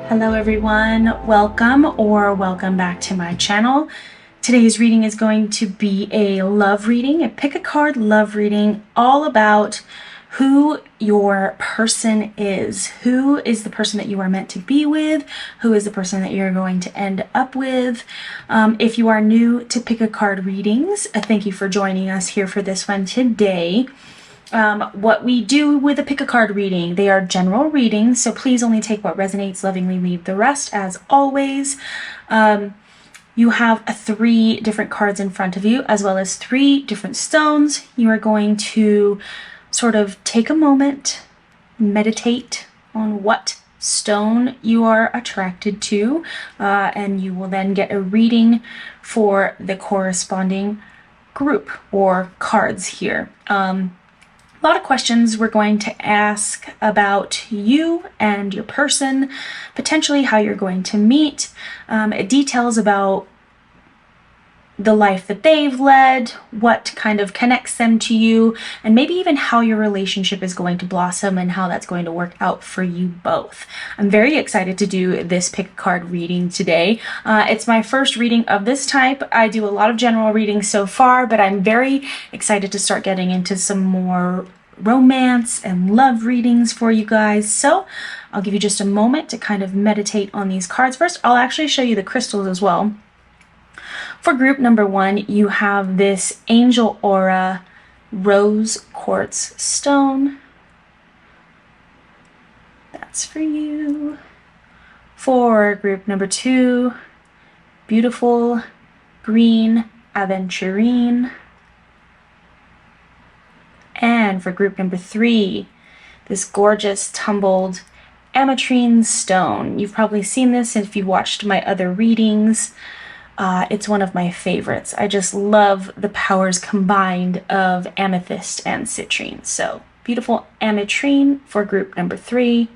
Hello everyone, welcome back to my channel. Today's reading is going to be a love reading, a pick a card love reading, all about who your person is. Who is the person that you are meant to be with? Who is the person that you're going to end up with? If you are new to pick a card readings, thank you for joining us here for this one today. What we do with a pick a card reading, they are general readings, so please only take what resonates, lovingly leave the rest. As always, you have 3 different cards in front of you, as well as 3 different stones. You are going to sort of take a moment, meditate on what stone you are attracted to, and you will then get a reading for the corresponding group or cards here. A lot of questions we're going to ask about you and your person, potentially how you're going to meet, details about the life that they've led, what kind of connects them to you, and maybe even how your relationship is going to blossom and how that's going to work out for you both. I'm very excited to do this pick a card reading today. It's my first reading of this type. I do a lot of general readings so far, but I'm very excited to start getting into some more romance and love readings for you guys. So I'll give you just a moment to kind of meditate on these cards. First, I'll actually show you the crystals as well. For group number 1, you have this Angel Aura Rose Quartz Stone. That's for you. For group number 2, beautiful green aventurine. And for group number 3, this gorgeous tumbled ametrine stone. You've probably seen this if you've watched my other readings. It's one of my favorites. I just love the powers combined of amethyst and citrine. So beautiful ametrine for group number 3.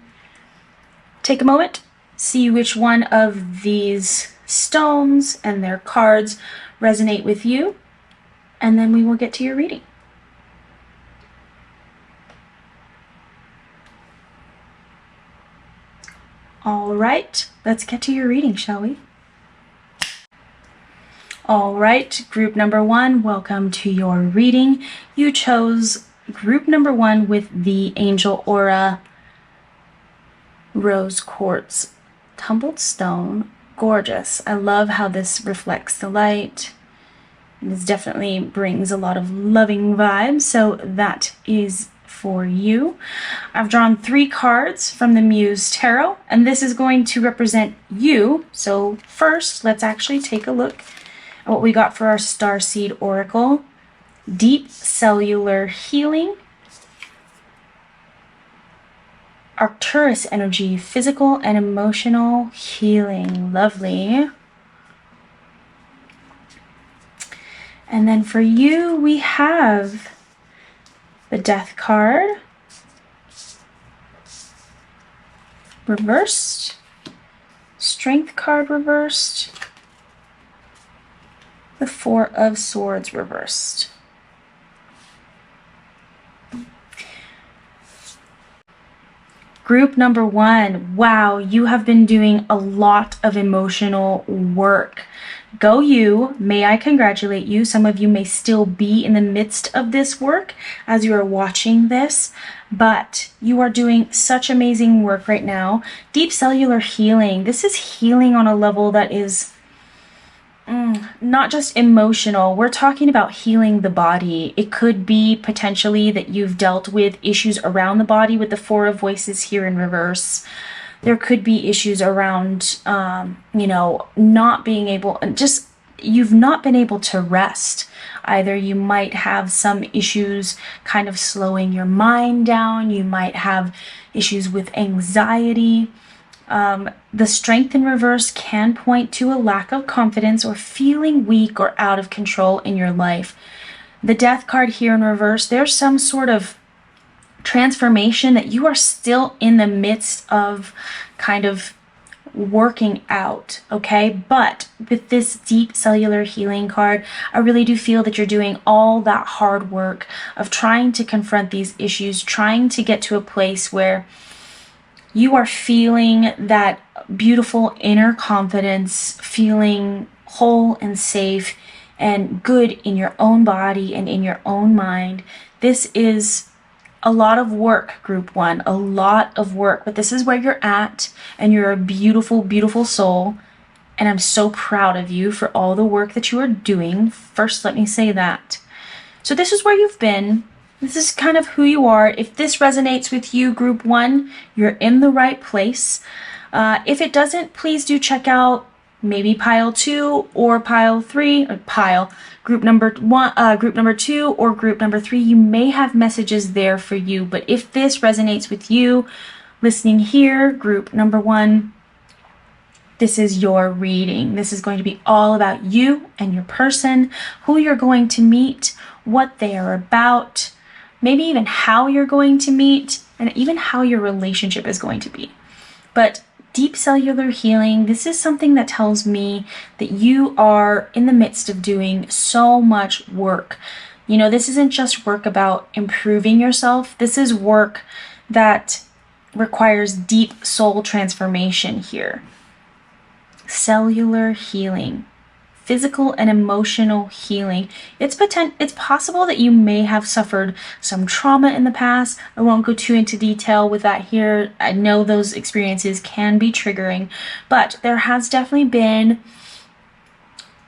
Take a moment, see which one of these stones and their cards resonate with you, and then we will get to your reading. All right, let's get to your reading, shall we? All right, group number 1, welcome to your reading. You chose group number 1 with the Angel Aura Rose Quartz Tumbled Stone. Gorgeous. I love how this reflects the light. This definitely brings a lot of loving vibes, so that is for you. I've drawn 3 cards from the Muse Tarot, and this is going to represent you. So first, let's actually take a look at what we got for our Starseed Oracle. Deep cellular healing. Arcturus energy, physical and emotional healing. Lovely. And then for you, we have the Death card, reversed, Strength card reversed, the 4 of Swords reversed. Group number 1, wow, you have been doing a lot of emotional work. Go you, may I congratulate you. Some of you may still be in the midst of this work as you are watching this, but you are doing such amazing work right now. Deep cellular healing. This is healing on a level that is not just emotional. We're talking about healing the body. It could be potentially that you've dealt with issues around the body with the 4 of Voices here in reverse. There could be issues around, not being able, you've not been able to rest. Either you might have some issues kind of slowing your mind down. You might have issues with anxiety. The Strength in reverse can point to a lack of confidence or feeling weak or out of control in your life. The Death card here in reverse, there's some sort of transformation that you are still in the midst of kind of working out, okay? But with this deep cellular healing card, I really do feel that you're doing all that hard work of trying to confront these issues, trying to get to a place where You are feeling that beautiful inner confidence, feeling whole and safe and good in your own body and in your own mind. This is a lot of work, group one, a lot of work, but this is where you're at, and you're a beautiful, beautiful soul. And I'm so proud of you for all the work that you are doing. First, let me say that. So this is where you've been. This is kind of who you are. If this resonates with you, group one, you're in the right place. If it doesn't, please do check out maybe pile 2 or pile 3, or pile group number 1, group number 2 or group number 3. You may have messages there for you, but if this resonates with you, listening here, group number 1, this is your reading. This is going to be all about you and your person, who you're going to meet, what they are about, maybe even how you're going to meet, and even how your relationship is going to be. But deep cellular healing, this is something that tells me that you are in the midst of doing so much work. You know, this isn't just work about improving yourself. This is work that requires deep soul transformation here. Cellular healing, physical and emotional healing. It's possible that you may have suffered some trauma in the past. I won't go too into detail with that here. I know those experiences can be triggering, but there has definitely been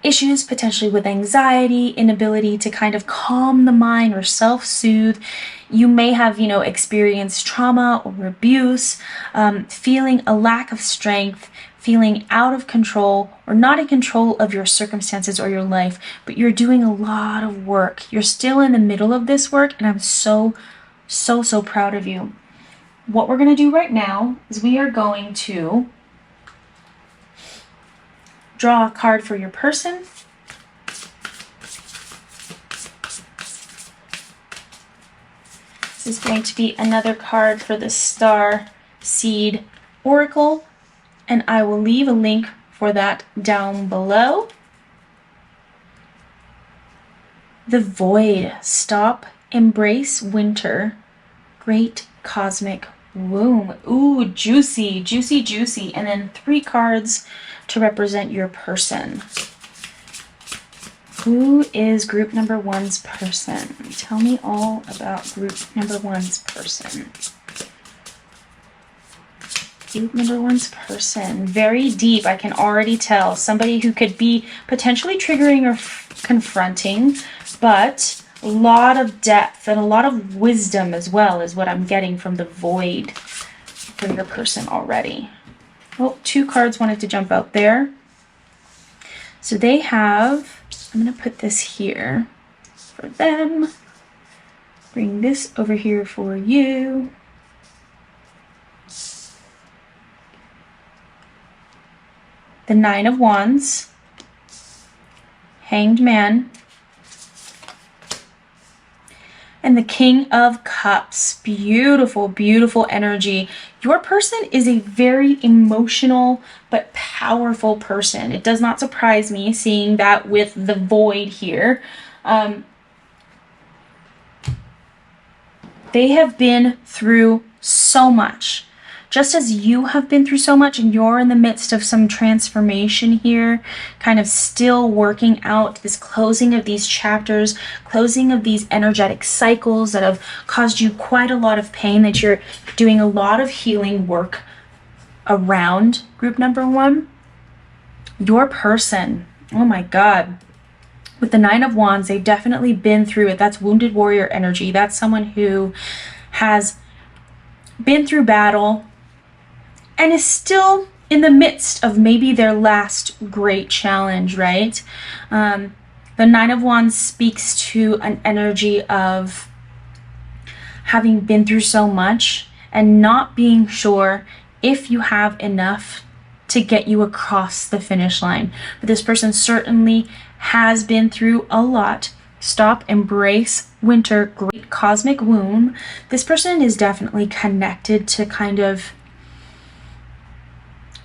issues potentially with anxiety, inability to kind of calm the mind or self-soothe. You may have, experienced trauma or abuse, feeling a lack of strength, feeling out of control or not in control of your circumstances or your life, but you're doing a lot of work. You're still in the middle of this work, and I'm so proud of you. What we're going to do right now is we are going to draw a card for your person. This is going to be another card for the Star Seed Oracle, and I will leave a link for that down below. The Void. Stop, embrace winter. Great cosmic womb. Ooh, juicy, juicy, juicy. And then 3 cards to represent your person. Who is group number 1's person? Tell me all about group number 1's person. Group number 1's person. Very deep, I can already tell. Somebody who could be potentially triggering or confronting, but a lot of depth and a lot of wisdom as well is what I'm getting from the Void for your person already. Oh, 2 cards wanted to jump out there. So they have, I'm going to put this here for them. Bring this over here for you. The 9 of Wands, Hanged Man, and the King of Cups. Beautiful, beautiful energy. Your person is a very emotional but powerful person. It does not surprise me seeing that with the Void here. They have been through so much. Just as you have been through so much, and you're in the midst of some transformation here, kind of still working out this closing of these chapters, closing of these energetic cycles that have caused you quite a lot of pain, that you're doing a lot of healing work around group number 1. Your person, oh my God, with the 9 of Wands, they've definitely been through it. That's wounded warrior energy. That's someone who has been through battle and is still in the midst of maybe their last great challenge, right? The 9 of Wands speaks to an energy of having been through so much and not being sure if you have enough to get you across the finish line. But this person certainly has been through a lot. Stop, embrace winter, great cosmic womb. This person is definitely connected to kind of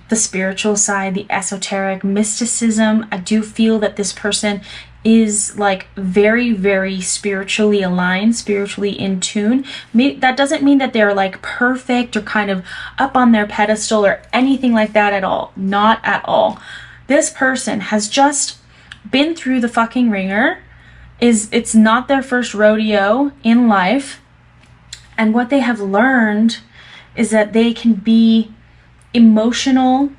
the spiritual side, the esoteric mysticism. I do feel that this person is like very, very spiritually aligned, spiritually in tune. That doesn't mean that they're like perfect or kind of up on their pedestal or anything like that at all. Not at all. This person has just been through the fucking ringer. It's not their first rodeo in life. And what they have learned is that they can be emotional,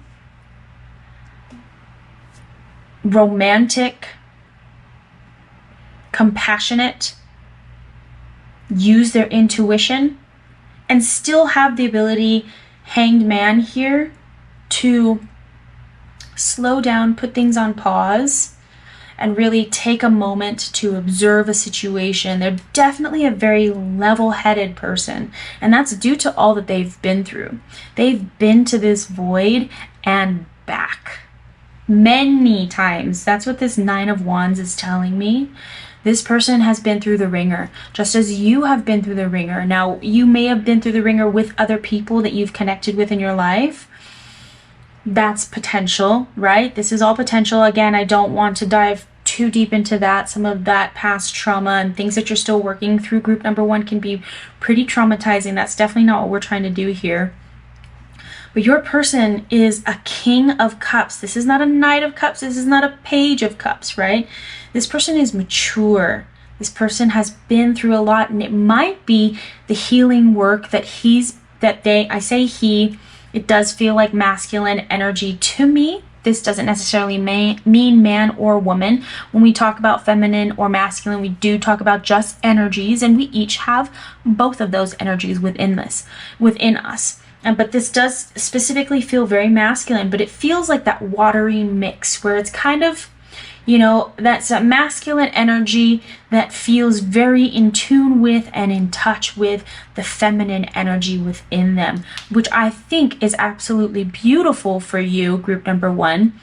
romantic, compassionate, use their intuition, and still have the ability, Hanged Man here, to slow down, put things on pause, and really take a moment to observe a situation. They're definitely a very level-headed person, and that's due to all that they've been through. They've been to this void and back many times. That's what this Nine of Wands is telling me. This person has been through the ringer, just as you have been through the ringer. Now, you may have been through the ringer with other people that you've connected with in your life. That's potential, right? This is all potential. Again, I don't want to dive too deep into that. Some of that past trauma and things that you're still working through, group number one, can be pretty traumatizing. That's definitely not what we're trying to do here. But your person is a King of Cups. This is not a Knight of Cups. This is not a Page of Cups, right? This person is mature. This person has been through a lot, and it might be the healing work that I say he, it does feel like masculine energy to me. This doesn't necessarily mean man or woman. When we talk about feminine or masculine, we do talk about just energies, and we each have both of those energies within us. But this does specifically feel very masculine, but it feels like that watery mix where it's kind of, that's a masculine energy that feels very in tune with and in touch with the feminine energy within them, which I think is absolutely beautiful for you, group number one.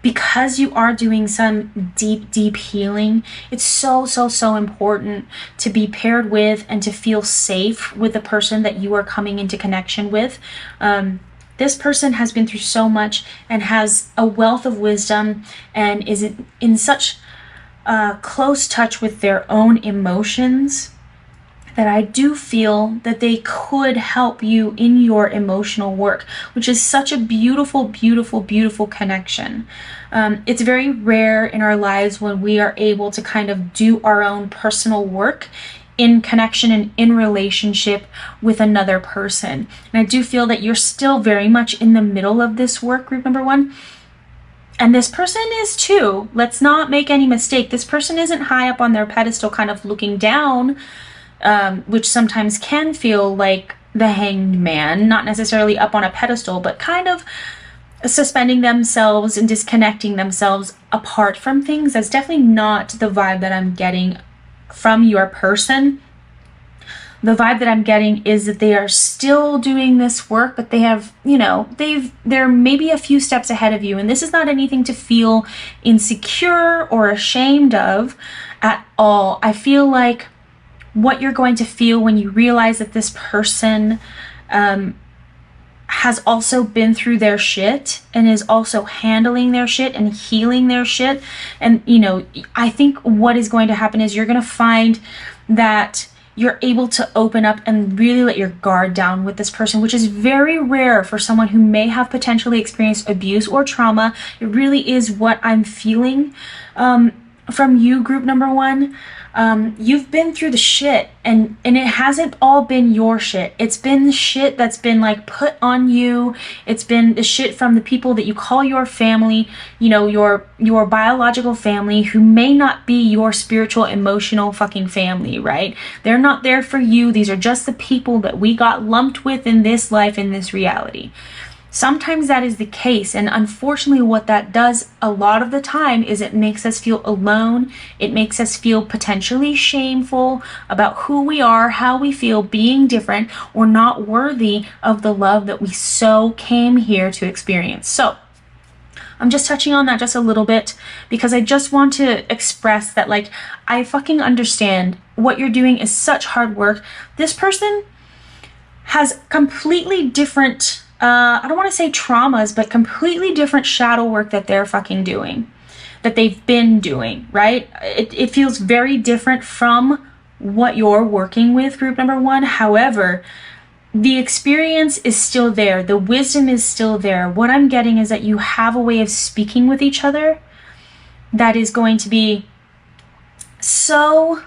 Because you are doing some deep, deep healing, it's so, so, so important to be paired with and to feel safe with the person that you are coming into connection with. This person has been through so much and has a wealth of wisdom and is in such close touch with their own emotions that I do feel that they could help you in your emotional work, which is such a beautiful, beautiful, beautiful connection. It's very rare in our lives when we are able to kind of do our own personal work in connection and in relationship with another person. And I do feel that you're still very much in the middle of this work, group number one. And this person is too. Let's not make any mistake. This person isn't high up on their pedestal kind of looking down, which sometimes can feel like the Hanged Man, not necessarily up on a pedestal, but kind of suspending themselves and disconnecting themselves apart from things. That's definitely not the vibe that I'm getting from your person. The vibe that I'm getting is that they are still doing this work, but they have, they're maybe a few steps ahead of you. And this is not anything to feel insecure or ashamed of at all. I feel like what you're going to feel when you realize that this person has also been through their shit and is also handling their shit and healing their shit. And, I think what is going to happen is you're going to find that you're able to open up and really let your guard down with this person, which is very rare for someone who may have potentially experienced abuse or trauma. It really is what I'm feeling from you, group number one. You've been through the shit, and it hasn't all been your shit. It's been the shit that's been like put on you. It's been the shit from the people that you call your family, your biological family, who may not be your spiritual, emotional fucking family, right? They're not there for you. These are just the people that we got lumped with in this life, in this reality. Sometimes that is the case, and unfortunately what that does a lot of the time is it makes us feel alone. It makes us feel potentially shameful about who we are, how we feel, being different, or not worthy of the love that we so came here to experience. So I'm just touching on that just a little bit because I just want to express that, I fucking understand what you're doing is such hard work. This person has completely different I don't want to say traumas, but completely different shadow work that they're fucking doing. that they've been doing, right? It feels very different from what you're working with, group number one. However, the experience is still there. The wisdom is still there. What I'm getting is that you have a way of speaking with each other that is going to be so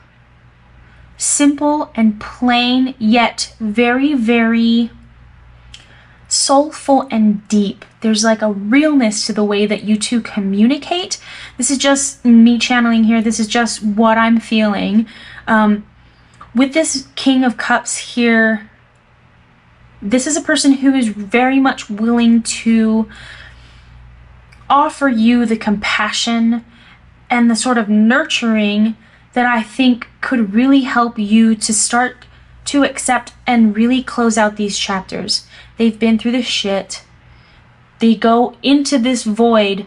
simple and plain, yet very, very soulful and deep. There's like a realness to the way that you two communicate. This is just me channeling here. This is just what I'm feeling. With this King of Cups here, this is a person who is very much willing to offer you the compassion and the sort of nurturing that I think could really help you to start to accept and really close out these chapters. They've been through the shit. They go into this void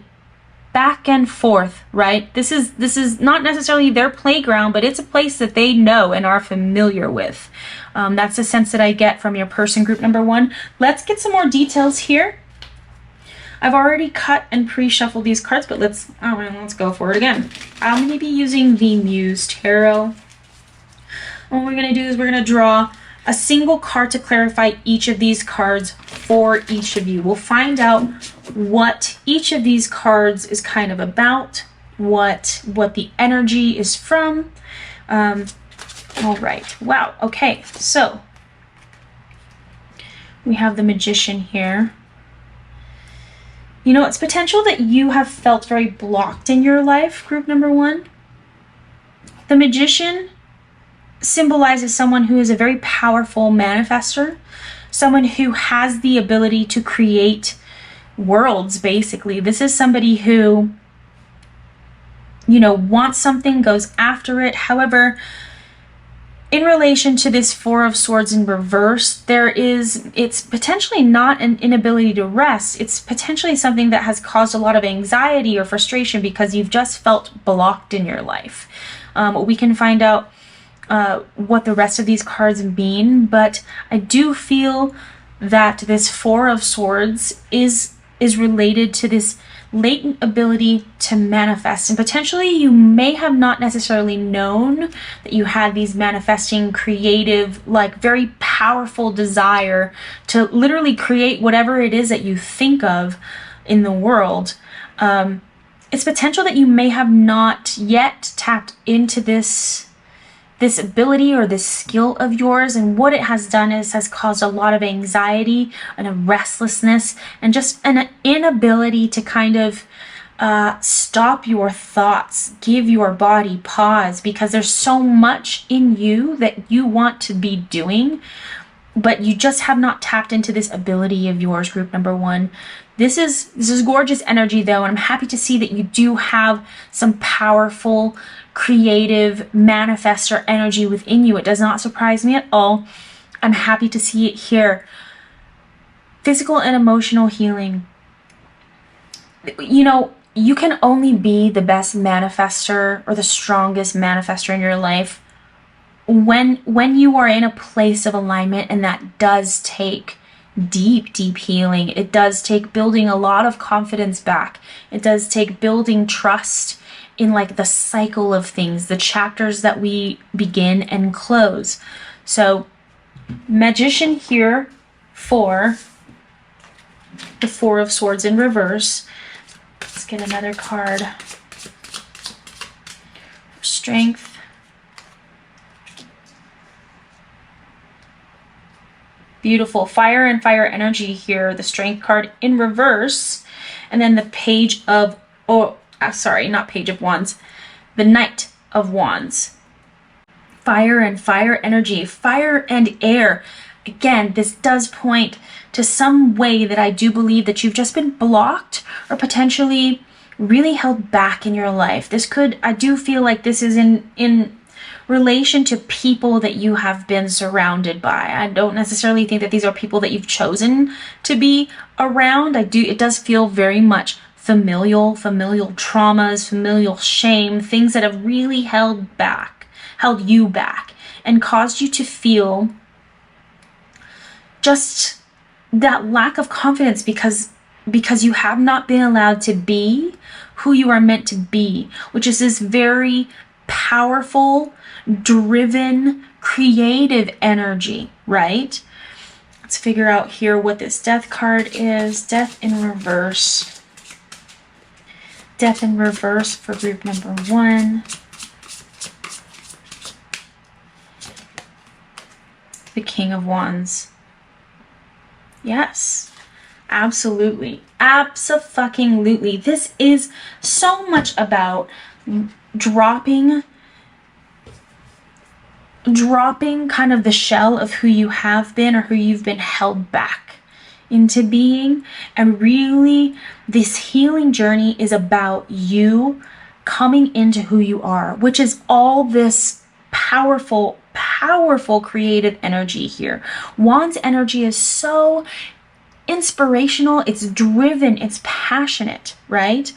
back and forth, right? This is not necessarily their playground, but it's a place that they know and are familiar with. That's the sense that I get from your person, group number one. Let's get some more details here. I've already cut and pre-shuffled these cards, but let's go for it again. I'm going to be using the Muse Tarot. And what we're going to do is we're going to draw a single card to clarify each of these cards for each of you. We'll find out what each of these cards is kind of about, what the energy is from. All right. Wow. Okay. So we have the Magician here. You know, it's potential that you have felt very blocked in your life, group number one. The Magician symbolizes someone who is a very powerful manifester, someone who has the ability to create worlds, basically. This is somebody who, you know, wants something, goes after it. However, in relation to this Four of Swords in reverse, it's potentially not an inability to rest. It's potentially something that has caused a lot of anxiety or frustration because you've just felt blocked in your life. We can find out what the rest of these cards mean, but I do feel that this Four of Swords is related to this latent ability to manifest, and potentially you may have not necessarily known that you had these manifesting, creative, like very powerful desire to literally create whatever it is that you think of in the world. It's potential that you may have not yet tapped into this ability or this skill of yours, and what it has done is has caused a lot of anxiety and a restlessness and just an inability to kind of stop your thoughts, give your body pause, because there's so much in you that you want to be doing, but you just have not tapped into this ability of yours, group number one. This is gorgeous energy though, and I'm happy to see that you do have some powerful, creative manifestor energy within you. It does not surprise me at all. I'm happy to see it here. Physical and emotional healing. You know, you can only be the best manifestor or the strongest manifestor in your life when you are in a place of alignment, and that does take deep healing. It does take building a lot of confidence back. It does take building trust in like the cycle of things, the chapters that we begin and close. So Magician here for the Four of Swords in reverse. Let's get another card. Strength. Beautiful. Fire and fire energy here. The Strength card in reverse. And then the Page of, not Page of Wands. The Knight of Wands. Fire and fire energy. Fire and air. Again, this does point to some way that I do believe that you've just been blocked or potentially really held back in your life. I do feel like this is in relation to people that you have been surrounded by. I don't necessarily think that these are people that you've chosen to be around. It does feel very much familial traumas, familial shame, things that have really held you back and caused you to feel just that lack of confidence because you have not been allowed to be who you are meant to be, which is this very powerful, driven, creative energy, right? Let's figure out here what this death card is. Death in reverse. Death in reverse for group number 1. The King of Wands. Yes, absolutely. Abso-fucking-lutely. This is so much about dropping kind of the shell of who you have been or who you've been held back into being. And really, this healing journey is about you coming into who you are, which is all this powerful creative energy here. Wands energy is so inspirational, it's driven, it's passionate, right?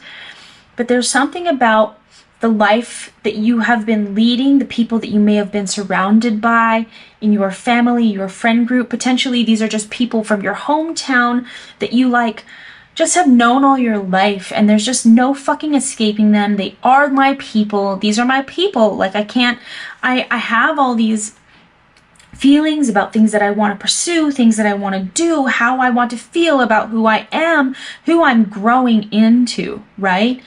But there's something about the life that you have been leading, the people that you may have been surrounded by in your family, your friend group. Potentially these are just people from your hometown that you like just have known all your life, and there's just no fucking escaping them. They are my people. These are my people. Like I have all these feelings about things that I want to pursue, things that I want to do, how I want to feel about who I am, who I'm growing into, right?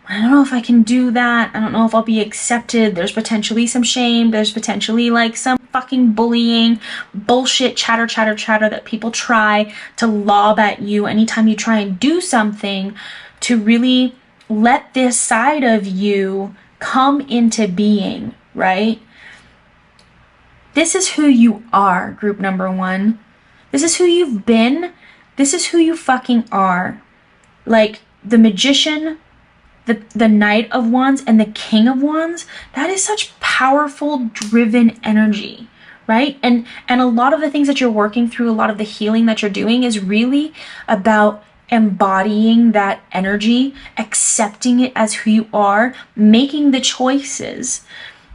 I don't know if I can do that. I don't know if I'll be accepted. There's potentially some shame. There's potentially like some fucking bullying, bullshit, chatter that people try to lob at you anytime you try and do something to really let this side of you come into being, right? This is who you are, group number 1. This is who you've been. This is who you fucking are. Like the Magician, the Knight of Wands, and the King of Wands, that is such powerful, driven energy, right? And a lot of the things that you're working through, a lot of the healing that you're doing is really about embodying that energy, accepting it as who you are, making the choices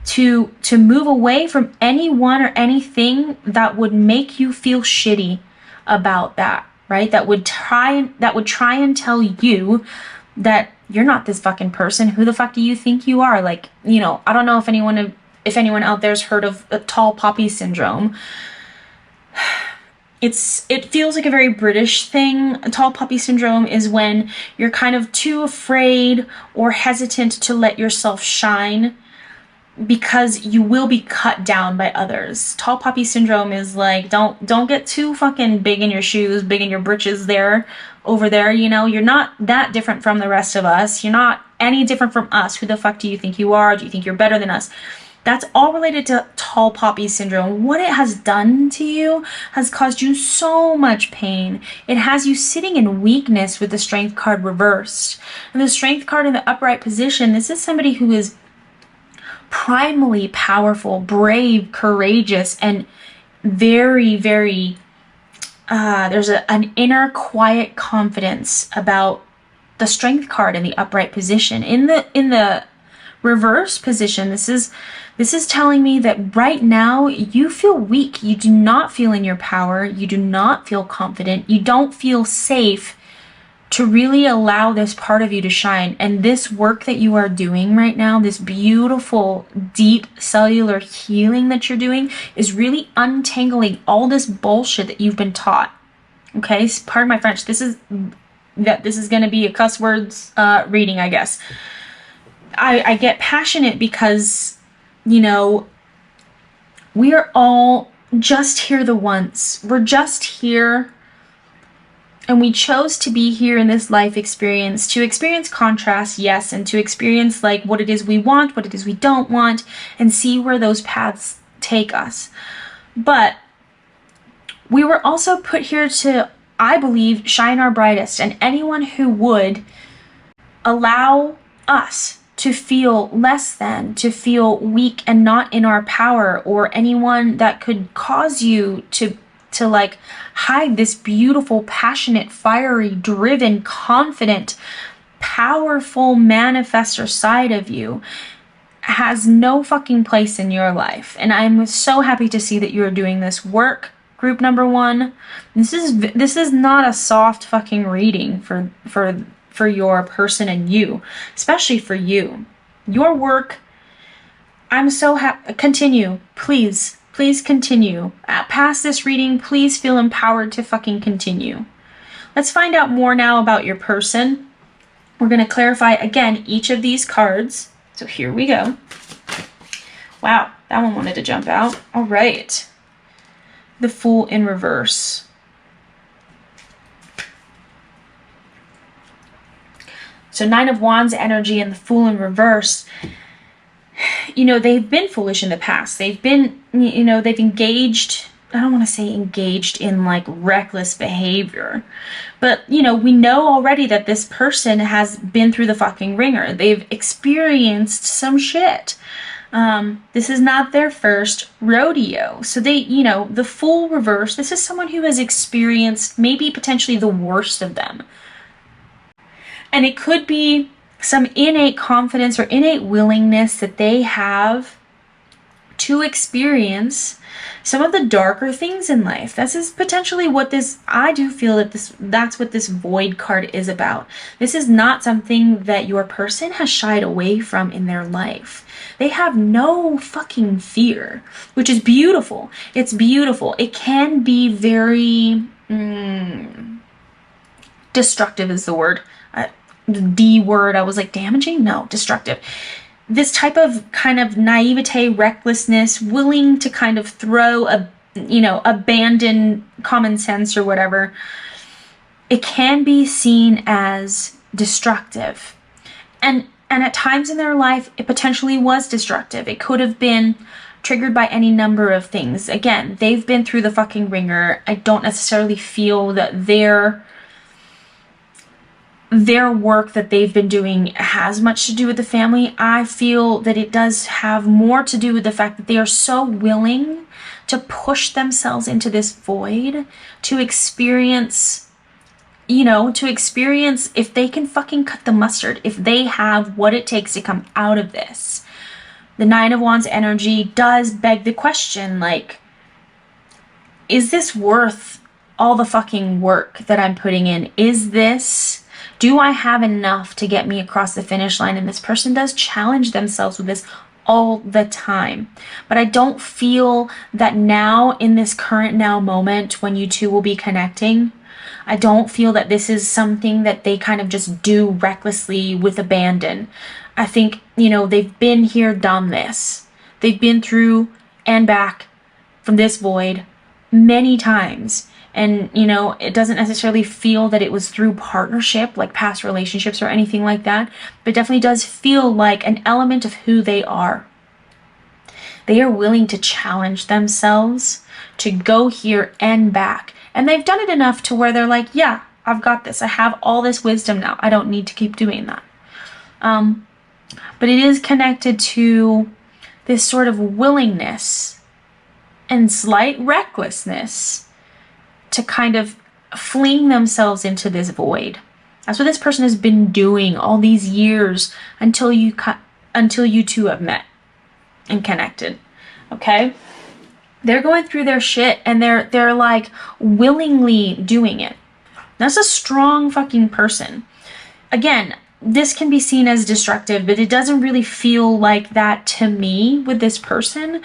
to move away from anyone or anything that would make you feel shitty about that, right? That would try and tell you that you're not this fucking person. Who the fuck do you think you are? Like, you know, I don't know if anyone out there's heard of a tall poppy syndrome. It feels like a very British thing. A tall poppy syndrome is when you're kind of too afraid or hesitant to let yourself shine because you will be cut down by others. Tall poppy syndrome is like, don't get too fucking big in your shoes, big in your britches over there, you know, you're not that different from the rest of us. You're not any different from us. Who the fuck do you think you are? Do you think you're better than us? That's all related to tall poppy syndrome. What it has done to you has caused you so much pain. It has you sitting in weakness with the Strength card reversed. And the Strength card in the upright position, this is somebody who is primally powerful, brave, courageous, and very, very there's an inner quiet confidence about the Strength card in the upright position. In the reverse position, this is telling me that right now you feel weak. You do not feel in your power. You do not feel confident. You don't feel safe to really allow this part of you to shine. And this work that you are doing right now, this beautiful, deep cellular healing that you're doing, is really untangling all this bullshit that you've been taught. Okay, pardon my French. This is going to be a cuss words reading, I guess. I get passionate because, you know, we are all just here the once. We're just here. And we chose to be here in this life experience, to experience contrast, yes, and to experience like what it is we want, what it is we don't want, and see where those paths take us. But we were also put here to, I believe, shine our brightest, and anyone who would allow us to feel less than, to feel weak and not in our power, or anyone that could cause you to like hide this beautiful, passionate, fiery, driven, confident, powerful manifestor side of you, has no fucking place in your life. And I'm so happy to see that you're doing this work, group number 1. This is not a soft fucking reading for for your person and you, especially for you. Your work, I'm so happy. Continue. Please continue. Past this reading, please feel empowered to fucking continue. Let's find out more now about your person. We're going to clarify again each of these cards. So here we go. Wow, that one wanted to jump out. All right. The Fool in reverse. So 9 of Wands energy and the Fool in reverse. You know, they've been foolish in the past. They've been, you know, they've engaged, I don't want to say engaged in like reckless behavior, but you know, we know already that this person has been through the fucking ringer. They've experienced some shit. This is not their first rodeo. So they, you know, the Fool reverse, this is someone who has experienced maybe potentially the worst of them. And it could be some innate confidence or innate willingness that they have to experience some of the darker things in life. This is potentially what this, I do feel that that's what this Void card is about. This is not something that your person has shied away from in their life. They have no fucking fear, which is beautiful. It's beautiful. It can be very destructive is the word. The D word, I was like, damaging? No, destructive. This type of kind of naivete, recklessness, willing to kind of throw a, you know, abandon common sense or whatever, it can be seen as destructive. And at times in their life, it potentially was destructive. It could have been triggered by any number of things. Again, they've been through the fucking ringer. I don't necessarily feel that their work that they've been doing has much to do with the family. I feel that it does have more to do with the fact that they are so willing to push themselves into this void, to experience, you know, if they can fucking cut the mustard, if they have what it takes to come out of this. The 9 of Wands energy does beg the question, like, is this worth all the fucking work that I'm putting in? Do I have enough to get me across the finish line? And this person does challenge themselves with this all the time. But I don't feel that now, in this current now moment when you two will be connecting, I don't feel that this is something that they kind of just do recklessly with abandon. I think, you know, they've been here, done this. They've been through and back from this void many times. And, you know, it doesn't necessarily feel that it was through partnership, like past relationships or anything like that, but it definitely does feel like an element of who they are. They are willing to challenge themselves to go here and back. And they've done it enough to where they're like, yeah, I've got this. I have all this wisdom now. I don't need to keep doing that. But it is connected to this sort of willingness and slight recklessness to kind of fling themselves into this void. That's what this person has been doing all these years until you two have met and connected. Okay? They're going through their shit and they're like willingly doing it. That's a strong fucking person. Again, this can be seen as destructive, but it doesn't really feel like that to me with this person.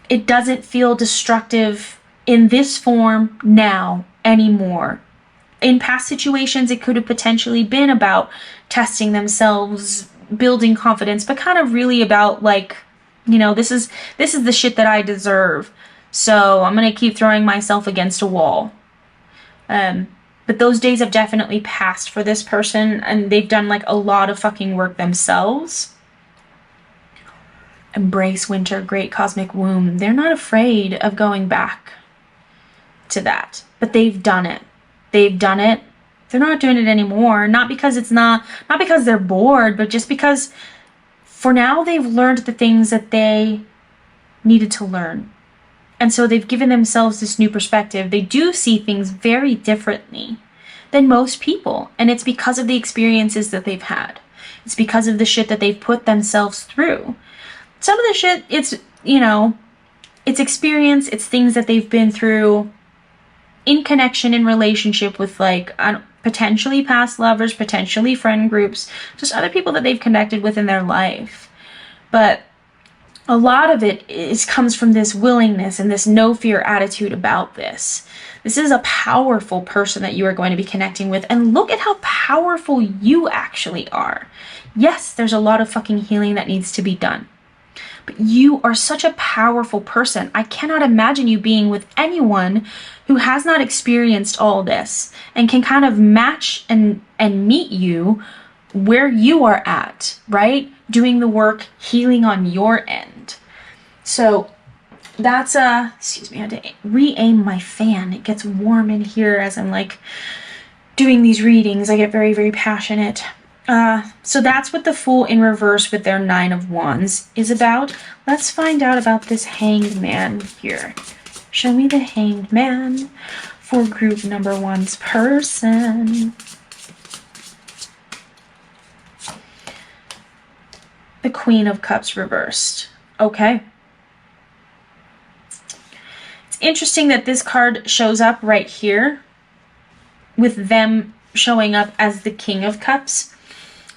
It doesn't feel destructive in this form now anymore. In past situations, it could have potentially been about testing themselves, building confidence, but kind of really about like, you know, this is the shit that I deserve. So I'm going to keep throwing myself against a wall. But those days have definitely passed for this person, and they've done like a lot of fucking work themselves. Embrace winter, great cosmic womb. They're not afraid of going back to that, but they've done it. They've done it. They're not doing it anymore. Not because they're bored, but just because for now they've learned the things that they needed to learn. And so they've given themselves this new perspective. They do see things very differently than most people. And it's because of the experiences that they've had. It's because of the shit that they've put themselves through. Some of the shit, it's, you know, it's experience, it's things that they've been through in connection, in relationship with like potentially past lovers, potentially friend groups, just other people that they've connected with in their life. But a lot of it comes from this willingness and this no fear attitude about this. This is a powerful person that you are going to be connecting with. And look at how powerful you actually are. Yes, there's a lot of fucking healing that needs to be done. But you are such a powerful person. I cannot imagine you being with anyone who has not experienced all this and can kind of match and meet you where you are at, right? Doing the work, healing on your end. So that's excuse me, I had to re-aim my fan. It gets warm in here as I'm like doing these readings. I get very, very passionate. So that's what the Fool in reverse with their 9 of Wands is about. Let's find out about this Hanged Man here. Show me the Hanged Man for group number 1's person. The Queen of Cups reversed. Okay. It's interesting that this card shows up right here with them showing up as the King of Cups.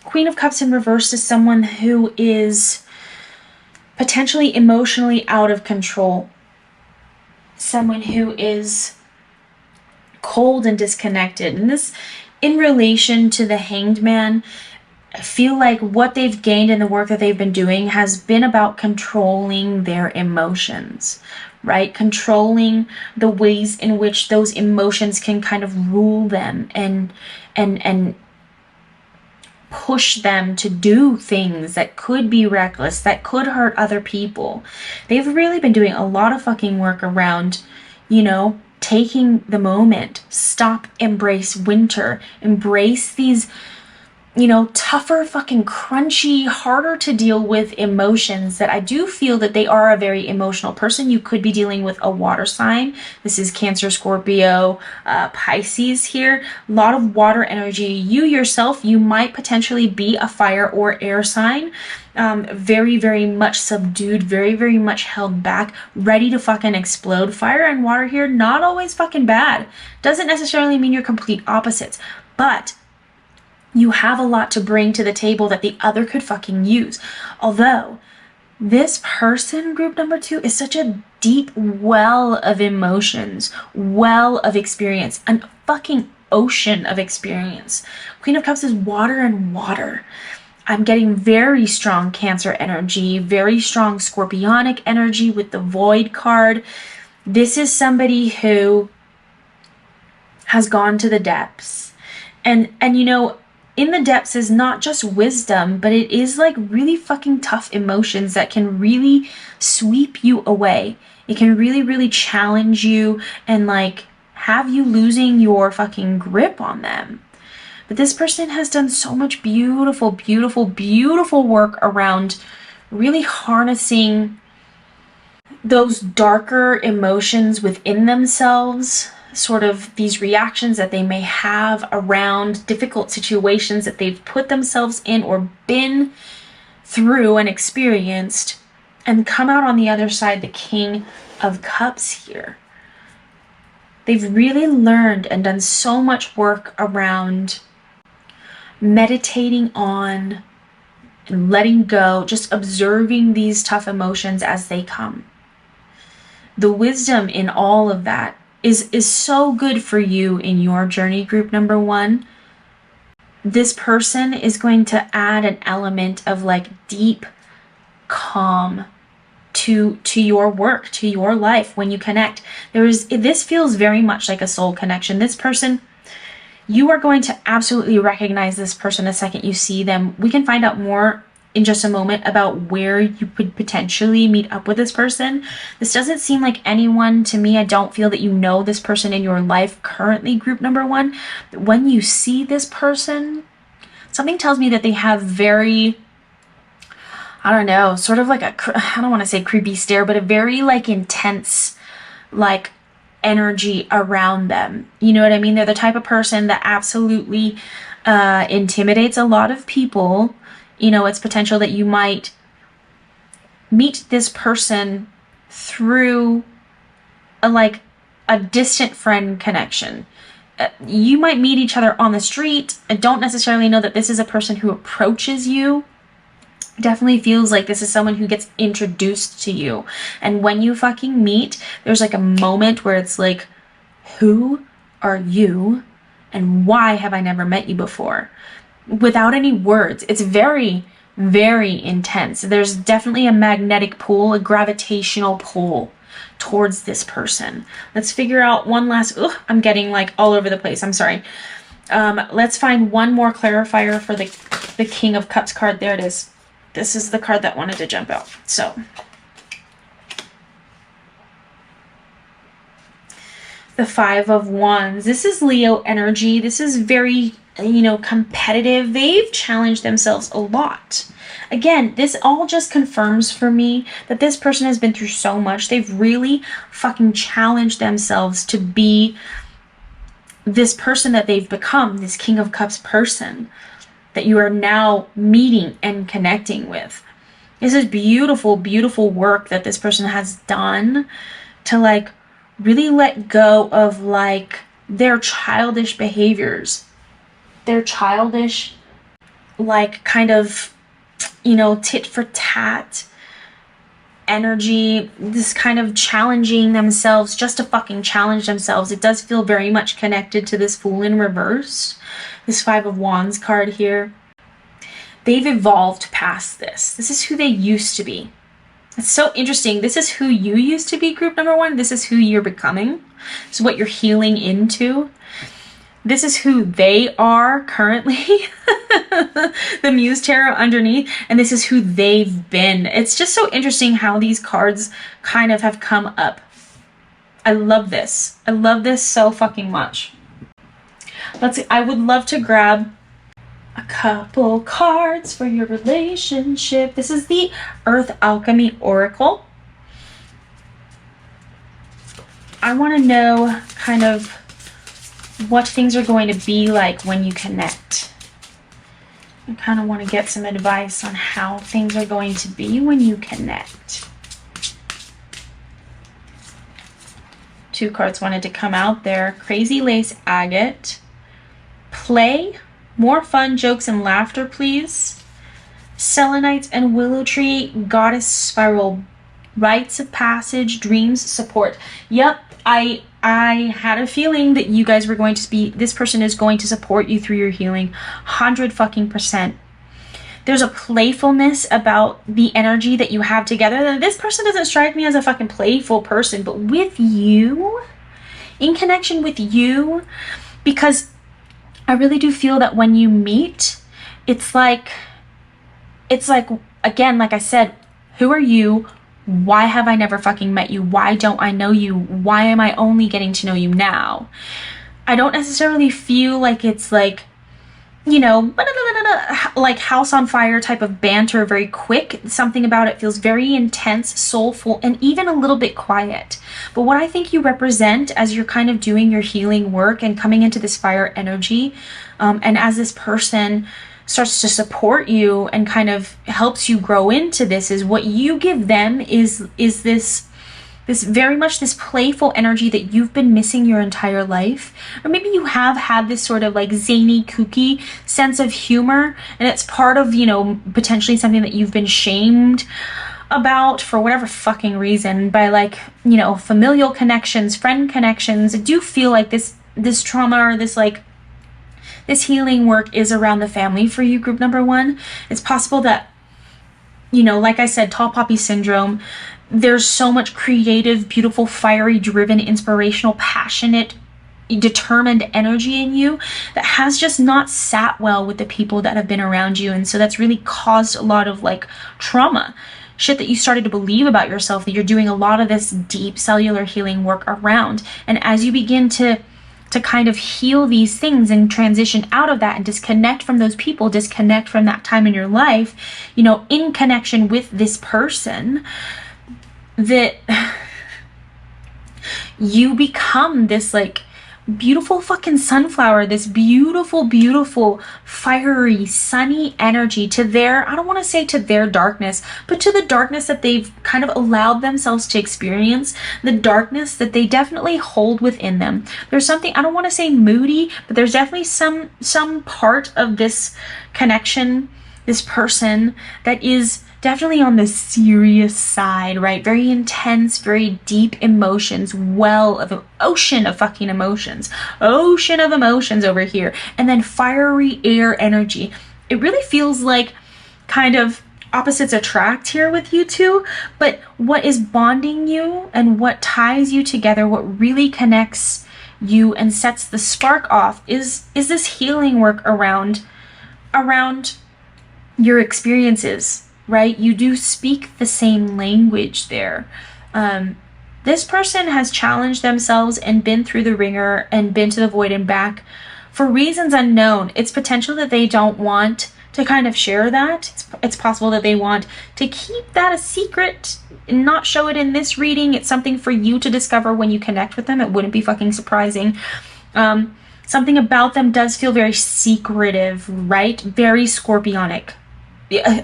Queen of Cups in reverse is someone who is potentially emotionally out of control. Someone who is cold and disconnected. And this, in relation to the Hanged Man, I feel like what they've gained in the work that they've been doing has been about controlling their emotions, right? Controlling the ways in which those emotions can kind of rule them and push them to do things that could be reckless, that could hurt other people. They've really been doing a lot of fucking work around, you know, taking the moment, stop, embrace winter, embrace these, you know, tougher, fucking crunchy, harder to deal with emotions that I do feel that they are a very emotional person. You could be dealing with a water sign. This is Cancer, Scorpio, Pisces here. A lot of water energy. You yourself, you might potentially be a fire or air sign. Very, very much subdued, very, very much held back, ready to fucking explode. Fire and water here, not always fucking bad. Doesn't necessarily mean you're complete opposites, but you have a lot to bring to the table that the other could fucking use. Although this person, group number 2, is such a deep well of emotions, well of experience, a fucking ocean of experience. Queen of Cups is water and water. I'm getting very strong Cancer energy, very strong Scorpionic energy with the Void card. This is somebody who has gone to the depths. And you know, in the depths is not just wisdom, but it is like really fucking tough emotions that can really sweep you away. It can really, really challenge you and like have you losing your fucking grip on them. But this person has done so much beautiful, beautiful, beautiful work around really harnessing those darker emotions within themselves, sort of these reactions that they may have around difficult situations that they've put themselves in or been through and experienced, and come out on the other side the King of Cups here. They've really learned and done so much work around meditating on and letting go, just observing these tough emotions as they come. The wisdom in all of that is so good for you in your journey, group number 1. This person is going to add an element of like deep calm to your work, to your life when you connect. This feels very much like a soul connection. This person, you are going to absolutely recognize this person the second you see them. We can find out more in just a moment about where you could potentially meet up with this person. This doesn't seem like anyone to me. I don't feel that you know this person in your life currently, group number 1. But when you see this person, something tells me that they have very, I don't know, sort of like I don't want to say creepy stare, but a very like intense like energy around them. You know what I mean? They're the type of person that absolutely intimidates a lot of people. You know, it's potential that you might meet this person through a distant friend connection. you might meet each other on the street. I don't necessarily know that this is a person who approaches you. Definitely feels like this is someone who gets introduced to you. And when you fucking meet, there's like a moment where it's like, who are you and why have I never met you before? Without any words. It's very, very intense. There's definitely a magnetic pull, a gravitational pull towards this person. Let's figure out one last, I'm getting like all over the place. I'm sorry. Let's find one more clarifier for the King of Cups card. There it is. This is the card that wanted to jump out. So the Five of Wands. This is Leo energy. This is very, competitive. They've challenged themselves a lot. Again, this all just confirms for me that this person has been through so much. They've really fucking challenged themselves to be this person that they've become, this King of Cups person that you are now meeting and connecting with. This is beautiful, beautiful work that this person has done to like really let go of like their childish behaviors, their childish like kind of, tit for tat energy, this kind of challenging themselves just to fucking challenge themselves. It does feel very much connected to this Fool in reverse, this Five of Wands card here. They've evolved past this. This is who they used to be. It's so interesting. This is who you used to be, group number one. This is who you're becoming. This is what you're healing into. This is who they are currently. The Muse Tarot underneath. And this is who they've been. It's just so interesting how these cards kind of have come up. I love this. I love this so fucking much. I would love to grab a couple cards for your relationship. This is the Earth Alchemy Oracle. I want to know kind of what things are going to be like when you connect. I kind of want to get some advice on how things are going to be when you connect. Two cards wanted to come out there. Crazy Lace Agate. Play. More fun, jokes, and laughter, please. Selenites and Willow Tree. Goddess Spiral. Rites of Passage. Dreams. Support. Yep, I had a feeling that you guys were going to be, this person is going to support you through your healing. 100%. There's a playfulness about the energy that you have together. This person doesn't strike me as a fucking playful person, but with you, in connection with you, because I really do feel that when you meet, it's like, again, like I said, who are you? Why have I never fucking met you? Why don't I know you? Why am I only getting to know you now? I don't necessarily feel like it's like, like house on fire type of banter, very quick. Something about it feels very intense, soulful, and even a little bit quiet. But what I think you represent as you're kind of doing your healing work and coming into this fire energy, and as this person starts to support you and kind of helps you grow into this, is what you give them is this very much this playful energy that you've been missing your entire life. Or maybe you have had this sort of like zany, kooky sense of humor, and it's part of, potentially something that you've been shamed about for whatever fucking reason by like, familial connections, friend connections. I do feel like this trauma or this healing work is around the family for you, group number one. It's possible that, like I said, tall poppy syndrome, there's so much creative, beautiful, fiery, driven, inspirational, passionate, determined energy in you that has just not sat well with the people that have been around you. And so that's really caused a lot of like trauma, shit that you started to believe about yourself, that you're doing a lot of this deep cellular healing work around. And as you begin to kind of heal these things and transition out of that and disconnect from those people, disconnect from that time in your life, in connection with this person, that you become this like beautiful fucking sunflower, this beautiful, beautiful, fiery, sunny energy to their, I don't want to say to their darkness, but to the darkness that they've kind of allowed themselves to experience, the darkness that they definitely hold within them. There's something, I don't want to say moody, but there's definitely some part of this connection, this person, that is definitely on the serious side, right? Very intense, very deep emotions, well of an ocean of fucking emotions, ocean of emotions over here. And then fiery air energy. It really feels like kind of opposites attract here with you two, but what is bonding you and what ties you together, what really connects you and sets the spark off is this healing work around your experiences, right? You do speak the same language there. This person has challenged themselves and been through the ringer and been to the void and back for reasons unknown. It's potential that they don't want to kind of share that. It's possible that they want to keep that a secret and not show it in this reading. It's something for you to discover when you connect with them. It wouldn't be fucking surprising. Something about them does feel very secretive, right? Very scorpionic.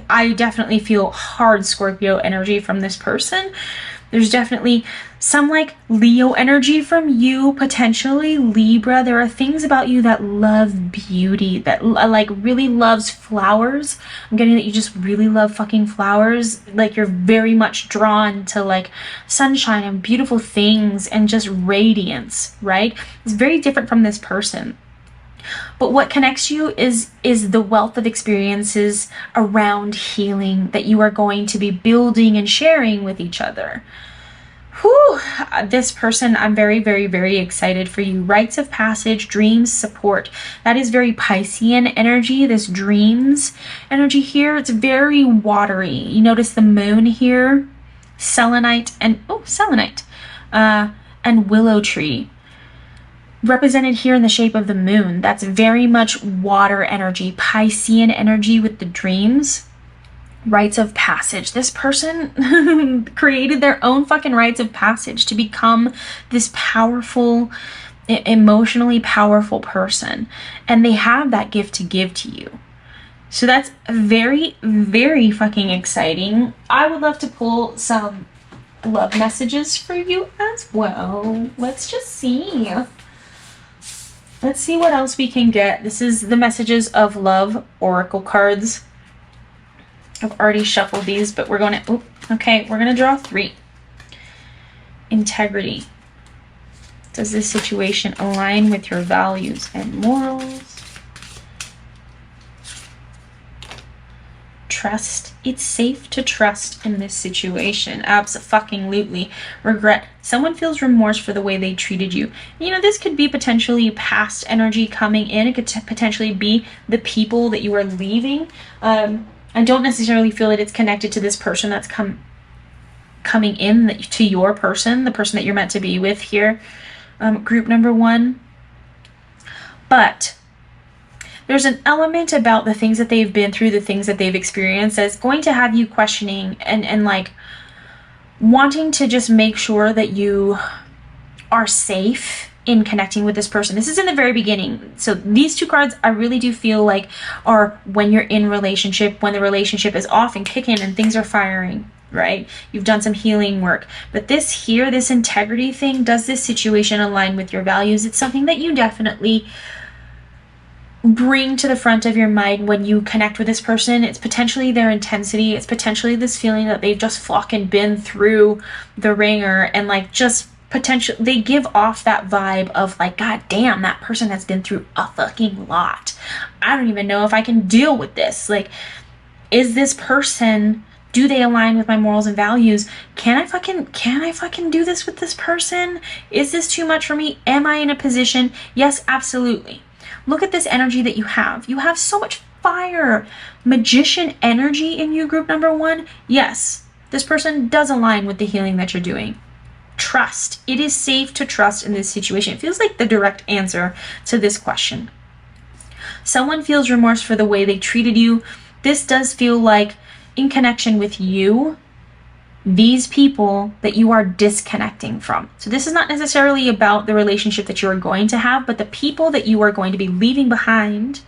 I definitely feel hard Scorpio energy from this person. There's definitely some like Leo energy from you, potentially Libra. There are things about you that love beauty, that like really loves flowers. I'm getting that you just really love fucking flowers. Like you're very much drawn to like sunshine and beautiful things and just radiance, right? It's very different from this person. But what connects you is the wealth of experiences around healing that you are going to be building and sharing with each other. Whew, this person, I'm very, very, very excited for you. Rites of passage, dreams, support. That is very Piscean energy, this dreams energy here. It's very watery. You notice the moon here, selenite, and willow tree. Represented here in the shape of the moon. That's very much water energy, Piscean energy with the dreams. Rites of passage. This person created their own fucking rites of passage to become this powerful, emotionally powerful person. And they have that gift to give to you. So that's very, very fucking exciting. I would love to pull some love messages for you as well. Let's just see. Let's see what else we can get. This is the Messages of Love Oracle cards. I've already shuffled these, but we're going to, we're going to draw 3. Integrity. Does this situation align with your values and morals? Trust. It's safe to trust in this situation. Abso-fucking-lutely. Regret. Someone feels remorse for the way they treated you. You know, this could be potentially past energy coming in. It could potentially be the people that you are leaving. I don't necessarily feel that it's connected to this person that's coming in to your person, the person that you're meant to be with here. Group number 1. But there's an element about the things that they've been through, the things that they've experienced, that's going to have you questioning and like wanting to just make sure that you are safe in connecting with this person. This is in the very beginning. So these 2 cards, I really do feel like are when you're in relationship, when the relationship is off and kicking and things are firing, right? You've done some healing work. But this here, this integrity thing, does this situation align with your values? It's something that you definitely bring to the front of your mind when you connect with this person. It's potentially their intensity. It's potentially this feeling that they've just fucking been through the ringer and like just potential. They give off that vibe of like, God damn, that person has been through a fucking lot. I don't even know if I can deal with this. Like, is this person, do they align with my morals and values? Can I fucking do this with this person? Is this too much for me? Am I in a position? Yes, absolutely. Look at this energy that you have. You have so much fire, magician energy in you, group number 1. Yes, this person does align with the healing that you're doing. Trust. It is safe to trust in this situation. It feels like the direct answer to this question. Someone feels remorse for the way they treated you. This does feel like in connection with you, these people that you are disconnecting from. So this is not necessarily about the relationship that you are going to have, but the people that you are going to be leaving behind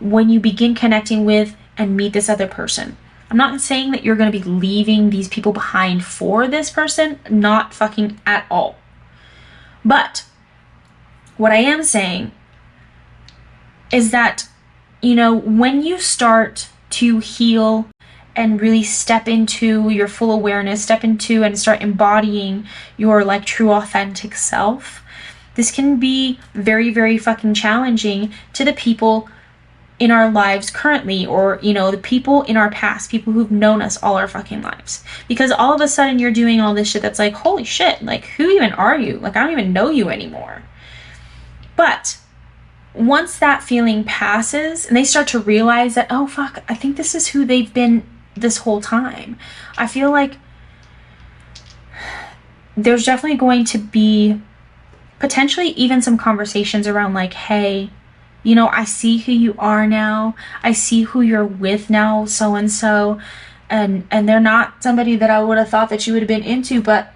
when you begin connecting with and meet this other person. I'm not saying that you're going to be leaving these people behind for this person, not fucking at all. But what I am saying is that, you know, when you start to heal and really step into your full awareness, step into and start embodying your like true authentic self, this can be very, very fucking challenging to the people in our lives currently, or, you know, the people in our past, people who've known us all our fucking lives. Because all of a sudden you're doing all this shit that's like, holy shit, like, who even are you? Like, I don't even know you anymore. But once that feeling passes and they start to realize that, oh fuck, I think this is who they've been this whole time, I feel like there's definitely going to be potentially even some conversations around like, hey, you know, I see who you are now. I see who you're with now, so and so. And they're not somebody that I would have thought that you would have been into, but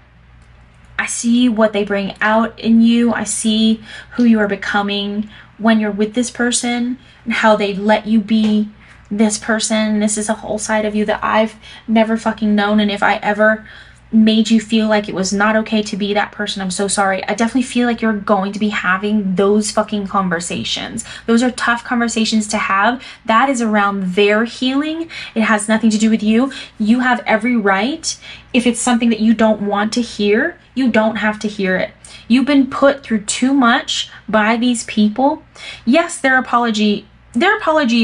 I see what they bring out in you. I see who you are becoming when you're with this person and how they let you be this person. This is a whole side of you that I've never fucking known. And if I ever made you feel like it was not okay to be that person, I'm so sorry. I definitely feel like you're going to be having those fucking conversations. Those are tough conversations to have. That is around their healing. It has nothing to do with you. You have every right. If it's something that you don't want to hear, you don't have to hear it. You've been put through too much by these people. Yes, their apology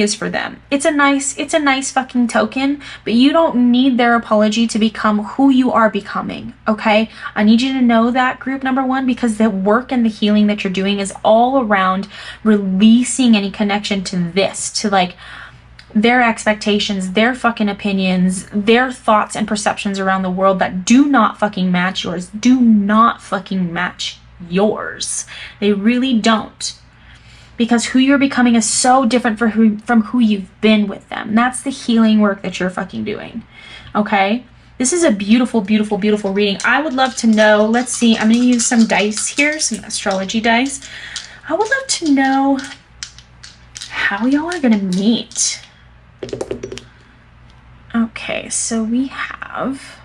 is for them. It's a nice fucking token, but you don't need their apology to become who you are becoming, okay? I need you to know that, group number one, because the work and the healing that you're doing is all around releasing any connection to this, to like their expectations, their fucking opinions, their thoughts and perceptions around the world that do not fucking match yours. Do not fucking match yours. They really don't. Because who you're becoming is so different from who you've been with them. That's the healing work that you're fucking doing. Okay? This is a beautiful, beautiful, beautiful reading. I would love to know, let's see, I'm going to use some dice here, some astrology dice. I would love to know how y'all are going to meet. Okay, so we have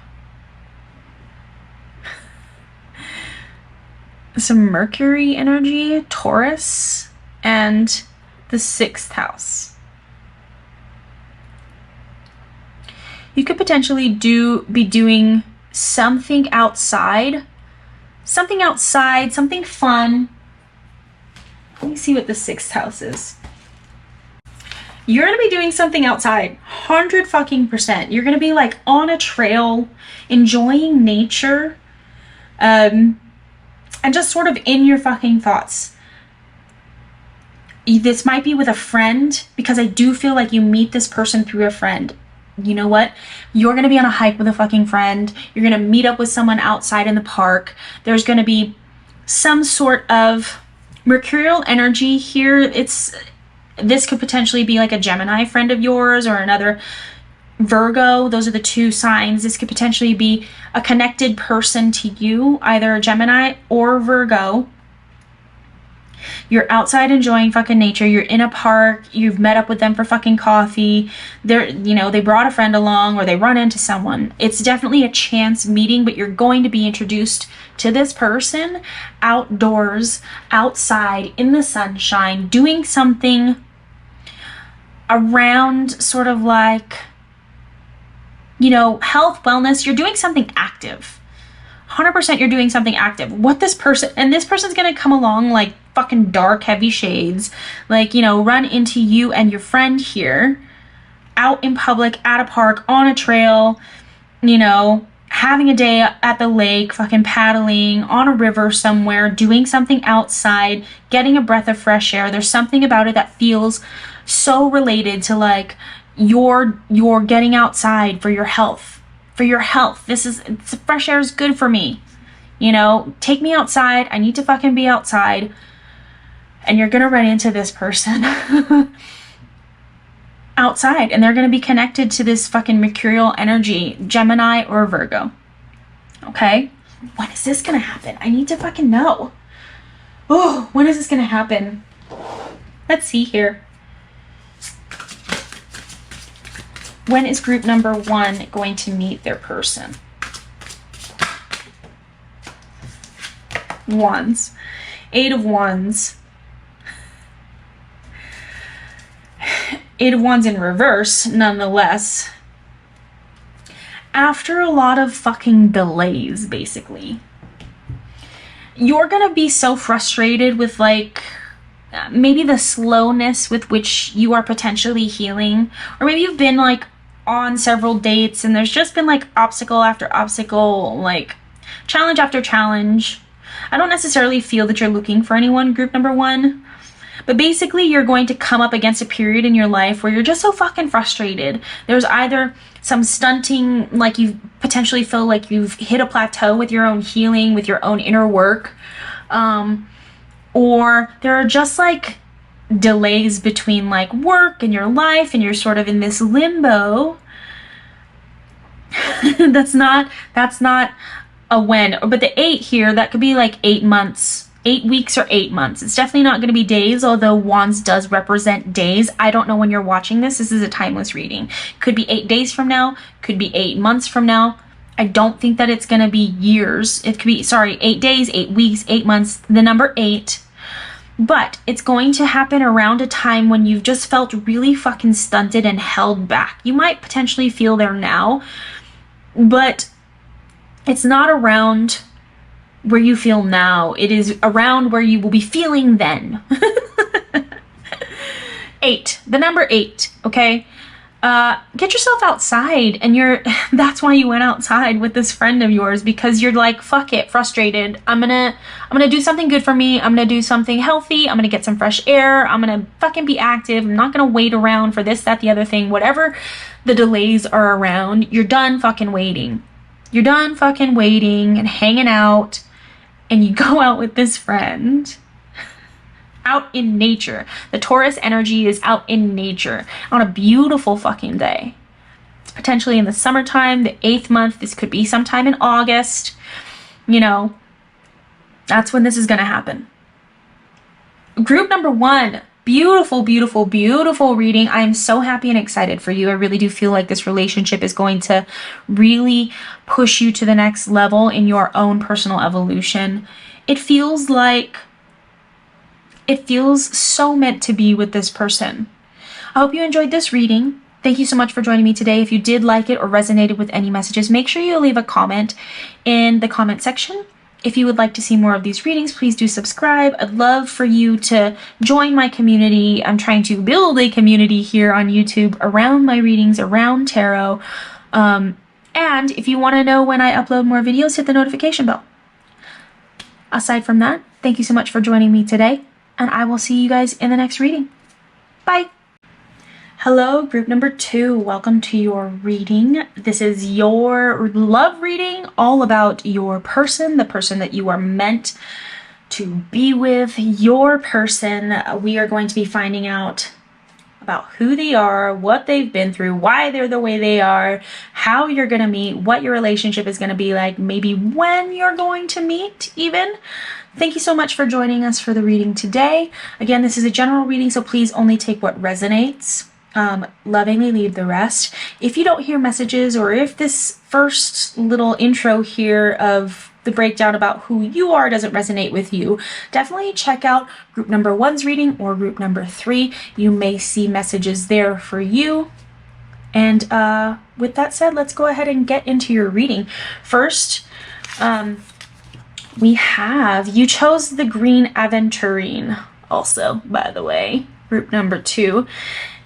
some Mercury energy, Taurus, and the 6th house. You could potentially be doing something outside, something fun. Let me see what the 6th house is. You're gonna be doing something outside, 100%. You're gonna be like on a trail, enjoying nature, and just sort of in your fucking thoughts. This might be with a friend, because I do feel like you meet this person through a friend. You know what? You're going to be on a hike with a fucking friend. You're going to meet up with someone outside in the park. There's going to be some sort of mercurial energy here. This could potentially be like a Gemini friend of yours or another Virgo. Those are the two signs. This could potentially be a connected person to you, either a Gemini or Virgo. You're outside enjoying fucking nature. You're in a park. You've met up with them for fucking coffee. They brought a friend along, or they run into someone. It's definitely a chance meeting, but you're going to be introduced to this person outdoors, outside, in the sunshine, doing something around sort of like, health, wellness. You're doing something active. 100% you're doing something active. This person's gonna come along like fucking dark, heavy shades, like, run into you and your friend here out in public, at a park, on a trail, having a day at the lake, fucking paddling, on a river somewhere, doing something outside, getting a breath of fresh air. There's something about it that feels so related to like you're getting outside for your health. Fresh air is good for me. Take me outside. I need to fucking be outside. And you're gonna run into this person. outside, and they're going to be connected to this fucking mercurial energy, Gemini or Virgo. Okay? When is this going to happen? I need to fucking know. Oh, when is this going to happen? Let's see here. When is group number 1 going to meet their person? Wands. 8 of Wands. 8 of Wands in reverse, nonetheless. After a lot of fucking delays, basically. You're gonna be so frustrated with, like, maybe the slowness with which you are potentially healing. Or maybe you've been, like, on several dates and there's just been, like, obstacle after obstacle, like, challenge after challenge. I don't necessarily feel that you're looking for anyone, group number 1. But basically, you're going to come up against a period in your life where you're just so fucking frustrated. There's either some stunting, like you potentially feel like you've hit a plateau with your own healing, with your own inner work. Or there are just like delays between like work and your life, and you're sort of in this limbo. That's not a when. But the 8 here, that could be like 8 months. 8 weeks or 8 months. It's definitely not going to be days, although Wands does represent days. I don't know when you're watching this. This is a timeless reading. Could be 8 days from now. Could be 8 months from now. I don't think that it's going to be years. It could be, 8 days, 8 weeks, 8 months, the number 8. But it's going to happen around a time when you've just felt really fucking stunted and held back. You might potentially feel there now, but it's not around where you feel now. It is around where you will be feeling then. 8, the number 8, okay? Get yourself outside, and that's why you went outside with this friend of yours, because you're like, fuck it, frustrated. I'm gonna do something good for me. I'm gonna do something healthy. I'm gonna get some fresh air. I'm gonna fucking be active. I'm not gonna wait around for this, that, the other thing, whatever the delays are around. You're done fucking waiting. You're done fucking waiting and hanging out. And you go out with this friend out in nature. The Taurus energy is out in nature on a beautiful fucking day. It's potentially in the summertime, the 8th month. This could be sometime in August. You know, that's when this is going to happen. Group number 1. Beautiful, beautiful, beautiful reading. I am so happy and excited for you. I really do feel like this relationship is going to really push you to the next level in your own personal evolution. It feels so meant to be with this person. I hope you enjoyed this reading. Thank you so much for joining me today. If you did like it or resonated with any messages, make sure you leave a comment in the comment section. If you would like to see more of these readings, please do subscribe. I'd love for you to join my community. I'm trying to build a community here on YouTube around my readings, around tarot. And if you want to know when I upload more videos, hit the notification bell. Aside from that, thank you so much for joining me today, and I will see you guys in the next reading. Bye! Hello, group number 2. Welcome to your reading. This is your love reading, all about your person, the person that you are meant to be with, your person. We are going to be finding out about who they are, what they've been through, why they're the way they are, how you're going to meet, what your relationship is going to be like, maybe when you're going to meet even. Thank you so much for joining us for the reading today. Again, this is a general reading, so please only take what resonates. Lovingly leave the rest. If you don't hear messages, or if this first little intro here of the breakdown about who you are doesn't resonate with you, definitely check out group number 1's reading or group number 3. You may see messages there for you. And with that said, let's go ahead and get into your reading. First, we have, you chose the Green Aventurine also, by the way, group number 2.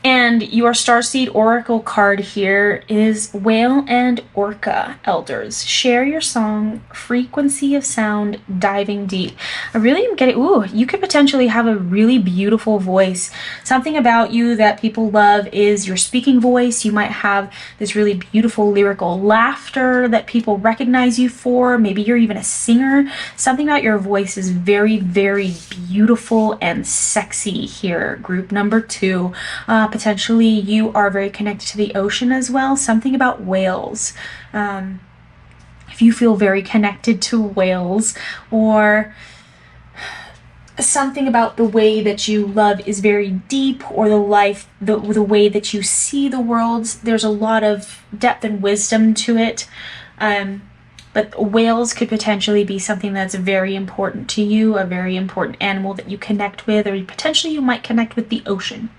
And your Starseed Oracle card here is Whale and Orca Elders. Share your song, frequency of sound, diving deep. I really am getting, you could potentially have a really beautiful voice. Something about you that people love is your speaking voice. You might have this really beautiful lyrical laughter that people recognize you for. Maybe you're even a singer. Something about your voice is very, very beautiful and sexy here, group number 2. Potentially you are very connected to the ocean as well. Something about whales. If you feel very connected to whales, or something about the way that you love is very deep, or the way that you see the world, there's a lot of depth and wisdom to it. But whales could potentially be something that's very important to you, a very important animal that you connect with, or potentially you might connect with the ocean.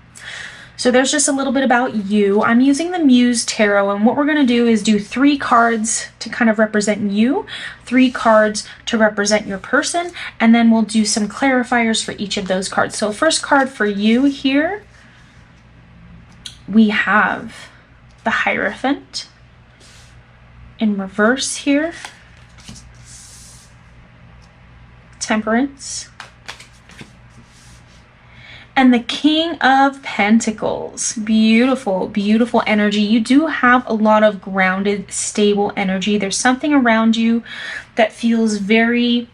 So there's just a little bit about you. I'm using the Muse Tarot, and what we're going to do is do 3 cards to kind of represent you, 3 cards to represent your person, and then we'll do some clarifiers for each of those cards. So first card for you here, we have the Hierophant in reverse here, Temperance, and the King of Pentacles. Beautiful, beautiful energy. You do have a lot of grounded, stable energy. There's something around you that feels very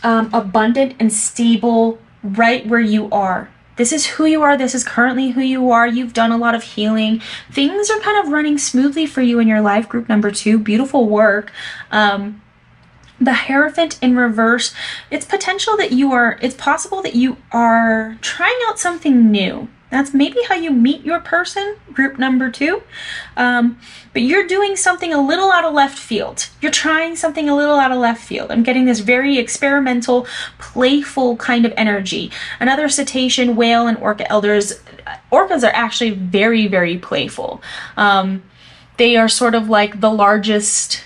abundant and stable right where you are. This is who you are. This is currently who you are. You've done a lot of healing. Things are kind of running smoothly for you in your life, group number 2. Beautiful work. The Hierophant in reverse, it's possible that you are trying out something new. That's maybe how you meet your person, group number 2. But you're doing something a little out of left field. You're trying something a little out of left field. I'm getting this very experimental, playful kind of energy. Another cetacean, whale, and orca elders. Orcas are actually very, very playful. They are sort of like the largest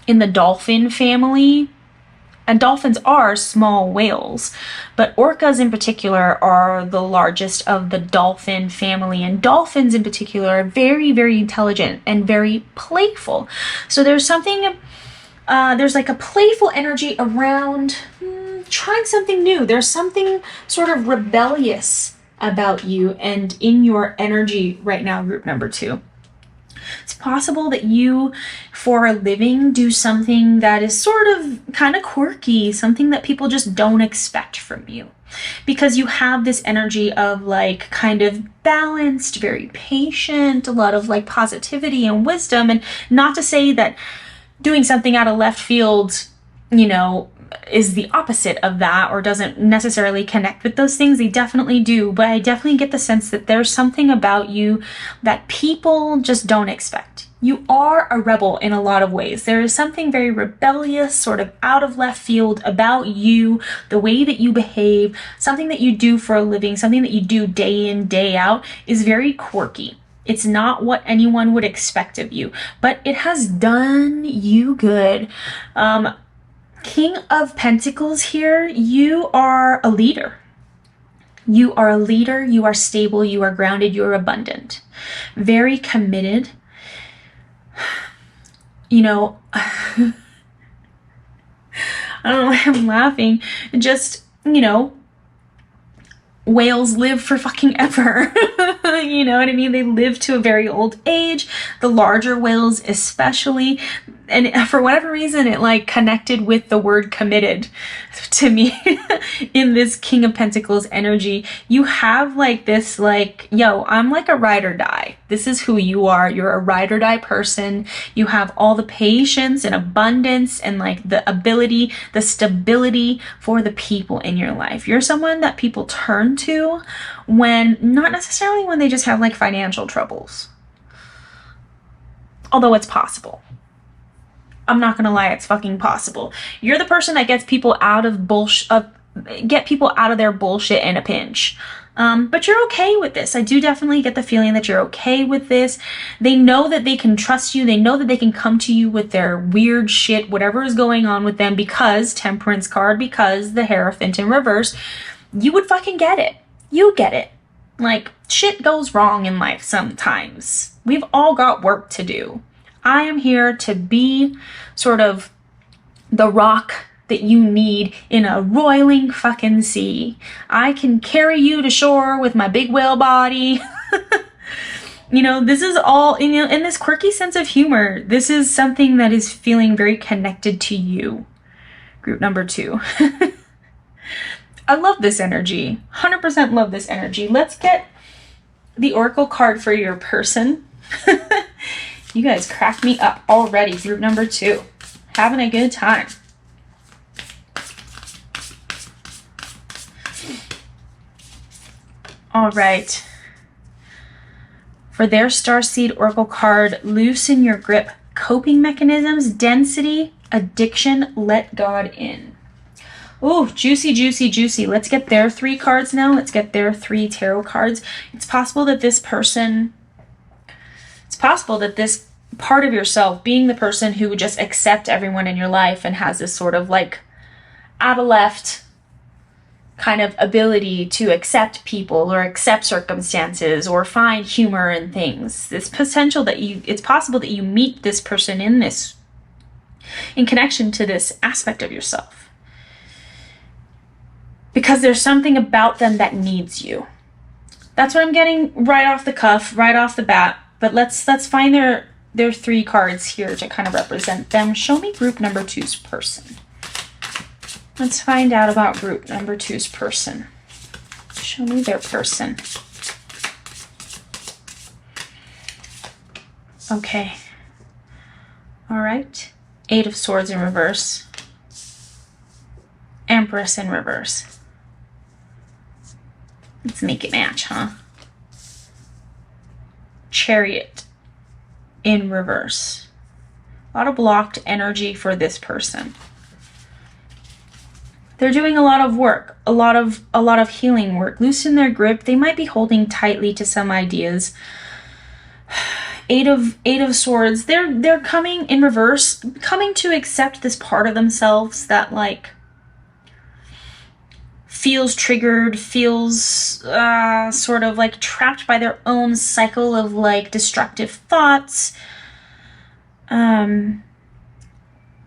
in the dolphin family, and dolphins are small whales, but orcas in particular are the largest of the dolphin family, and dolphins in particular are very, very intelligent and very playful. So there's something, there's like a playful energy around trying something new. There's something sort of rebellious about you and in your energy right now, group number 2. It's possible that you, for a living, do something that is sort of kind of quirky, something that people just don't expect from you. Because you have this energy of like kind of balanced, very patient, a lot of like positivity and wisdom. And not to say that doing something out of left field, you know, is the opposite of that or doesn't necessarily connect with those things. They definitely do, but I definitely get the sense that there's something about you that people just don't expect. You are a rebel in a lot of ways. There is something very rebellious, sort of out of left field about you, the way that you behave, something that you do for a living, something that you do day in, day out is very quirky. It's not what anyone would expect of you, but it has done you good. King of Pentacles here, you are a leader. You are a leader, you are stable, you are grounded, you are abundant. Very committed. You know, I don't know why I'm laughing. Just, you know, whales live for fucking ever. You know what I mean? They live to a very old age. The larger whales especially. And for whatever reason, it like connected with the word committed to me in this King of Pentacles energy. You have like this like, yo, I'm like a ride or die. This is who you are. You're a ride or die person. You have all the patience and abundance and like the ability, the stability for the people in your life. You're someone that people turn to when, not necessarily when they just have like financial troubles. Although it's possible. I'm not gonna lie, it's fucking possible. You're the person that gets people out of get people out of their bullshit in a pinch. But you're okay with this. I do definitely get the feeling that you're okay with this. They know that they can trust you. They know that they can come to you with their weird shit, whatever is going on with them, because Temperance card, because the Hierophant in reverse, you would fucking get it. You get it. Like, shit goes wrong in life sometimes. We've all got work to do. I am here to be sort of the rock that you need in a roiling fucking sea. I can carry you to shore with my big whale body. You know, this is all, you know, in this quirky sense of humor, this is something that is feeling very connected to you. Group number 2. I love this energy. 100% love this energy. Let's get the oracle card for your person. You guys crack me up already. Group number 2. Having a good time. All right. For their starseed oracle card, loosen your grip. Coping mechanisms, density, addiction, let God in. Oh, juicy, juicy, juicy. Let's get their 3 cards now. Let's get their 3 tarot cards. It's possible that this part of yourself, being the person who would just accept everyone in your life and has this sort of like out of left kind of ability to accept people or accept circumstances or find humor in things. It's possible that you meet this person in connection to this aspect of yourself, because there's something about them that needs you. That's what I'm getting right off the cuff, right off the bat. But let's find their 3 cards here to kind of represent them. Show me group number 2's person. Let's find out about group number 2's person. Show me their person. Okay. All right. 8 of Swords in reverse. Empress in reverse. Let's make it match, huh? Chariot in reverse. A lot of blocked energy for this person. They're doing a lot of work, a lot of healing work. Loosen their grip. They might be holding tightly to some ideas. 8 of Swords. They're coming in reverse, coming to accept this part of themselves that like feels triggered, feels sort of like trapped by their own cycle of like destructive thoughts,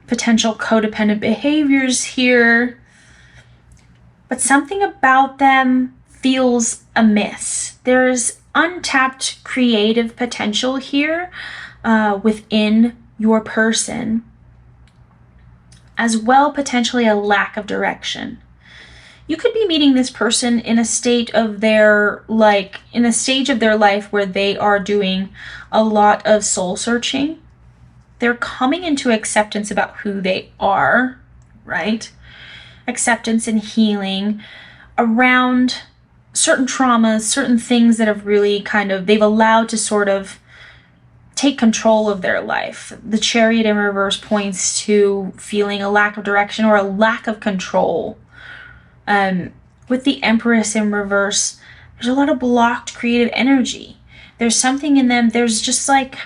potential codependent behaviors here. But something about them feels amiss. There's untapped creative potential here within your person, as well potentially a lack of direction. You could be meeting this person in a state of their in a stage of their life where they are doing a lot of soul searching. They're coming into acceptance about who they are, right? Acceptance and healing around certain traumas, certain things that have really they've allowed to sort of take control of their life. The Chariot in reverse points to feeling a lack of direction or a lack of control. With the Empress in reverse, there's a lot of blocked creative energy. There's something in them, there's just like,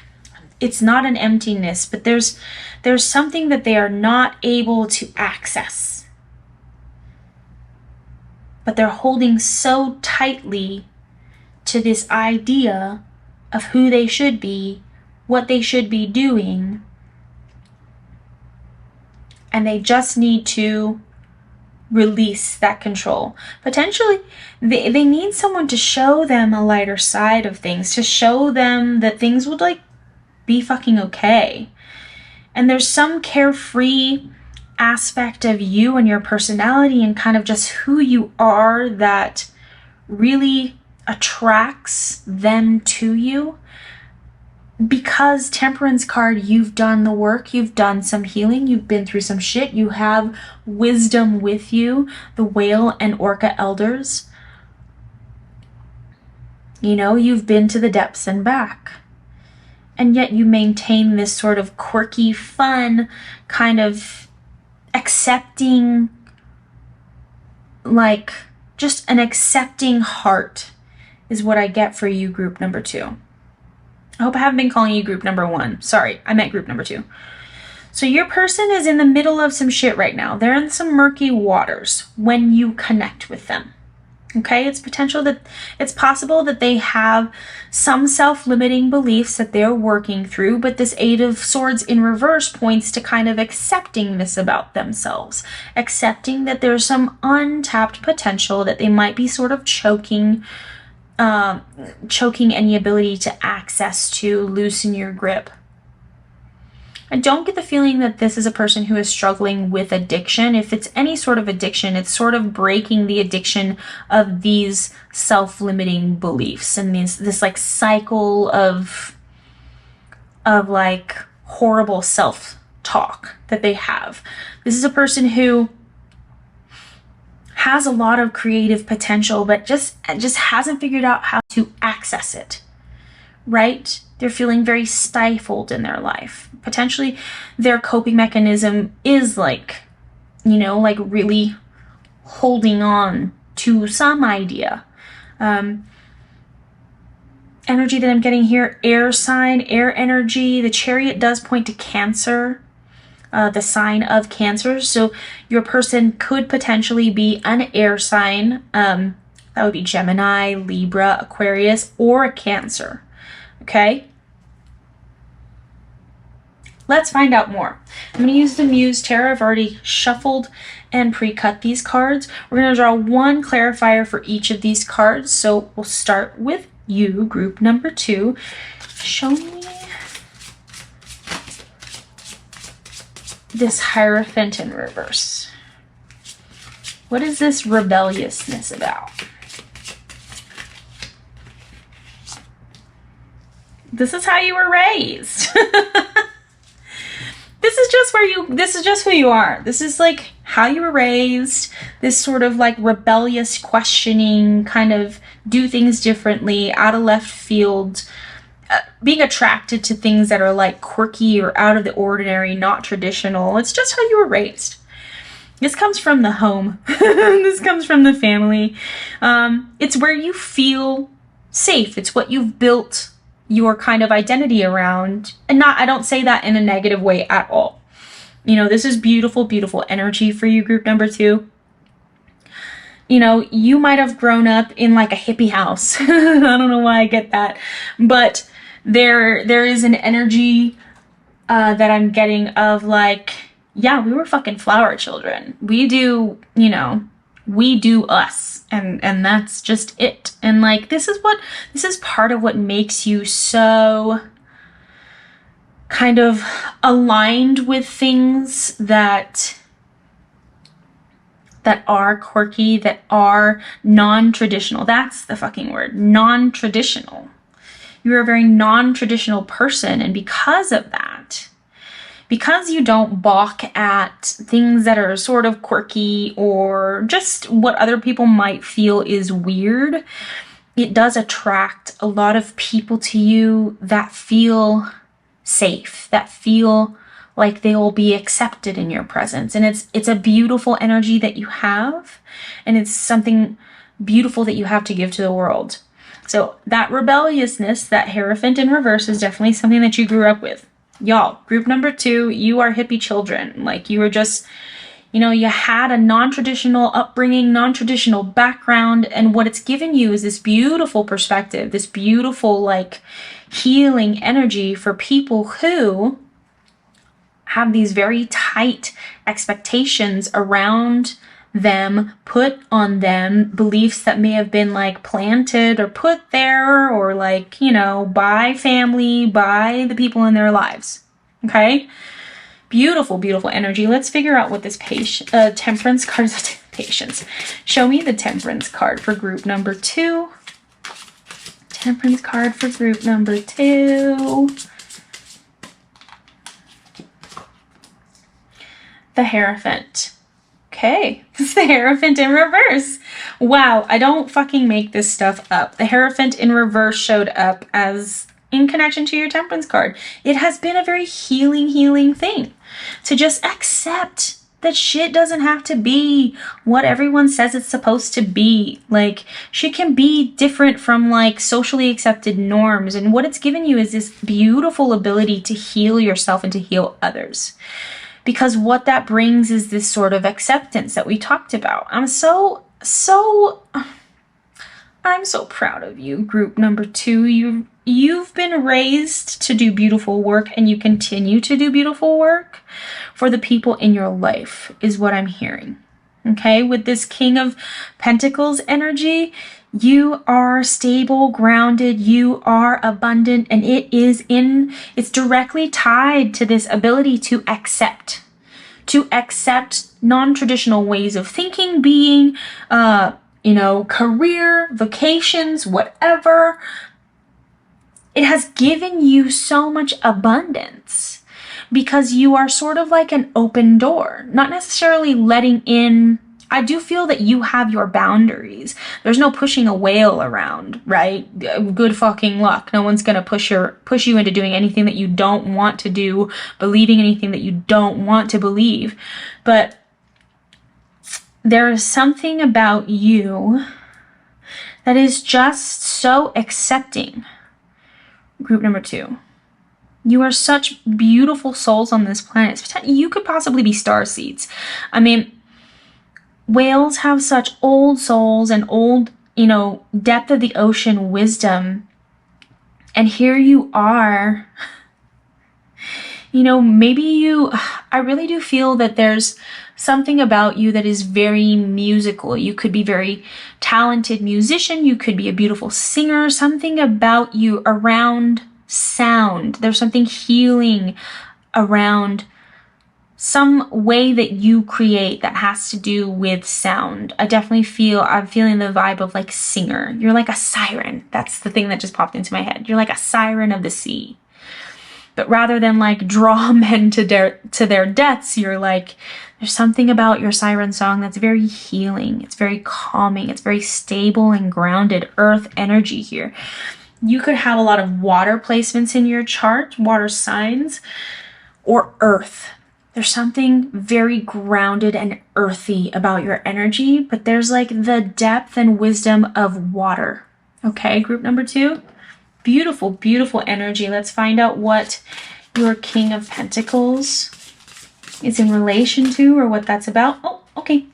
it's not an emptiness, but there's something that they are not able to access. But they're holding so tightly to this idea of who they should be, what they should be doing, and they just need to release that control. Potentially, they need someone to show them a lighter side of things, to show them that things would be fucking okay. And there's some carefree aspect of you and your personality and kind of just who you are that really attracts them to you. Because Temperance card, you've done the work, you've done some healing, you've been through some shit, you have wisdom with you, the Whale and Orca elders. You've been to the depths and back. And yet you maintain this sort of quirky, fun, kind of accepting, just an accepting heart is what I get for you, group number 2. I hope I haven't been calling you group number 1. Sorry, I meant group number 2. So your person is in the middle of some shit right now. They're in some murky waters when you connect with them. Okay, it's possible that they have some self-limiting beliefs that they're working through, but this 8 of Swords in reverse points to kind of accepting this about themselves, accepting that there's some untapped potential that they might be sort of choking any ability to access to. Loosen your grip. I don't get the feeling that this is a person who is struggling with addiction. If it's any sort of addiction, it's sort of breaking the addiction of these self-limiting beliefs and this like cycle of like horrible self-talk that they have. This is a person who has a lot of creative potential, but just hasn't figured out how to access it, right? They're feeling very stifled in their life. Potentially their coping mechanism is like, you know, like really holding on to some idea. Energy that I'm getting here, air sign, air energy. The Chariot does point to Cancer, the sign of Cancer. So your person could potentially be an air sign. That would be Gemini, Libra, Aquarius, or a Cancer. Okay? Let's find out more. I'm going to use the Muse Tarot. I've already shuffled and pre-cut these cards. We're going to draw one clarifier for each of these cards. So we'll start with you, group number 2. Show me this Hierophant in reverse. What is this rebelliousness about? This is how you were raised. This is just who you are. This is like how you were raised, this sort of like rebellious questioning, kind of do things differently, out of left field, being attracted to things that are like quirky or out of the ordinary, not traditional. It's just how you were raised. This comes from the home. This comes from the family. It's where you feel safe. It's what you've built your kind of identity around. And I don't say that in a negative way at all. You know, this is beautiful, beautiful energy for you, group number 2. You know, you might have grown up in like a hippie house. I don't know why I get that. But there is an energy that I'm getting of like, yeah, we were fucking flower children. We do, you know, we do us. And that's just it. And like, this is part of what makes you so kind of aligned with things that are quirky, that are non-traditional. That's the fucking word, non-traditional. You're a very non-traditional person, and because of that, because you don't balk at things that are sort of quirky or just what other people might feel is weird, it does attract a lot of people to you that feel safe, that feel like they will be accepted in your presence. And it's a beautiful energy that you have, and it's something beautiful that you have to give to the world. So that rebelliousness, that Hierophant in reverse, is definitely something that you grew up with. Y'all, group number 2, you are hippie children. Like, you were just, you know, you had a non-traditional upbringing, non-traditional background, and what it's given you is this beautiful perspective, this beautiful, like, healing energy for people who have these very tight expectations around them, put on them, beliefs that may have been like planted or put there, or like, you know, by family, by the people in their lives. Okay? Beautiful, beautiful energy. Let's figure out what this Temperance card is. Patience. Show me the Temperance card for group number 2. Temperance card for group number 2. The Hierophant. Okay, it's the Hierophant in reverse. Wow, I don't fucking make this stuff up. The Hierophant in reverse showed up as in connection to your Temperance card. It has been a very healing thing to just accept that shit doesn't have to be what everyone says it's supposed to be. Like, shit can be different from like socially accepted norms, and what it's given you is this beautiful ability to heal yourself and to heal others. Because what that brings is this sort of acceptance that we talked about. I'm so proud of you, group number 2. You've been raised to do beautiful work, and you continue to do beautiful work for the people in your life, is what I'm hearing. Okay, with this King of Pentacles energy, You are stable, grounded, you are abundant, and it's directly tied to this ability to accept non-traditional ways of thinking, being, career, vacations, whatever. It has given you so much abundance because you are sort of like an open door, not necessarily letting in. I do feel that you have your boundaries. There's no pushing a whale around, right? Good fucking luck. No one's gonna push you into doing anything that you don't want to do, believing anything that you don't want to believe. But there is something about you that is just so accepting. Group number 2. You are such beautiful souls on this planet. You could possibly be starseeds. I mean, whales have such old souls and old, depth of the ocean wisdom. And here you are. I really do feel that there's something about you that is very musical. You could be a very talented musician. You could be a beautiful singer. Something about you around sound. There's something healing around some way that you create that has to do with sound. I'm feeling the vibe of like singer. You're like a siren. That's the thing that just popped into my head. You're like a siren of the sea. But rather than like draw men to their deaths, you're like, there's something about your siren song that's very healing. It's very calming. It's very stable and grounded earth energy here. You could have a lot of water placements in your chart, water signs, or earth. There's something very grounded and earthy about your energy, but there's like the depth and wisdom of water. Okay, group number 2. Beautiful, beautiful energy. Let's find out what your King of Pentacles is in relation to or what that's about. Oh, okay.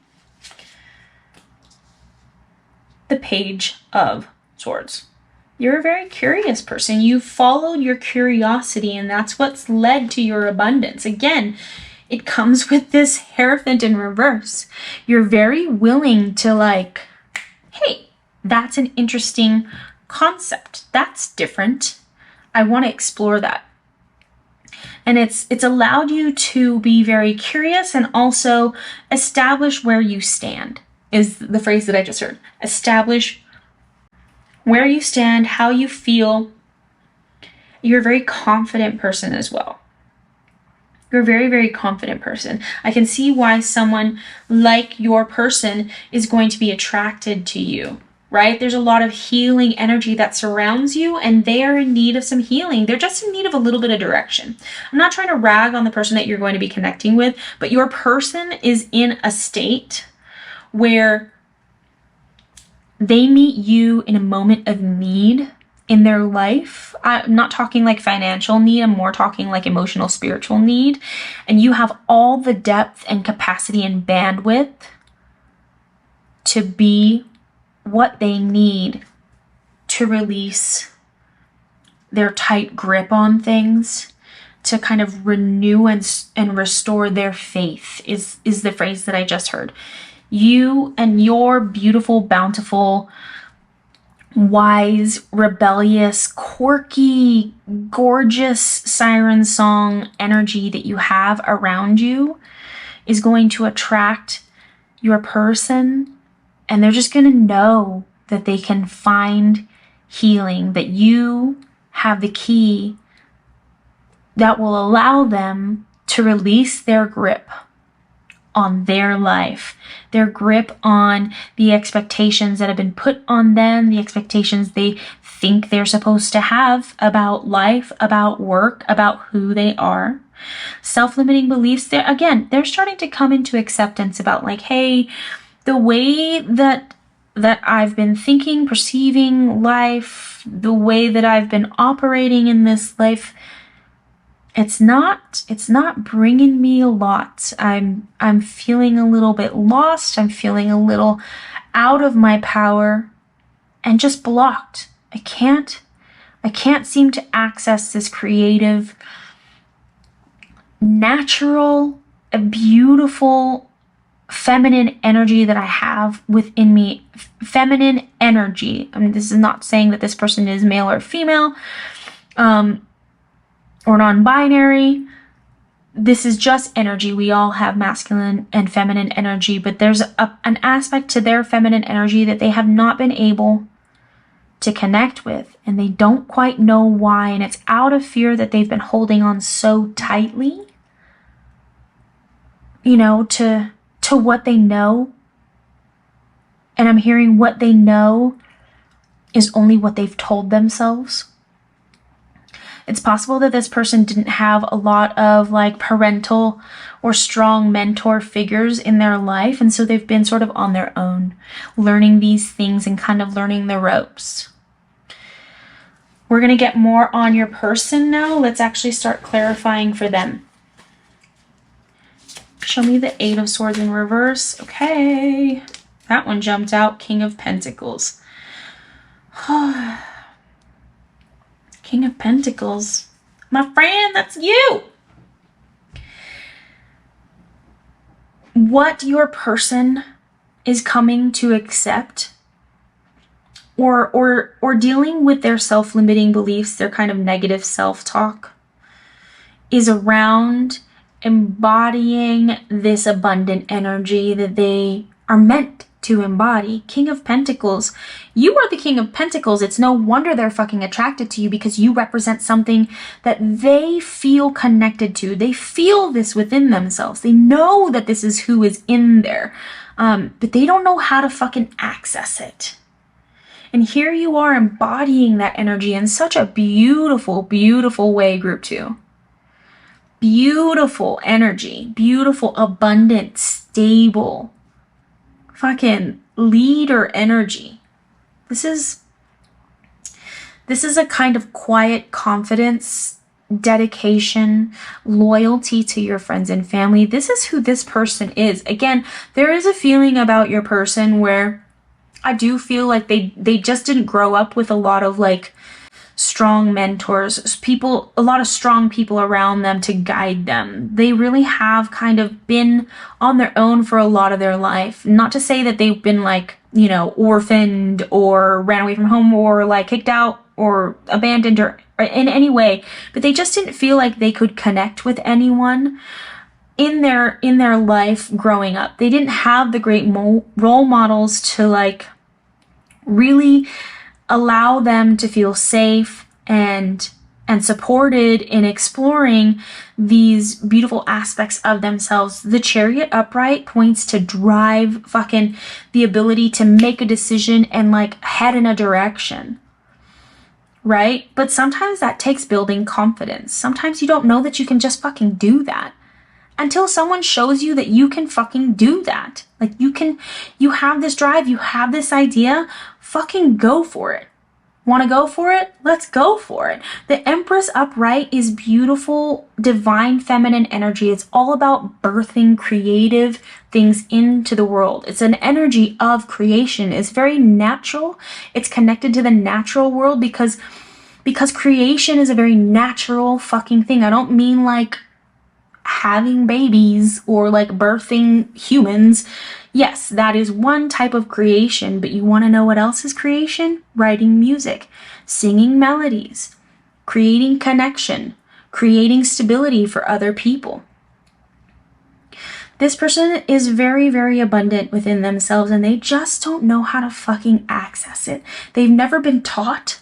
The Page of Swords. You're a very curious person. You followed your curiosity, and that's what's led to your abundance. Again, it comes with this Hierophant in reverse. You're very willing to like, hey, that's an interesting concept. That's different. I want to explore that. And it's allowed you to be very curious and also establish where you stand, is the phrase that I just heard. Establish where you stand, how you feel. You're a very confident person as well. You're a very, very confident person. I can see why someone like your person is going to be attracted to you, right? There's a lot of healing energy that surrounds you, and they are in need of some healing. They're just in need of a little bit of direction. I'm not trying to rag on the person that you're going to be connecting with, but your person is in a state where they meet you in a moment of need in their life. I'm not talking like financial need, I'm more talking like emotional, spiritual need. And you have all the depth and capacity and bandwidth to be what they need to release their tight grip on things, to kind of renew and restore their faith is the phrase that I just heard. You and your beautiful, bountiful, wise, rebellious, quirky, gorgeous siren song energy that you have around you is going to attract your person, and they're just going to know that they can find healing, that you have the key that will allow them to release their grip on their life, their grip on the expectations that have been put on them, the expectations they think they're supposed to have about life, about work, about who they are. Self-limiting beliefs, they're starting to come into acceptance about like, hey, the way that I've been thinking, perceiving life, the way that I've been operating in this life, it's not bringing me a lot. I'm feeling a little bit lost. I'm feeling a little out of my power and just blocked. I can't seem to access this creative, natural, beautiful feminine energy that I have within me. Feminine energy. I mean, this is not saying that this person is male or female, or non-binary. This is just energy. We all have masculine and feminine energy, but there's an aspect to their feminine energy that they have not been able to connect with, and they don't quite know why, and it's out of fear that they've been holding on so tightly, you know, to what they know. And I'm hearing what they know is only what they've told themselves. It's possible that this person didn't have a lot of like parental or strong mentor figures in their life, and so they've been sort of on their own, learning these things and kind of learning the ropes. We're going to get more on your person now. Let's actually start clarifying for them. Show me the Eight of Swords in reverse. Okay. That one jumped out. King of Pentacles. King of Pentacles. My friend, that's you. What your person is coming to accept or dealing with their self-limiting beliefs, their kind of negative self-talk, is around embodying this abundant energy that they are meant to embody. King of Pentacles. You are the King of Pentacles. It's no wonder they're fucking attracted to you, because you represent something that they feel connected to. They feel this within themselves. They know that this is who is in there, but they don't know how to fucking access it. And here you are embodying that energy in such a beautiful, beautiful way, group 2. Beautiful energy, beautiful, abundant, stable, fucking leader energy. This is a kind of quiet confidence, dedication, loyalty to your friends and family. This is who this person is. Again, there is a feeling about your person where I do feel like they just didn't grow up with a lot of like strong mentors, a lot of strong people around them to guide them. They really have kind of been on their own for a lot of their life. Not to say that they've been like, you know, orphaned or ran away from home or like kicked out or abandoned or in any way, but they just didn't feel like they could connect with anyone in their life growing up. They didn't have the great role models to like really allow them to feel safe and supported in exploring these beautiful aspects of themselves. The Chariot upright points to drive, fucking the ability to make a decision and like head in a direction, right? But sometimes that takes building confidence. Sometimes you don't know that you can just fucking do that until someone shows you that you can fucking do that. Like you have this drive, you have this idea, fucking go for it. Want to go for it? Let's go for it. The Empress upright is beautiful, divine feminine energy. It's all about birthing creative things into the world. It's an energy of creation. It's very natural. It's connected to the natural world because creation is a very natural fucking thing. I don't mean like having babies or like birthing humans. Yes, that is one type of creation, but you want to know what else is creation? Writing music, singing melodies, creating connection, creating stability for other people. This person is very, very abundant within themselves, and they just don't know how to fucking access it. They've never been taught,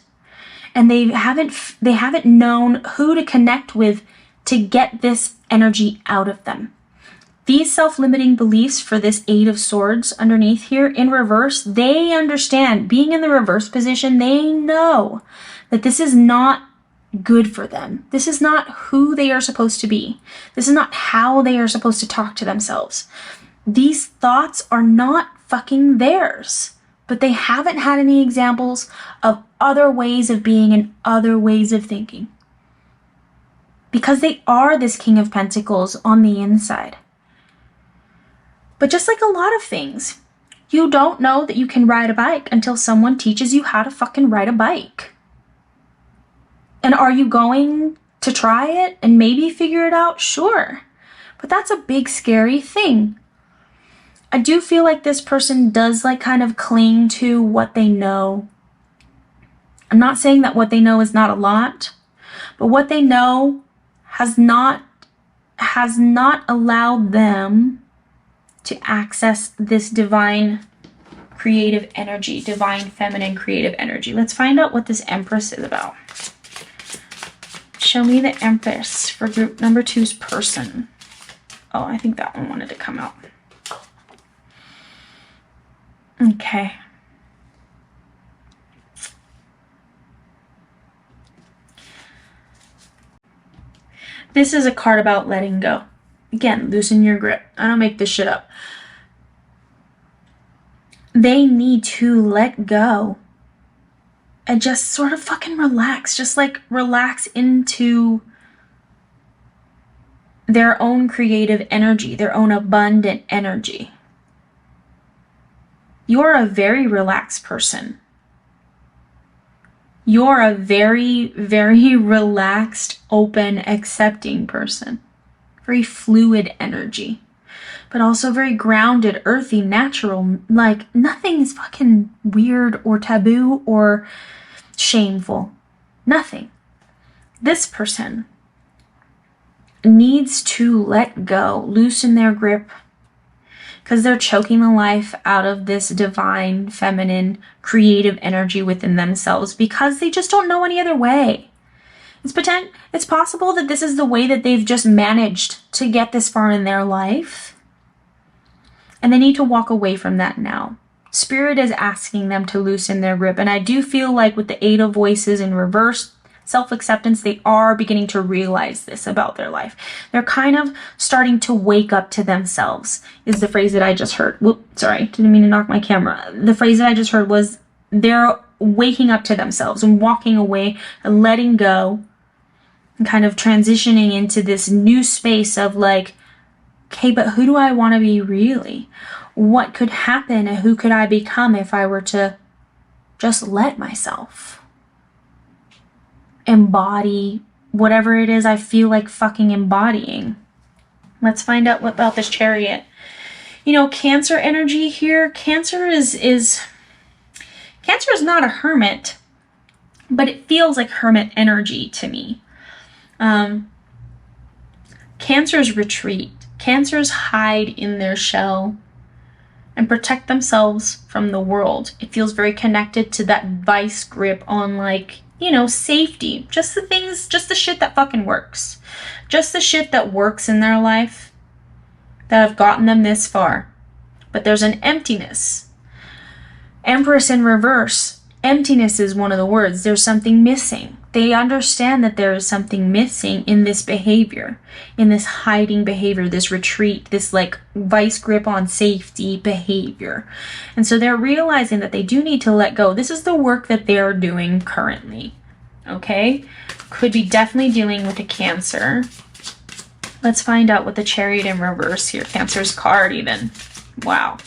and they haven't known who to connect with to get this energy out of them. These self-limiting beliefs for this Eight of Swords underneath here in reverse, they understand, being in the reverse position, they know that this is not good for them. This is not who they are supposed to be. This is not how they are supposed to talk to themselves. These thoughts are not fucking theirs, but they haven't had any examples of other ways of being and other ways of thinking. Because they are this King of Pentacles on the inside. But just like a lot of things, you don't know that you can ride a bike until someone teaches you how to fucking ride a bike. And are you going to try it and maybe figure it out? Sure. But that's a big, scary thing. I do feel like this person does like kind of cling to what they know. I'm not saying that what they know is not a lot, but what they know has not allowed them to access this divine creative energy, divine feminine creative energy. Let's find out what this Empress is about. Show me the Empress for group number 2's person. Oh, I think that one wanted to come out. Okay. This is a card about letting go. Again, loosen your grip. I don't make this shit up. They need to let go and just sort of fucking relax. Just like relax into their own creative energy, their own abundant energy. You're a very relaxed person. You're a very, very relaxed, open, accepting person. Very fluid energy. But also very grounded, earthy, natural. Like, nothing is fucking weird or taboo or shameful. Nothing. This person needs to let go, loosen their grip, because they're choking the life out of this divine, feminine, creative energy within themselves because they just don't know any other way. It's possible that this is the way that they've just managed to get this far in their life. And they need to walk away from that now. Spirit is asking them to loosen their grip. And I do feel like with the 8 of Voices in reverse, self-acceptance, they are beginning to realize this about their life. They're kind of starting to wake up to themselves, is the phrase that I just heard. Whoop, sorry, didn't mean to knock my camera. The phrase that I just heard was they're waking up to themselves and walking away and letting go and kind of transitioning into this new space of like, okay, but who do I want to be really? What could happen and who could I become if I were to just let myself embody whatever it is I feel like fucking embodying? Let's find out what about this Chariot. You know, Cancer energy here. Cancer is not a hermit, but it feels like hermit energy to me. Cancers retreat. Cancers hide in their shell and protect themselves from the world. It feels very connected to that vice grip on, like, you know, safety. Just the things, just the shit that fucking works. Just the shit that works in their life that have gotten them this far. But there's an emptiness. Empress in reverse. Emptiness is one of the words. There's something missing. They understand that there is something missing in this behavior, in this hiding behavior, this retreat, this like vice grip on safety behavior. And so they're realizing that they do need to let go. This is the work that they're doing currently. Okay? Could be definitely dealing with a Cancer. Let's find out what the Chariot in reverse here. Cancer's card even. Wow.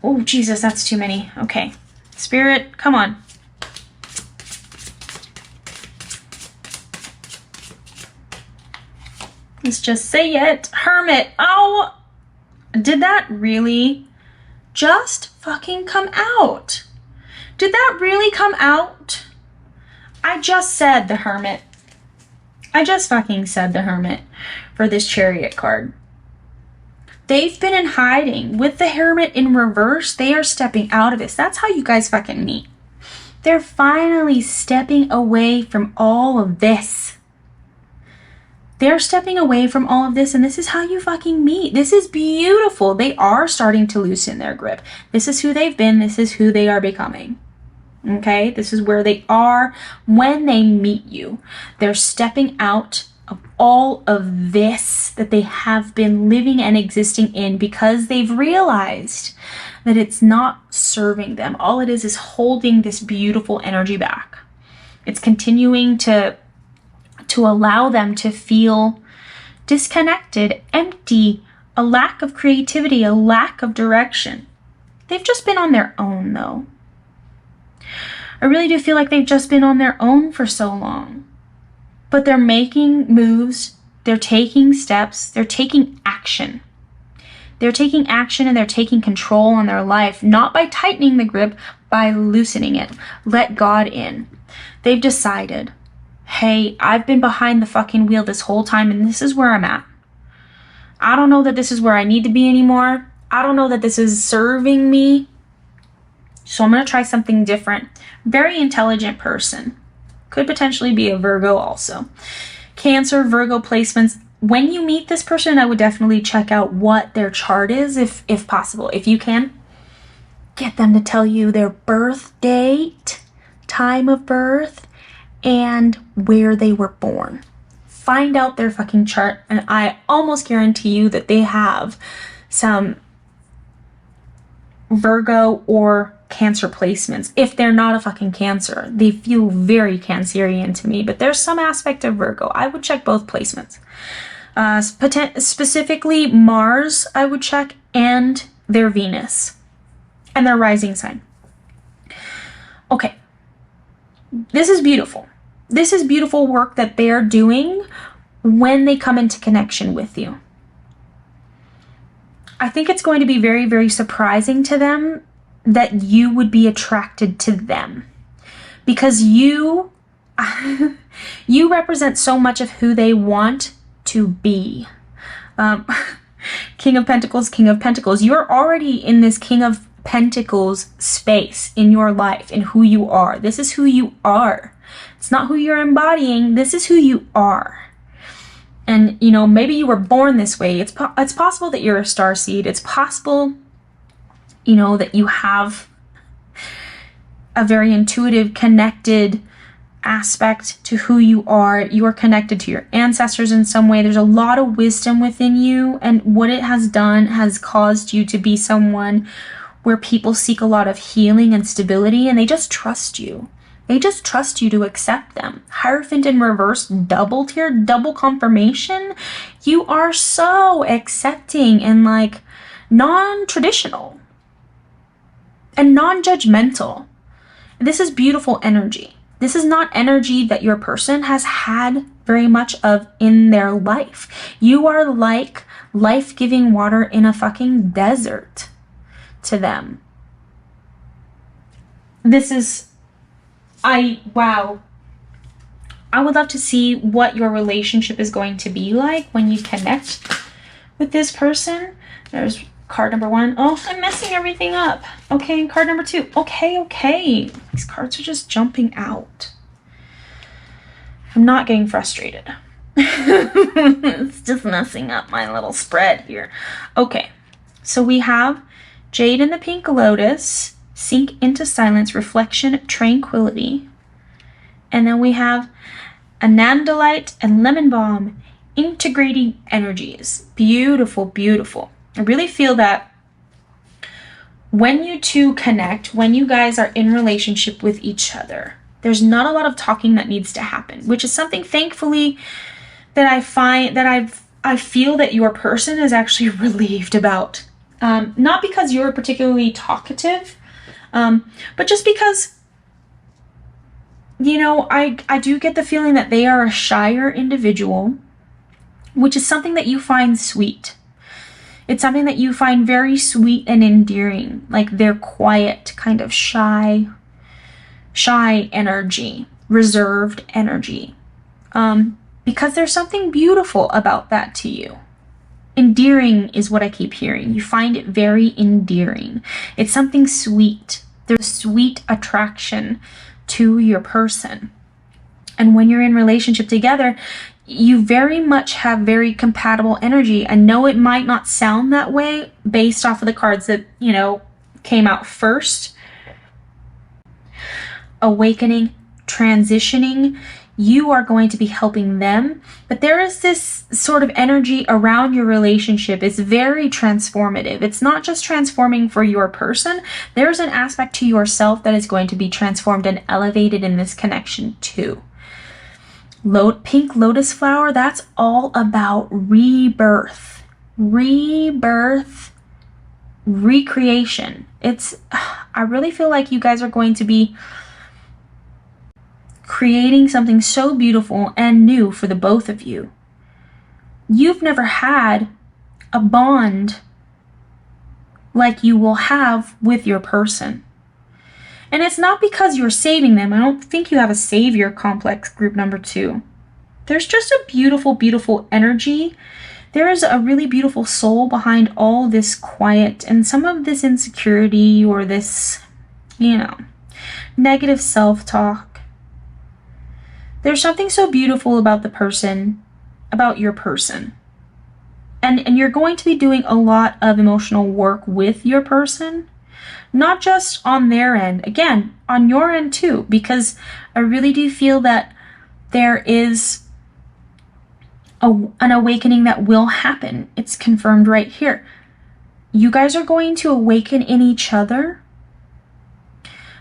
Oh, Jesus, that's too many. Okay. Spirit, come on. Let's just say it. Hermit. Oh, did that really just fucking come out? Did that really come out? I just said the Hermit. I just fucking said the Hermit for this Chariot card. They've been in hiding. With the Hermit in reverse, they are stepping out of this. That's how you guys fucking meet. They're finally stepping away from all of this. They're stepping away from all of this, and this is how you fucking meet. This is beautiful. They are starting to loosen their grip. This is who they've been. This is who they are becoming. Okay? This is where they are when they meet you. They're stepping out of all of this that they have been living and existing in because they've realized that it's not serving them. All it is holding this beautiful energy back. It's continuing to allow them to feel disconnected, empty, a lack of creativity, a lack of direction. They've just been on their own, though. I really do feel like they've just been on their own for so long. But they're making moves, they're taking steps, they're taking action. They're taking action and they're taking control on their life, not by tightening the grip, by loosening it. Let God in. They've decided, hey, I've been behind the fucking wheel this whole time and this is where I'm at. I don't know that this is where I need to be anymore. I don't know that this is serving me. So I'm going to try something different. Very intelligent person. Could potentially be a Virgo also. Cancer, Virgo placements. When you meet this person, I would definitely check out what their chart is, if possible. If you can, get them to tell you their birth date, time of birth, and where they were born. Find out their fucking chart, and I almost guarantee you that they have some Virgo or Cancer placements. If they're not a fucking Cancer, they feel very Cancerian to me, but there's some aspect of Virgo. I would check both placements. Specifically Mars, I would check, and their Venus and their rising sign. Okay, this is beautiful. This is beautiful work that they're doing when they come into connection with you. I think it's going to be very, very surprising to them that you would be attracted to them, because you represent so much of who they want to be. King of Pentacles. You're already in this King of Pentacles space in your life, in who you are. This is who you are. It's not who you're embodying. This is who you are. And, you know, maybe you were born this way. It's possible that you're a starseed. It's possible, you know, that you have a very intuitive, connected aspect to who you are. You are connected to your ancestors in some way. There's a lot of wisdom within you, and what it has done has caused you to be someone where people seek a lot of healing and stability, and they just trust you. They just trust you to accept them. Hierophant in reverse, doubled here, double confirmation. You are so accepting and like non-traditional and non-judgmental. This is beautiful energy. This is not energy that your person has had very much of in their life. You are like life-giving water in a fucking desert to them. This is, wow. I would love to see what your relationship is going to be like when you connect with this person. There's card number 1. Oh, I'm messing everything up. Okay, and card number 2. Okay. These cards are just jumping out. I'm not getting frustrated. It's just messing up my little spread here. Okay, so we have Jade and the Pink Lotus, Sink into Silence, Reflection, Tranquility. And then we have Anandalite and Lemon Balm, Integrating Energies. Beautiful, beautiful. I really feel that when you two connect, when you guys are in relationship with each other, there's not a lot of talking that needs to happen, which is something, thankfully, that I find that I feel that your person is actually relieved about. Not because you're particularly talkative, but just because, you know, I do get the feeling that they are a shyer individual, which is something that you find sweet. It's something that you find very sweet and endearing, like they're quiet, kind of shy energy, reserved energy, because there's something beautiful about that to you. Endearing is what I keep hearing. You find it very endearing. It's something sweet. There's sweet attraction to your person. And when you're in relationship together, you very much have very compatible energy. I know it might not sound that way based off of the cards that, you know, came out first. Awakening, transitioning, you are going to be helping them, but there is this sort of energy around your relationship. It's very transformative. It's not just transforming for your person. There's an aspect to yourself that is going to be transformed and elevated in this connection too. Pink lotus flower, that's all about rebirth, recreation. I really feel like you guys are going to be creating something so beautiful and new for the both of you. You've never had a bond like you will have with your person. And it's not because you're saving them. I don't think you have a savior complex, group number 2. There's just a beautiful, beautiful energy. There is a really beautiful soul behind all this quiet and some of this insecurity or this, negative self-talk. There's something so beautiful about the person, about your person. And you're going to be doing a lot of emotional work with your person, not just on their end, again, on your end too, because I really do feel that there is an awakening that will happen. It's confirmed right here. You guys are going to awaken in each other.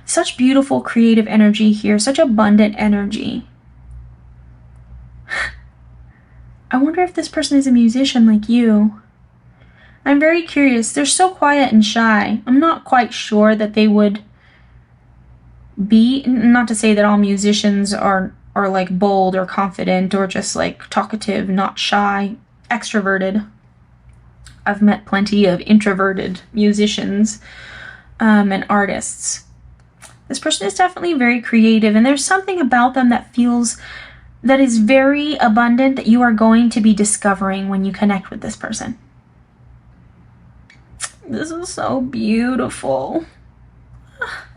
Such beautiful creative energy here, such abundant energy. I wonder if this person is a musician like you. I'm very curious. They're so quiet and shy. I'm not quite sure that they would be, not to say that all musicians are like bold or confident or just like talkative, not shy, extroverted. I've met plenty of introverted musicians and artists. This person is definitely very creative, and there's something about them that is very abundant that you are going to be discovering when you connect with this person. This is so beautiful.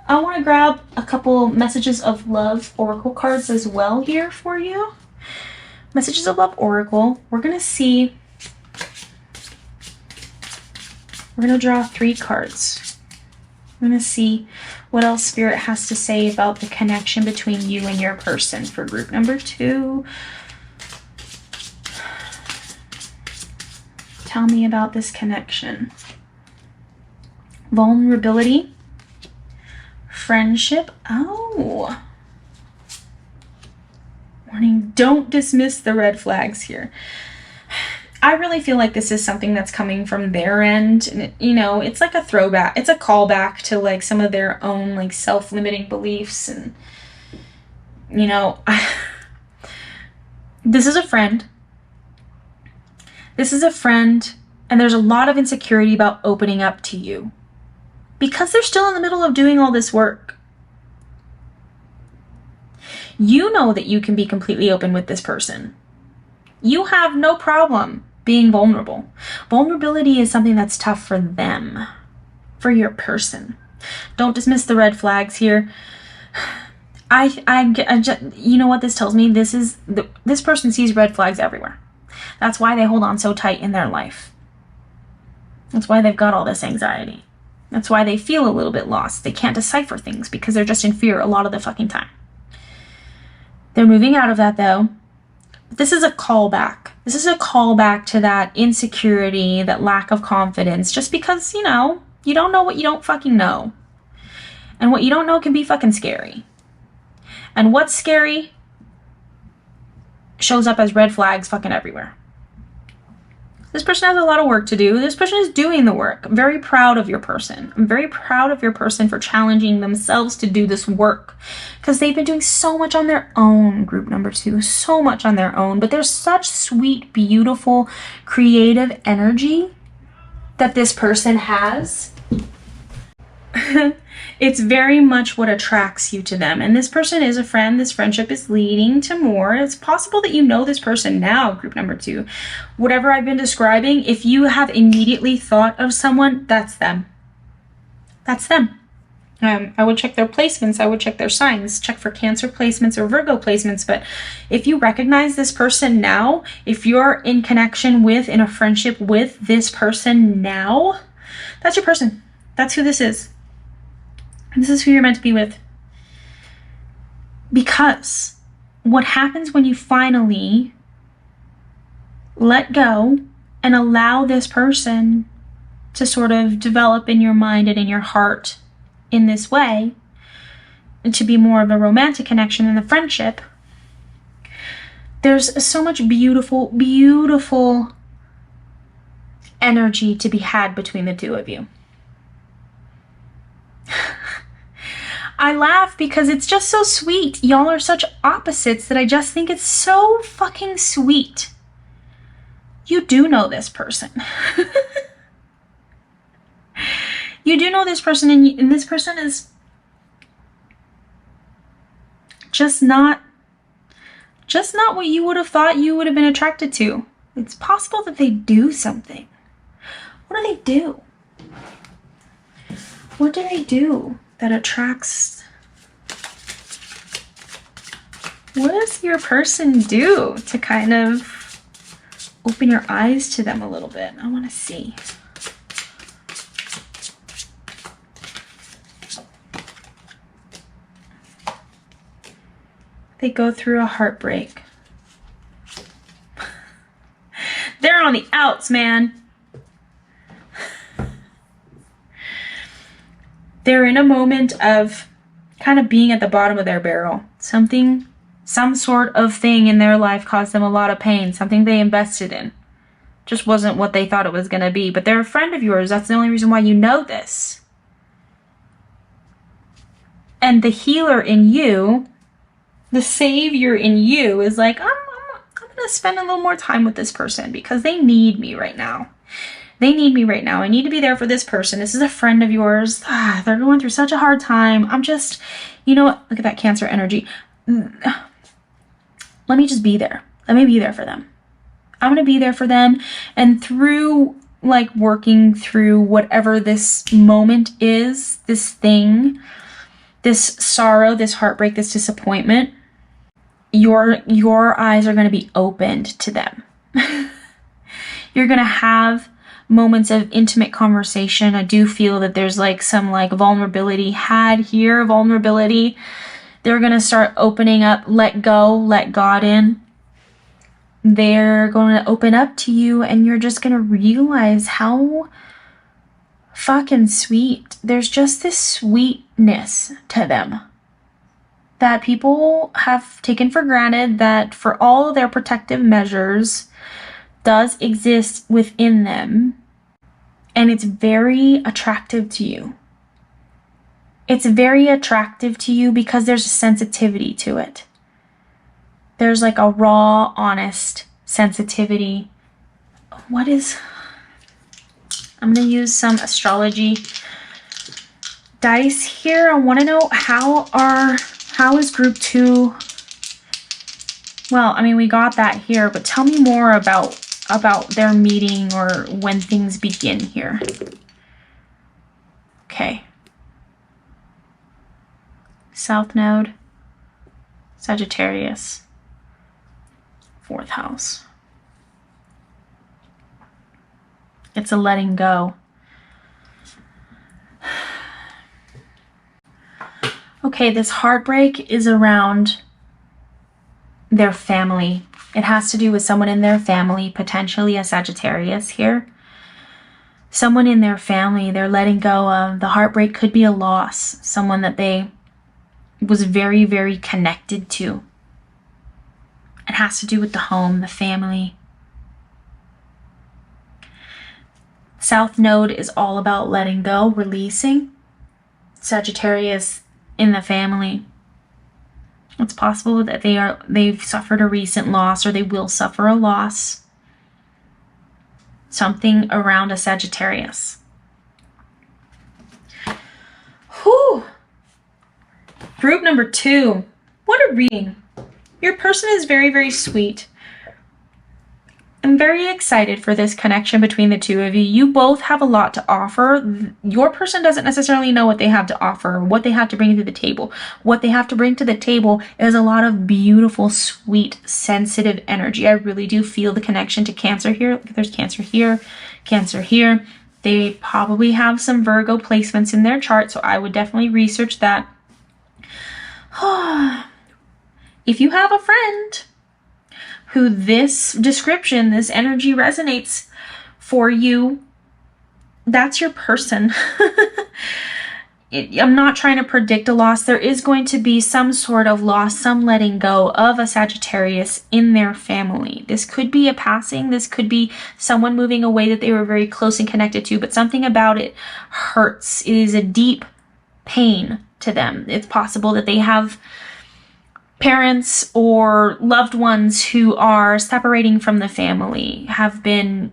I want to grab a couple messages of love oracle cards as well here for you. Messages of love oracle. We're going to draw 3 cards. We're going to see what else Spirit has to say about the connection between you and your person for group number 2. Tell me about this connection. Vulnerability. Friendship. Oh. Warning, don't dismiss the red flags here. I really feel like this is something that's coming from their end. And it's like a throwback. It's a callback to like some of their own like self-limiting beliefs. And, this is a friend. This is a friend. And there's a lot of insecurity about opening up to you, because they're still in the middle of doing all this work. You know that you can be completely open with this person. You have no problem being vulnerable. Vulnerability is something that's tough for them, for your person. Don't dismiss the red flags here. You know what this tells me? This person sees red flags everywhere. That's why they hold on so tight in their life. That's why they've got all this anxiety. That's why they feel a little bit lost. They can't decipher things because they're just in fear a lot of the fucking time. They're moving out of that though. This is a callback. This is a callback to that insecurity, that lack of confidence, just because, you don't know what you don't fucking know. And what you don't know can be fucking scary. And what's scary shows up as red flags fucking everywhere. This person has a lot of work to do. This person is doing the work. I'm very proud of your person. I'm very proud of your person for challenging themselves to do this work, because they've been doing so much on their own, group number 2, so much on their own. But there's such sweet, beautiful, creative energy that this person has. It's very much what attracts you to them. And this person is a friend. This friendship is leading to more. It's possible that you know this person now, group number 2. Whatever I've been describing, if you have immediately thought of someone, that's them. That's them. I would check their placements. I would check their signs. Check for Cancer placements or Virgo placements. But if you recognize this person now, if you're in connection with, in a friendship with this person now, that's your person. That's who this is. And this is who you're meant to be with. Because what happens when you finally let go and allow this person to sort of develop in your mind and in your heart in this way, and to be more of a romantic connection than a friendship, there's so much beautiful, beautiful energy to be had between the two of you. I laugh because it's just so sweet. Y'all are such opposites that I just think it's so fucking sweet. You do know this person. You do know this person, and this person is just not what you would have thought you would have been attracted to. It's possible that they do something. What do they do? What do they do that attracts? What does your person do to kind of open your eyes to them a little bit? I want to see. They go through a heartbreak. They're on the outs, man. They're in a moment of kind of being at the bottom of their barrel. Some sort of thing in their life caused them a lot of pain. Something they invested in. Just wasn't what they thought it was going to be. But they're a friend of yours. That's the only reason why you know this. And the healer in you, the savior in you is like, I'm going to spend a little more time with this person because they need me right now. They need me right now. I need to be there for this person. This is a friend of yours. They're going through such a hard time. I'm just, you know what? Look at that Cancer energy. Let me just be there. Let me be there for them. I'm going to be there for them. And through like working through whatever this moment is, this thing, this sorrow, this heartbreak, this disappointment, your eyes are going to be opened to them. You're going to have moments of intimate conversation. I do feel that there's like some like vulnerability had here, vulnerability. They're going to start opening up, let go, let God in. They're going to open up to you and you're just going to realize how fucking sweet. There's just this sweetness to them that people have taken for granted, that for all of their protective measures does exist within them. And it's very attractive to you. It's very attractive to you because there's a sensitivity to it. There's like a raw, honest sensitivity. I'm going to use some astrology dice here. I want to know how is group 2? Well, I mean, we got that here, but tell me more about their meeting or when things begin here. Okay. South Node, Sagittarius, 4th house. It's a letting go. Okay, this heartbreak is around their family. It has to do with someone in their family, potentially a Sagittarius here. Someone in their family they're letting go of. The heartbreak could be a loss. Someone that they was very, very connected to. It has to do with the home, the family. South Node is all about letting go, releasing. Sagittarius in the family. It's possible that they've suffered a recent loss or they will suffer a loss. Something around a Sagittarius. Whew. Group number 2. What a reading. Your person is very, very sweet. I'm very excited for this connection between the two of you. You both have a lot to offer. Your person doesn't necessarily know what they have to offer, what they have to bring to the table. What they have to bring to the table is a lot of beautiful, sweet, sensitive energy. I really do feel the connection to Cancer here. There's Cancer here, Cancer here. They probably have some Virgo placements in their chart, so I would definitely research that. If you have a friend who this description, this energy resonates for you, that's your person. I'm not trying to predict a loss. There is going to be some sort of loss, some letting go of a Sagittarius in their family. This could be a passing. This could be someone moving away that they were very close and connected to, but something about it hurts. It is a deep pain to them. It's possible that they have parents or loved ones who are separating from the family, have been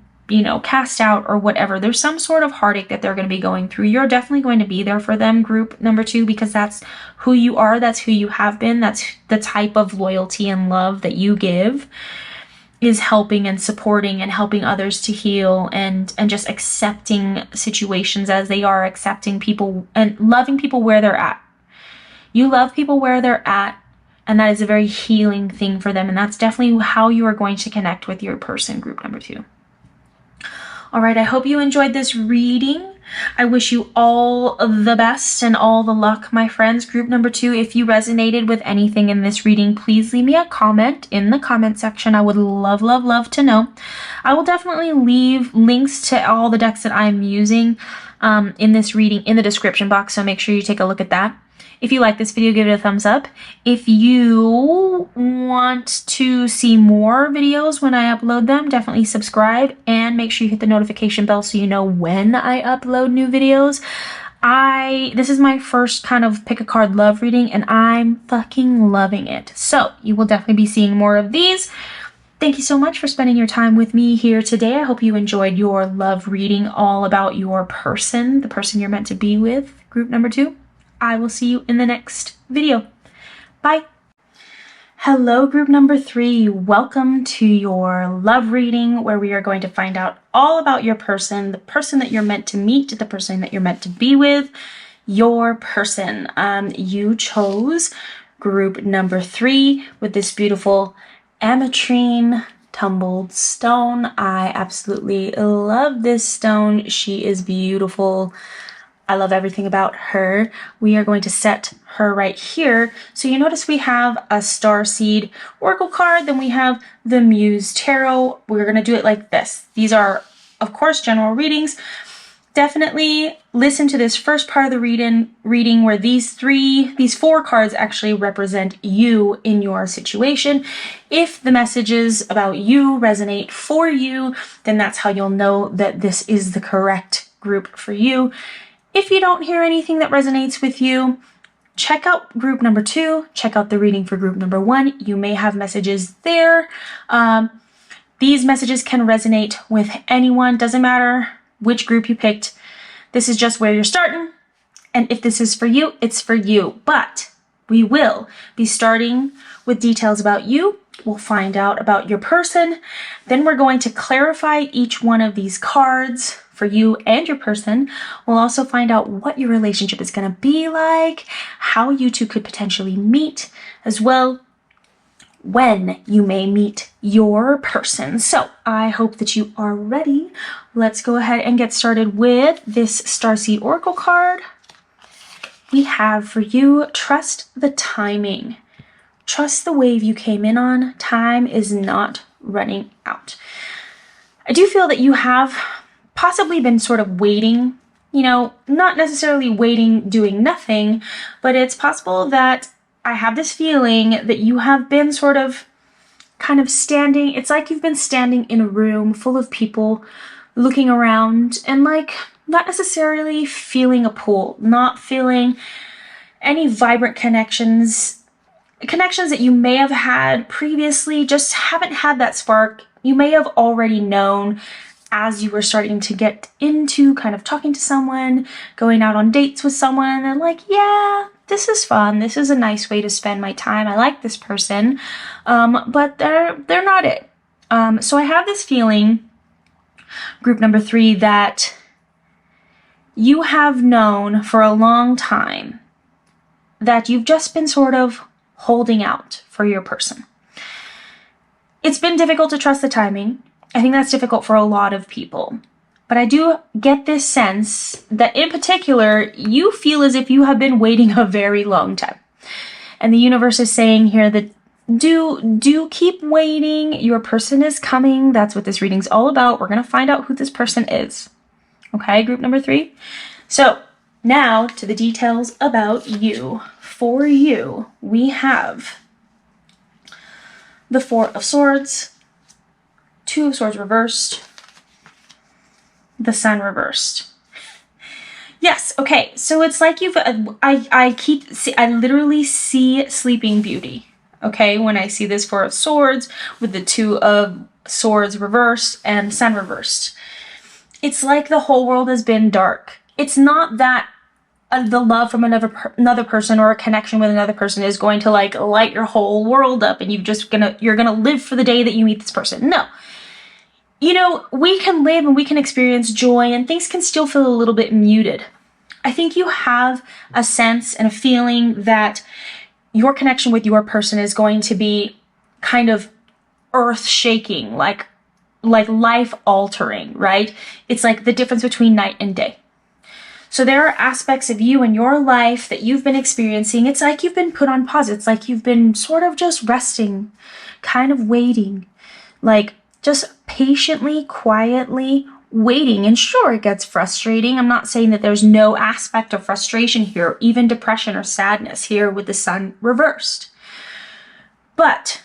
cast out or whatever. There's some sort of heartache that they're going to be going through. You're definitely going to be there for them, group number 2, because that's who you are. That's who you have been. That's the type of loyalty and love that you give, is helping and supporting and helping others to heal, and just accepting situations as they are, accepting people and loving people where they're at. You love people where they're at, and that is a very healing thing for them. And that's definitely how you are going to connect with your person, group number 2. All right, I hope you enjoyed this reading. I wish you all the best and all the luck, my friends. Group number 2, if you resonated with anything in this reading, please leave me a comment in the comment section. I would love, love, love to know. I will definitely leave links to all the decks that I'm using in this reading in the description box, so make sure you take a look at that. If you like this video, give it a thumbs up. If you want to see more videos when I upload them, definitely subscribe and make sure you hit the notification bell so you know when I upload new videos. This is my first kind of pick a card love reading, and I'm fucking loving it. So you will definitely be seeing more of these. Thank you so much for spending your time with me here today. I hope you enjoyed your love reading all about your person, the person you're meant to be with, group number 2. I will see you in the next video. Bye. Hello, group number 3. Welcome to your love reading, where we are going to find out all about your person, the person that you're meant to meet, the person that you're meant to be with, your person. You chose group number 3 with this beautiful ametrine tumbled stone. I absolutely love this stone. She is beautiful. I love everything about her. We are going to set her right here. So you notice we have a Starseed Oracle card, then we have the Muse Tarot. We're going to do it like this. These are, of course, general readings. Definitely listen to this first part of the reading where these 4 cards actually represent you in your situation. If the messages about you resonate for you, then that's how you'll know that this is the correct group for you. If you don't hear anything that resonates with you, check out group number 2, check out the reading for group number 1. You may have messages there. These messages can resonate with anyone, doesn't matter which group you picked. This is just where you're starting. And if this is for you, it's for you. But we will be starting with details about you. We'll find out about your person. Then we're going to clarify each one of these cards for you and your person. We'll also find out what your relationship is going to be like, how you two could potentially meet, as well when you may meet your person. So I hope that you are ready. Let's go ahead and get started with this Starseed Oracle card. We have for you, trust the timing. Trust the wave you came in on. Time is not running out. I do feel that you have possibly been sort of waiting, not necessarily waiting, doing nothing, but it's possible that I have this feeling that you have been sort of kind of standing. It's like you've been standing in a room full of people looking around and like not necessarily feeling a pull, not feeling any vibrant connections that you may have had previously, just haven't had that spark. You may have already known as you were starting to get into kind of talking to someone, going out on dates with someone, and like, yeah, this is fun. This is a nice way to spend my time. I like this person, but they're not it. So I have this feeling, group number 3, that you have known for a long time that you've just been sort of holding out for your person. It's been difficult to trust the timing. I think that's difficult for a lot of people. But I do get this sense that in particular, you feel as if you have been waiting a very long time. And the universe is saying here that do keep waiting. Your person is coming. That's what this reading's all about. We're going to find out who this person is. Okay, group number 3. So now to the details about you. For you, we have the 4 of Swords, 2 of Swords reversed, the Sun reversed. Yes, okay, so it's like I literally see Sleeping Beauty, okay, when I see this 4 of Swords with the 2 of Swords reversed and Sun reversed. It's like the whole world has been dark. It's not that the love from another person or a connection with another person is going to like light your whole world up and you're gonna live for the day that you meet this person. No. You know, we can live and we can experience joy and things can still feel a little bit muted. I think you have a sense and a feeling that your connection with your person is going to be kind of earth-shaking, like life-altering, right? It's like the difference between night and day. So there are aspects of you in your life that you've been experiencing. It's like you've been put on pause. It's like you've been sort of just resting, kind of waiting, like just patiently, quietly waiting. And sure, it gets frustrating. I'm not saying that there's no aspect of frustration here, even depression or sadness here with the Sun reversed. But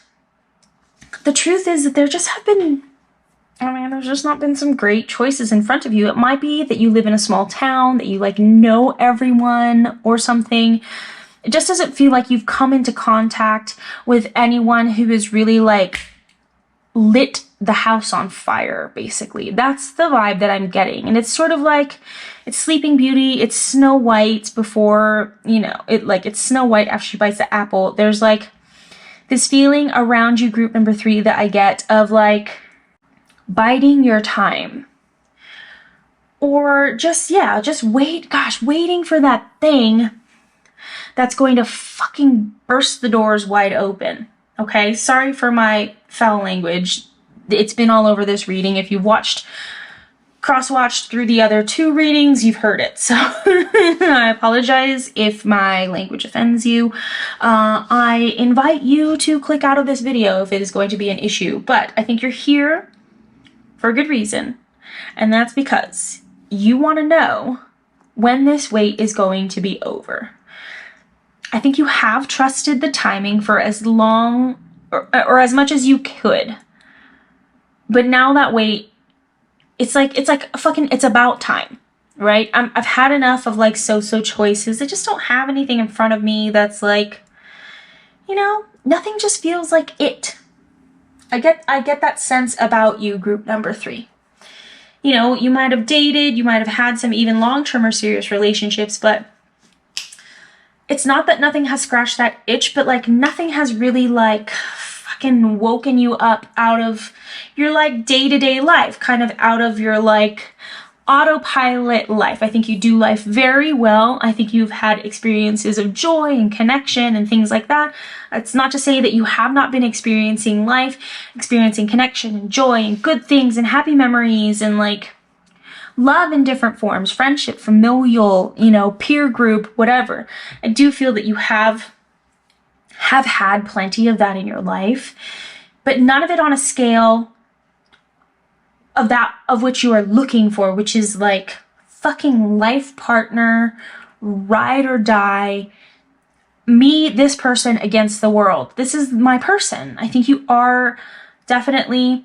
the truth is that there's just not been some great choices in front of you. It might be that you live in a small town, that you like know everyone or something. It just doesn't feel like you've come into contact with anyone who is really like lit the house on fire, basically. That's the vibe that I'm getting. And it's sort of like, it's Sleeping Beauty, it's Snow White before, it's Snow White after she bites the apple. There's like this feeling around you, group number 3, that I get of like biding your time. Or waiting for that thing that's going to fucking burst the doors wide open. Okay, sorry for my foul language. It's been all over this reading. If you've cross-watched through the other 2 readings, you've heard it. So I apologize if my language offends you. I invite you to click out of this video if it is going to be an issue. But I think you're here for a good reason. And that's because you want to know when this wait is going to be over. I think you have trusted the timing for as long or as much as you could. But now that wait, it's about time, right? I've had enough of like so choices. I just don't have anything in front of me that's like, nothing just feels like it. I get that sense about you, group number 3. You might have dated, you might have had some even long-term or serious relationships, but it's not that nothing has scratched that itch, but like nothing has really like fucking woken you up out of your like day-to-day life, kind of out of your like autopilot life. I think you do life very well. I think you've had experiences of joy and connection and things like that. It's not to say that you have not been experiencing life, experiencing connection and joy and good things and happy memories and like love in different forms, friendship, familial, peer group, whatever. I do feel that you have had plenty of that in your life, but none of it on a scale of which you are looking for, which is like fucking life partner, ride or die, me, this person against the world. This is my person. I think you are definitely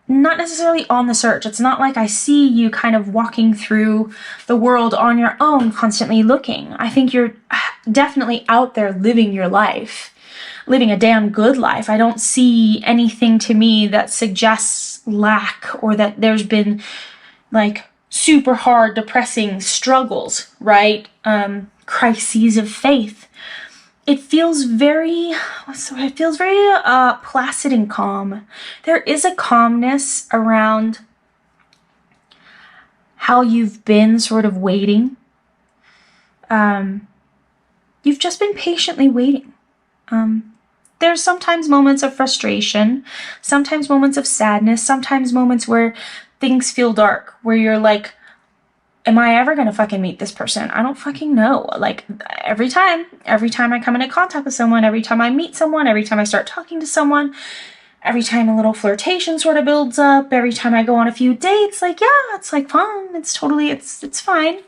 not necessarily on the search. It's not like I see you kind of walking through the world on your own, constantly looking. I think you're definitely out there living your life, living a damn good life. I don't see anything to me that suggests lack or that there's been like super hard, depressing struggles, right? Crises of faith. It feels very placid and calm. There is a calmness around how you've been sort of waiting. You've just been patiently waiting. There's sometimes moments of frustration, sometimes moments of sadness, sometimes moments where things feel dark, where you're like, am I ever gonna fucking meet this person? I don't fucking know. Like every time I come into contact with someone, every time I meet someone, every time I start talking to someone, every time a little flirtation sort of builds up, every time I go on a few dates, like, yeah, it's like fun. It's fine.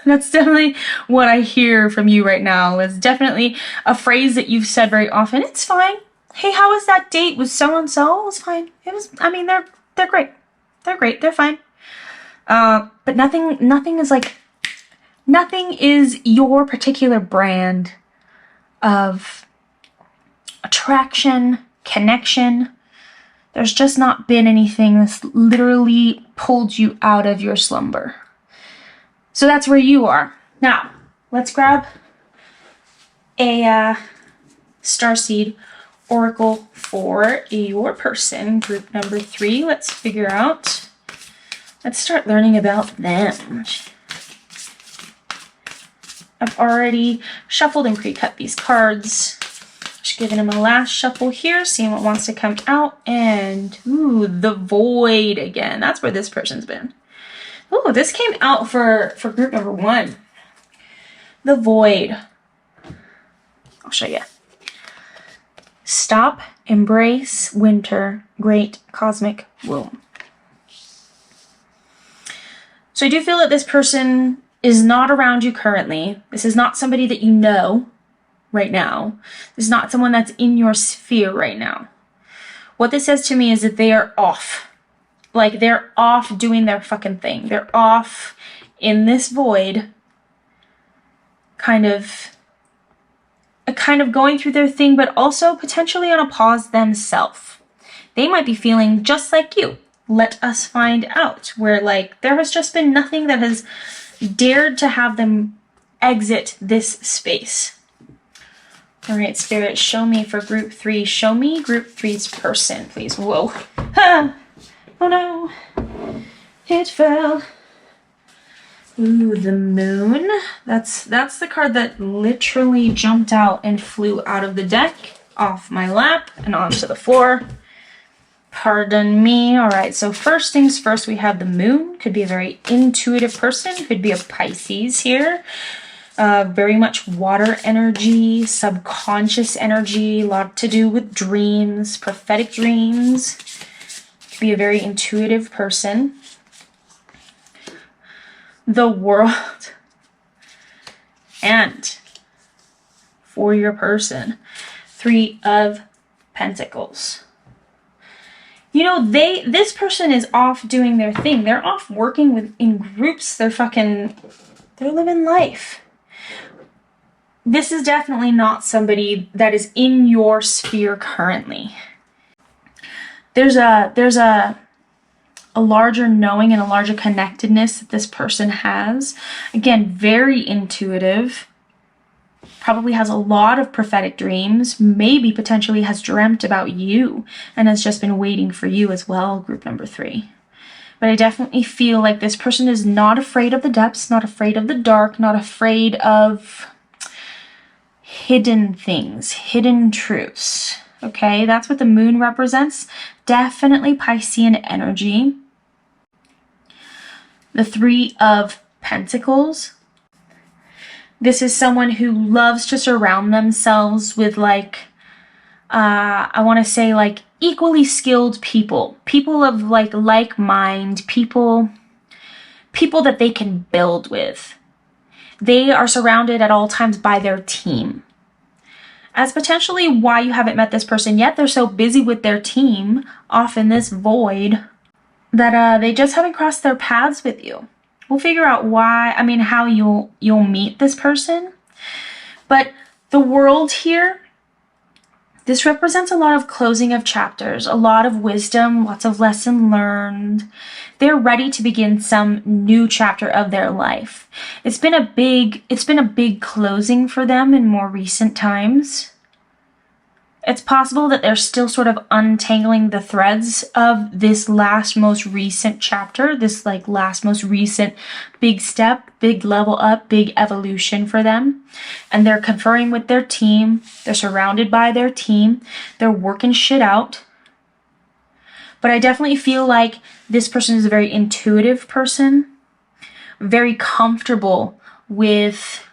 That's definitely what I hear from you right now. It's definitely a phrase that you've said very often. It's fine. Hey, how was that date with so-and-so? It was fine. They're great. They're great. They're fine. But nothing is your particular brand of attraction, connection, There's just not been anything that's literally pulled you out of your slumber. So that's where you are. Now, let's grab a starseed oracle for your person, group number 3. Let's figure out, let's start learning about them. I've already shuffled and pre-cut these cards. Just giving them a last shuffle here, seeing what wants to come out. And, ooh, the void again. That's where this person's been. Ooh, this came out for group number 1. The void. I'll show you. Stop, embrace, winter, great cosmic womb. So I do feel that this person is not around you currently. This is not somebody that you know right now. This is not someone that's in your sphere right now. What this says to me is that they are off. Like, they're off doing their fucking thing. They're off in this void, kind of going through their thing, but also potentially on a pause themselves. They might be feeling just like you. Let us find out. Where, like, there has just been nothing that has dared to have them exit this space. All right, Spirit, show me for group 3. Show me group 3's person, please. Whoa. Ah. Oh no. It fell. Ooh, the moon. That's the card that literally jumped out and flew out of the deck, off my lap, and onto the floor. Pardon me. All right, so first things first, we have the moon. Could be a very intuitive person. Could be a Pisces here. Very much water energy, subconscious energy, a lot to do with dreams, prophetic dreams. Could be a very intuitive person. The world. And for your person, 3 of Pentacles. You know, this person is off doing their thing. They're off working in groups. They're living life. This is definitely not somebody that is in your sphere currently. There's a larger knowing and a larger connectedness that this person has. Again, very intuitive. Probably has a lot of prophetic dreams. Maybe potentially has dreamt about you and has just been waiting for you as well, group number 3. But I definitely feel like this person is not afraid of the depths, not afraid of the dark, not afraid of hidden things, hidden truths. Okay, that's what the moon represents. Definitely Piscean energy. The 3 of Pentacles. This is someone who loves to surround themselves with, like, I want to say, like, equally skilled people. People of, like mind. People that they can build with. They are surrounded at all times by their team. As potentially why you haven't met this person yet, they're so busy with their team off in this void that they just haven't crossed their paths with you. We'll figure out how you'll meet this person. But the world here, this represents a lot of closing of chapters, a lot of wisdom, lots of lesson learned. They're ready to begin some new chapter of their life. It's been a big closing for them in more recent times. It's possible that they're still sort of untangling the threads of this last most recent chapter, this last most recent big step, big level up, big evolution for them. And they're conferring with their team. They're surrounded by their team. They're working shit out. But I definitely feel like this person is a very intuitive person, very comfortable with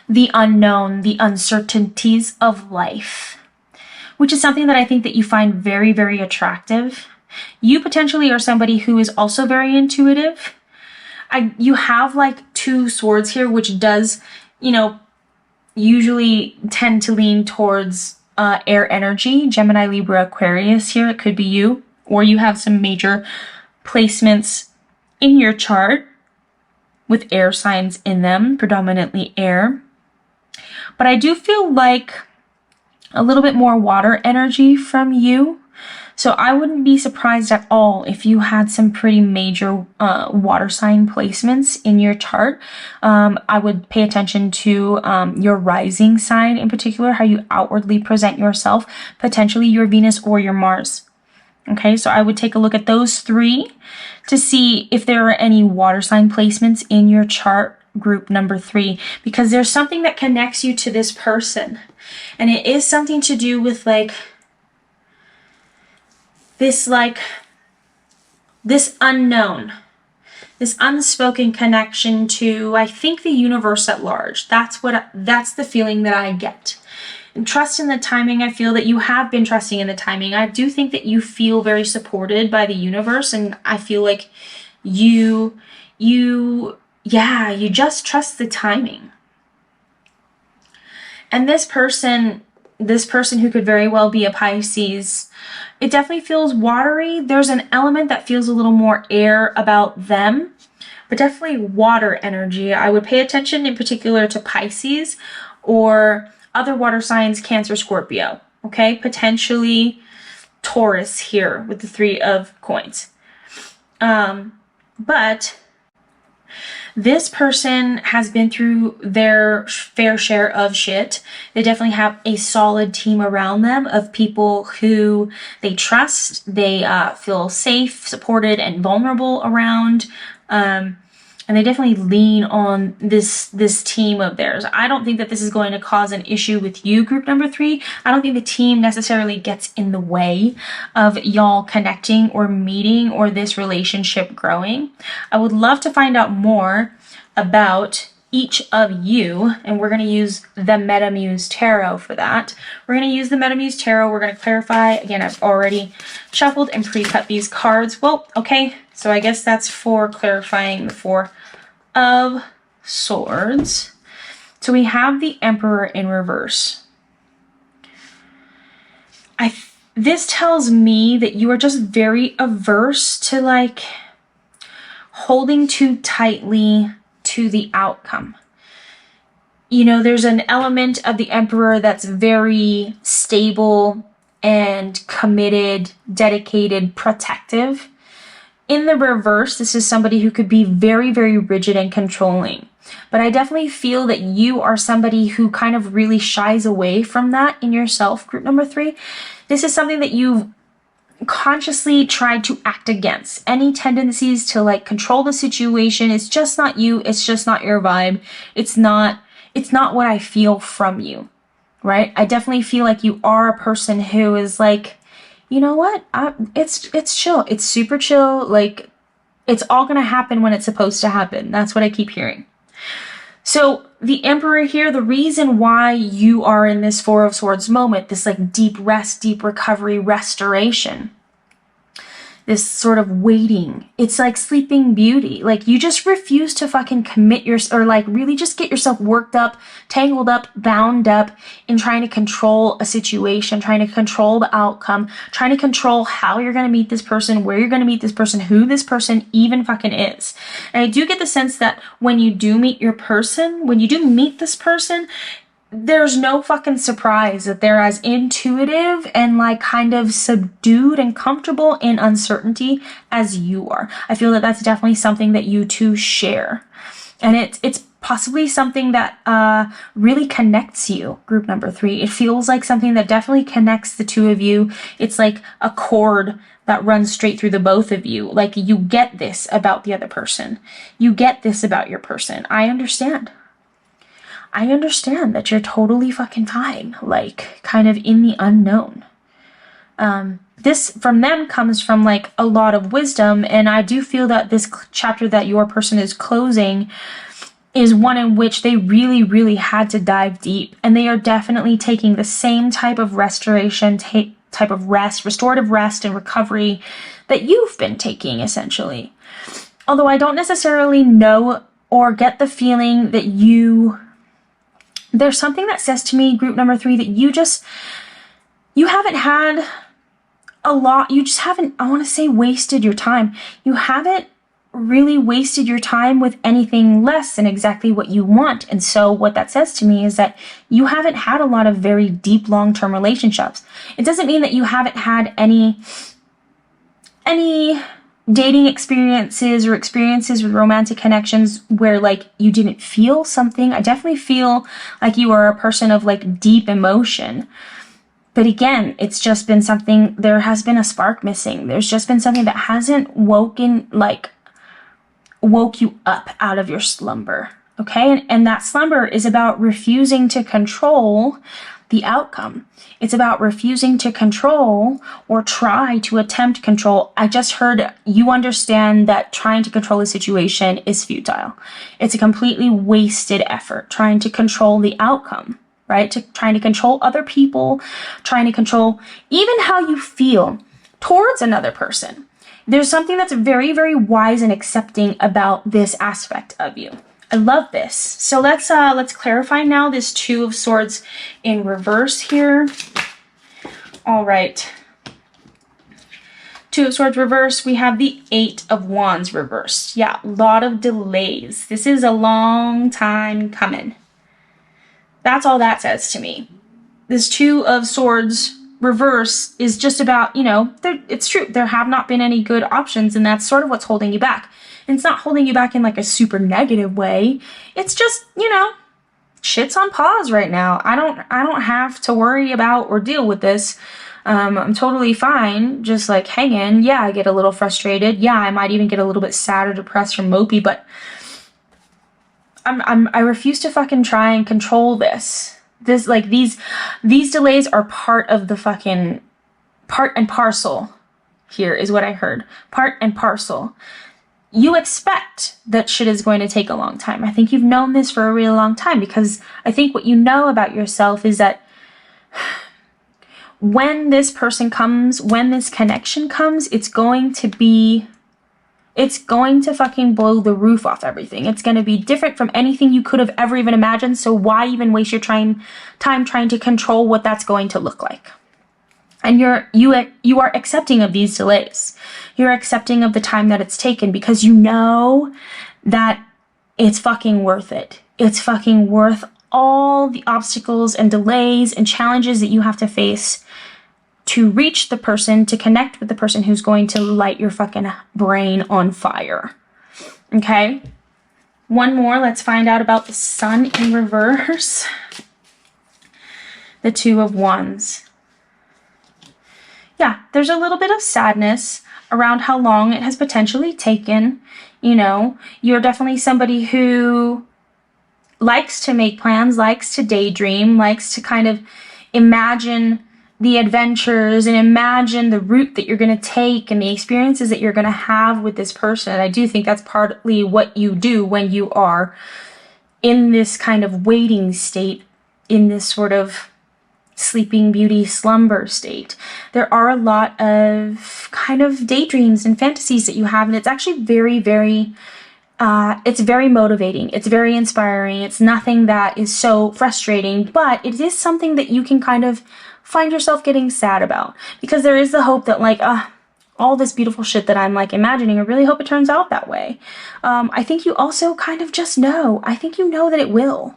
the unknown, the uncertainties of life, which is something that I think that you find very, very attractive. You potentially are somebody who is also very intuitive. You have 2 swords here, which does, usually tend to lean towards air energy, Gemini, Libra, Aquarius here. It could be you, or you have some major placements in your chart with air signs in them, predominantly air. But I do feel like a little bit more water energy from you. So I wouldn't be surprised at all if you had some pretty major water sign placements in your chart. I would pay attention to your rising sign in particular, how you outwardly present yourself, potentially your Venus or your Mars. Okay, so I would take a look at those three to see if there are any water sign placements in your chart, group number 3, because there's something that connects you to this person. And it is something to do with this unknown, this unspoken connection to, I think, the universe at large. That's the feeling that I get. And trust in the timing. I feel that you have been trusting in the timing. I do think that you feel very supported by the universe, and I feel like you just trust the timing. And this person who could very well be a Pisces, it definitely feels watery. There's an element that feels a little more air about them, but definitely water energy. I would pay attention in particular to Pisces or other water signs, Cancer, Scorpio, okay? Potentially Taurus here with the 3 of coins. But this person has been through their fair share of shit. They definitely have a solid team around them of people who they trust, they feel safe, supported, and vulnerable around. And they definitely lean on this team of theirs. I don't think that this is going to cause an issue with you, group number 3. I don't think the team necessarily gets in the way of y'all connecting or meeting or this relationship growing. I would love to find out more about each of you, and we're going to use the Metamuse Tarot for that. We're going to use the Metamuse Tarot. We're going to clarify. Again, I've already shuffled and pre-cut these cards. Well, okay, so I guess that's for clarifying the 4 of Swords. So we have the Emperor in reverse. This tells me that you are just very averse to holding too tightly to the outcome. You know, there's an element of the Emperor that's very stable and committed, dedicated, protective. In the reverse, this is somebody who could be very, very rigid and controlling. But I definitely feel that you are somebody who kind of really shies away from that in yourself, group number 3. This is something that you've consciously tried to act against. Any tendencies to control the situation. It's just not you. It's just not your vibe. It's not what I feel from you, right? I definitely feel like you are a person who is you know what? It's chill. It's super chill. It's all going to happen when it's supposed to happen. That's what I keep hearing. So the Emperor here, the reason why you are in this 4 of Swords moment, this deep rest, deep recovery, restoration, this sort of waiting, it's like Sleeping Beauty. You just refuse to fucking commit really just get yourself worked up, tangled up, bound up in trying to control a situation, trying to control the outcome, trying to control how you're going to meet this person, where you're going to meet this person, who this person even fucking is. And I do get the sense that when you do meet this person, there's no fucking surprise that they're as intuitive and kind of subdued and comfortable in uncertainty as you are. I feel that that's definitely something that you two share. And it's possibly something that really connects you, group number 3. It feels like something that definitely connects the two of you. It's like a cord that runs straight through the both of you. You get this about the other person. You get this about your person. I understand that you're totally fucking fine, kind of in the unknown. This from them comes from a lot of wisdom, and I do feel that this chapter that your person is closing is one in which they really, really had to dive deep, and they are definitely taking the same type of restoration, type of rest, restorative rest and recovery that you've been taking, essentially. Although I don't necessarily know or get the feeling that there's something that says to me, group number 3, that you haven't had a lot, you just haven't, I want to say, wasted your time. You haven't really wasted your time with anything less than exactly what you want. And so what that says to me is that you haven't had a lot of very deep long-term relationships. It doesn't mean that you haven't had any dating experiences or experiences with romantic connections where like you didn't feel something. I definitely feel like you are a person of like deep emotion. But again, it's just been something, there has been a spark missing. There's just been something that hasn't woke you up out of your slumber. Okay? And that slumber is about refusing to control the outcome. It's about refusing to control or try to attempt control. I just heard you understand that trying to control a situation is futile. It's a completely wasted effort trying to control the outcome, right? Trying to control other people, trying to control even how you feel towards another person. There's something that's very, very wise and accepting about this aspect of you. I love this. So let's clarify now this Two of Swords in reverse here. All right. Two of Swords reversed. We have the Eight of Wands reversed. Yeah, a lot of delays. This is a long time coming. That's all that says to me. This Two of Swords reverse is just about, it's true. There have not been any good options, and that's sort of what's holding you back. And it's not holding you back in like a super negative way. It's just, shit's on pause right now. I don't have to worry about or deal with this. I'm totally fine, just like hanging. Yeah, I get a little frustrated. Yeah, I might even get a little bit sad or depressed or mopey, but I refuse to fucking try and control this. These delays are part of the fucking part and parcel here is what I heard. Part and parcel. You expect that shit is going to take a long time. I think you've known this for a really long time, because I think what you know about yourself is that when this person comes, when this connection comes, it's going to fucking blow the roof off everything. It's going to be different from anything you could have ever even imagined. So why even waste your time trying to control what that's going to look like? And you are accepting of these delays. You're accepting of the time that it's taken, because you know that it's fucking worth it. It's fucking worth all the obstacles and delays and challenges that you have to face to reach the person, to connect with the person who's going to light your fucking brain on fire. Okay? One more. Let's find out about the Sun in reverse. The Two of Wands. Yeah, there's a little bit of sadness around how long it has potentially taken. You're definitely somebody who likes to make plans, likes to daydream, likes to kind of imagine the adventures and imagine the route that you're going to take and the experiences that you're going to have with this person. And I do think that's partly what you do when you are in this kind of waiting state, in this sort of Sleeping Beauty slumber state. There are a lot of kind of daydreams and fantasies that you have, and it's actually very, very it's very motivating. It's very inspiring. It's nothing that is so frustrating, but it is something that you can kind of find yourself getting sad about, because there is the hope that like, all this beautiful shit that I'm like imagining, I really hope it turns out that way. I think you also kind of just know. I think you know that it will.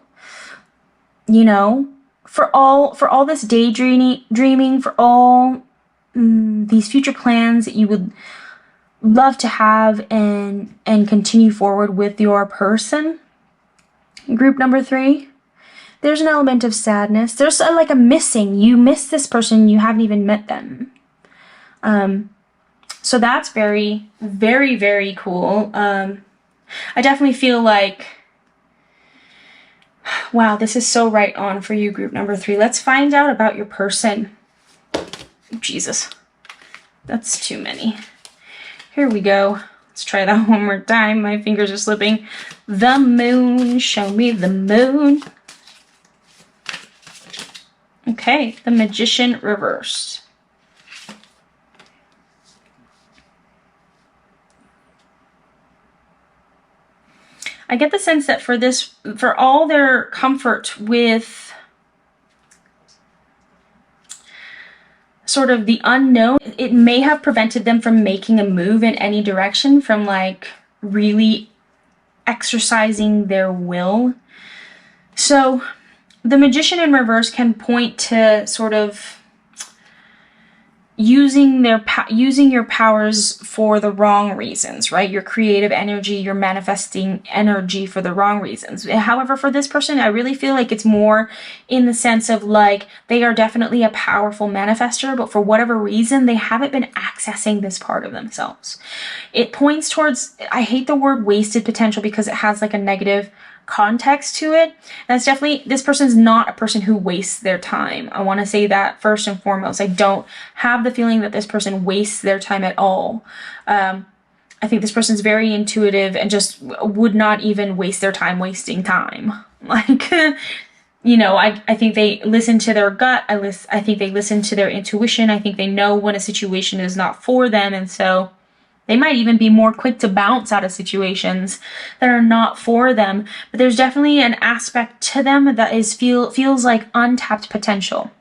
For all this daydreaming, for all these future plans that you would love to have and continue forward with your person, group number 3, there's an element of sadness. There's like a missing. You miss this person, you haven't even met them. So that's very, very, very cool. I definitely feel like, wow, this is so right on for you, group number 3. Let's find out about your person. Jesus, that's too many. Here we go. Let's try that one more time. My fingers are slipping. The moon, show me the moon. Okay, the Magician reversed. I get the sense that for all their comfort with sort of the unknown, it may have prevented them from making a move in any direction, from like really exercising their will. So the Magician in reverse can point to sort of using your powers for the wrong reasons, right? Your creative energy, your manifesting energy for the wrong reasons. However, for this person, I really feel like it's more in the sense of like they are definitely a powerful manifester, but for whatever reason, they haven't been accessing this part of themselves. It points towards, I hate the word wasted potential because it has like a negative context to it. And it's definitely, this person's not a person who wastes their time. I want to say that first and foremost. I don't have the feeling that this person wastes their time at all. I think this person's very intuitive and just would not even waste their time wasting time. Like, you know, I think they listen to their gut. I think they listen to their intuition. I think they know when a situation is not for them. And so they might even be more quick to bounce out of situations that are not for them. But there's definitely an aspect to them that feels like untapped potential.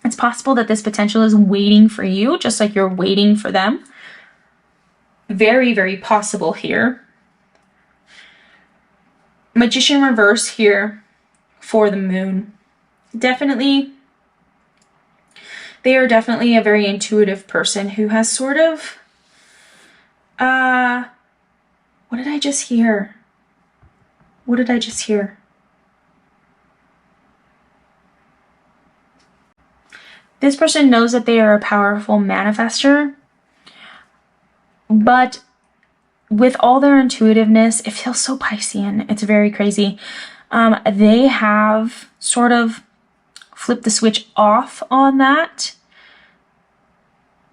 It's possible that this potential is waiting for you, just like you're waiting for them. Very, very possible here. Magician reverse here for the moon. Definitely, they are definitely a very intuitive person who has sort of what did I just hear? What did I just hear? This person knows that they are a powerful manifester, but with all their intuitiveness, it feels so Piscean. It's very crazy. They have sort of flipped the switch off on that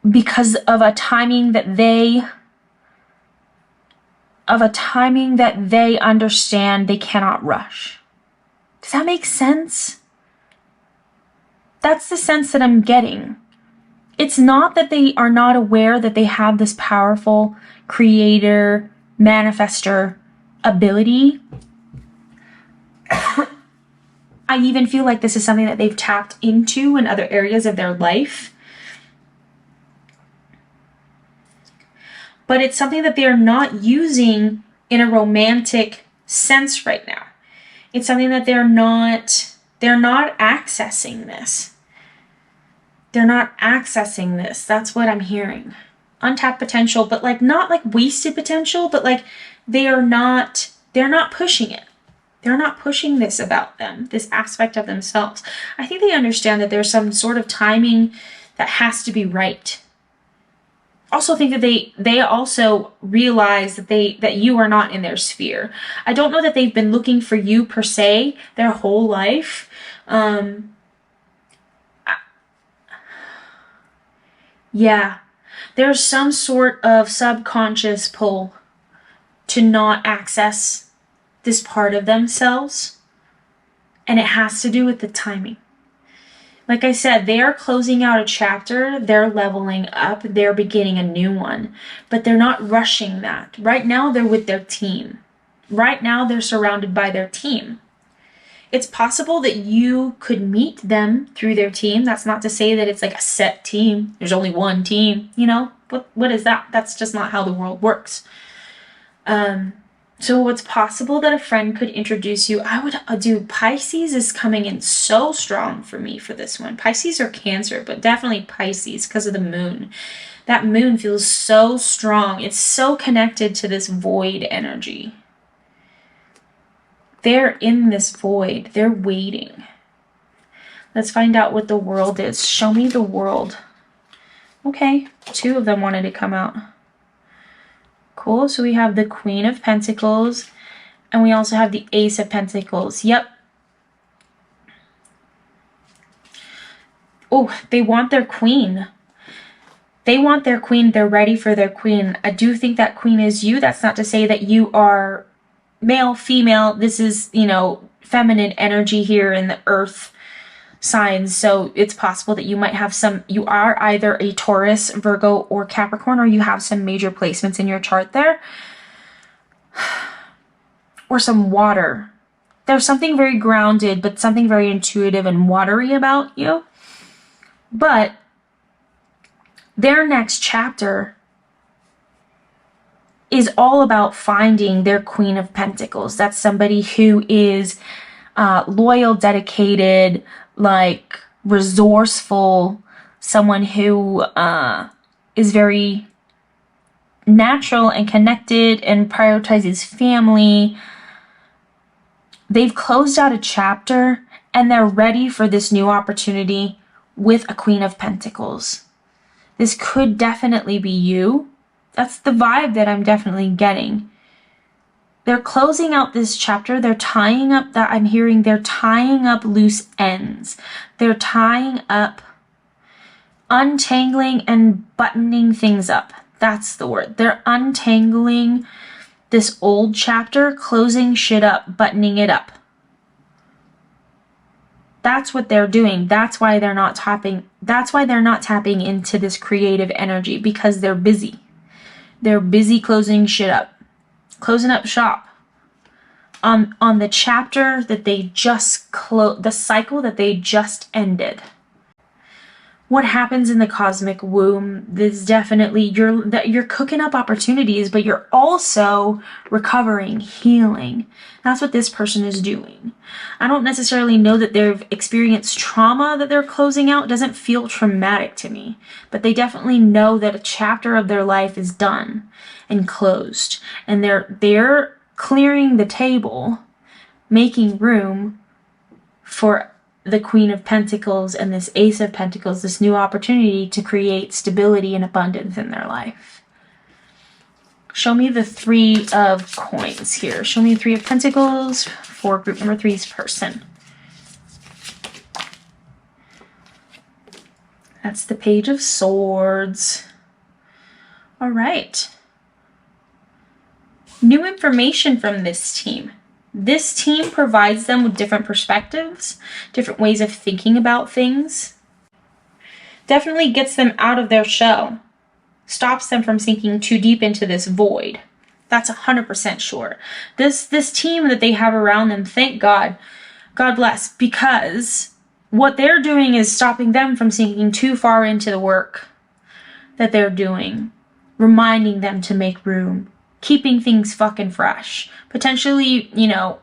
because of a timing that they understand they cannot rush. Does that make sense? That's the sense that I'm getting. It's not that they are not aware that they have this powerful creator, manifester ability. I even feel like this is something that they've tapped into in other areas of their life. But it's something that they are not using in a romantic sense right now. It's something that they're not accessing this. They're not accessing this. That's what I'm hearing. Untapped potential, but like not like wasted potential, but like they're not pushing it. They're not pushing this about them, this aspect of themselves. I think they understand that there's some sort of timing that has to be right. Also think that they also realize that you are not in their sphere. I don't know that they've been looking for you per se their whole life. Yeah, there's some sort of subconscious pull to not access this part of themselves, and it has to do with the timing. Like I said, they are closing out a chapter, they're leveling up, they're beginning a new one, but they're not rushing that. Right now, they're with their team. Right now, they're surrounded by their team. It's possible that you could meet them through their team. That's not to say that it's like a set team. There's only one team, you know? What is that? That's just not how the world works. So it's possible that a friend could introduce you. I would do Pisces is coming in so strong for me for this one. Pisces or Cancer, but definitely Pisces because of the moon. That moon feels so strong. It's so connected to this void energy. They're in this void. They're waiting. Let's find out what the world is. Show me the world. Okay, 2 of them wanted to come out. Cool, so we have the Queen of Pentacles, and we also have the Ace of Pentacles. Yep. Oh, they want their queen. They want their queen. They're ready for their queen. I do think that queen is you. That's not to say that you are male, female. This is, you know, feminine energy here in the earth signs. So it's possible that you might have you are either a Taurus, Virgo, or Capricorn, or you have some major placements in your chart there. Or some water. There's something very grounded, but something very intuitive and watery about you. But their next chapter is all about finding their Queen of Pentacles. That's somebody who is loyal, dedicated, like resourceful, someone who is very natural and connected and prioritizes family. They've closed out a chapter and they're ready for this new opportunity with a Queen of Pentacles. This could definitely be you. That's the vibe that I'm definitely getting. They're closing out this chapter. They're tying up that I'm hearing. They're tying up loose ends. They're tying up, untangling and buttoning things up. That's the word. They're untangling this old chapter, closing shit up, buttoning it up. That's what they're doing. That's why they're not tapping. That's why they're not tapping into this creative energy, because they're busy. They're busy closing shit up, closing up shop on the chapter that they just closed, the cycle that they just ended. What happens in the cosmic womb is definitely you're cooking up opportunities, but you're also recovering, healing. That's what this person is doing. I don't necessarily know that they've experienced trauma that they're closing out. It doesn't feel traumatic to me, but they definitely know that a chapter of their life is done and closed, and they're clearing the table, making room for the Queen of Pentacles and this Ace of Pentacles, this new opportunity to create stability and abundance in their life. Show me the Three of Coins here. Show me the Three of Pentacles for group number 3's person. That's the Page of Swords. All right. New information from this team. This team provides them with different perspectives, different ways of thinking about things. Definitely gets them out of their shell. Stops them from sinking too deep into this void. That's 100% sure. This team that they have around them, thank God, God bless, because what they're doing is stopping them from sinking too far into the work that they're doing. Reminding them to make room. Keeping things fucking fresh, potentially,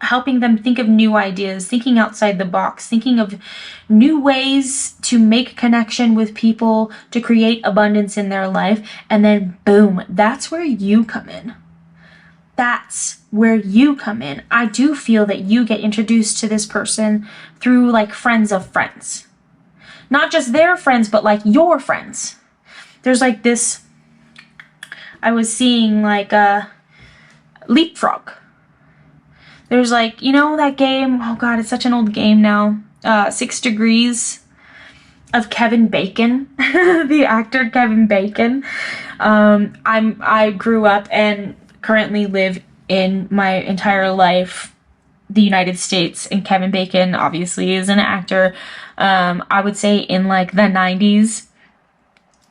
helping them think of new ideas, thinking outside the box, thinking of new ways to make connection with people, to create abundance in their life. And then boom, that's where you come in. That's where you come in. I do feel that you get introduced to this person through like friends of friends, not just their friends, but like your friends. There's like this, I was seeing like a leapfrog. There's like, that game, oh God, it's such an old game now. 6 Degrees of Kevin Bacon, the actor Kevin Bacon. I grew up and currently live in my entire life, the United States, and Kevin Bacon obviously is an actor. I would say in like the 90s,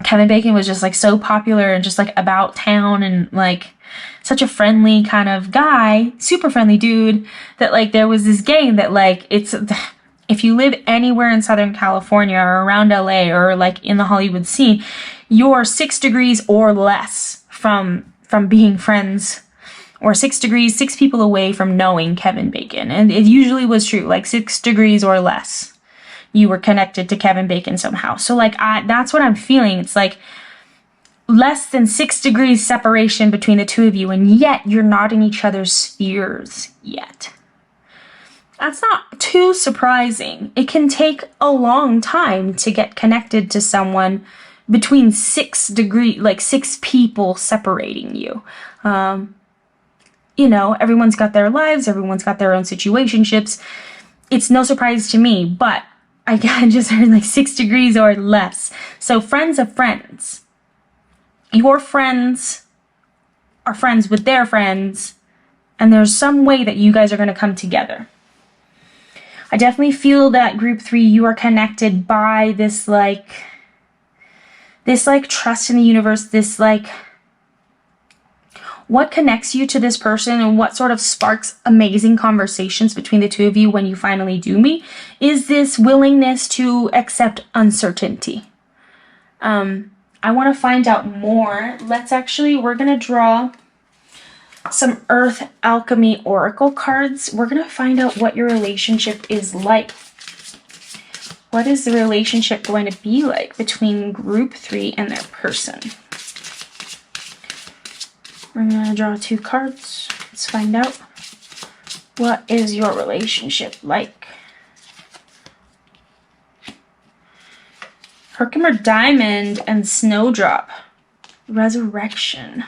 Kevin Bacon was just like so popular and just like about town and like such a friendly kind of guy, super friendly dude, that like there was this game that like if you live anywhere in Southern California or around LA or like in the Hollywood scene, you're 6 degrees or less from being friends, or 6 people away from knowing Kevin Bacon. And it usually was true, like 6 degrees or less. You were connected to Kevin Bacon somehow. So like that's what I'm feeling. It's like less than 6 degrees separation between the two of you, and yet you're not in each other's spheres yet. That's not too surprising. It can take a long time to get connected to someone between 6 degrees, like 6 people separating you. Everyone's got their lives, everyone's got their own situationships. It's no surprise to me, but I just heard like 6 degrees or less. So friends of friends. Your friends are friends with their friends, and there's some way that you guys are going to come together. I definitely feel that group 3, you are connected by this trust in the universe, this like, what connects you to this person and what sort of sparks amazing conversations between the two of you when you finally do meet is this willingness to accept uncertainty. I want to find out more. We're going to draw some Earth Alchemy Oracle cards. We're going to find out what your relationship is like. What is the relationship going to be like between group 3 and their person? We're going to draw 2 cards. Let's find out. What is your relationship like? Herkimer Diamond and Snowdrop. Resurrection.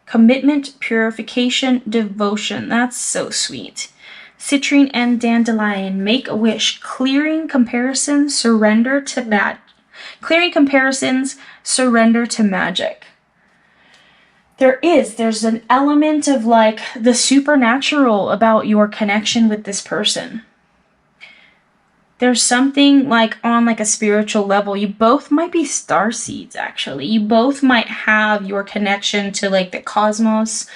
Commitment, purification, devotion. That's so sweet. Citrine and Dandelion. Make a wish. Clearing comparisons, surrender to Clearing comparisons, surrender to magic. There's an element of like the supernatural about your connection with this person. There's something like on like a spiritual level. You both might be starseeds, actually. You both might have your connection to like the cosmos,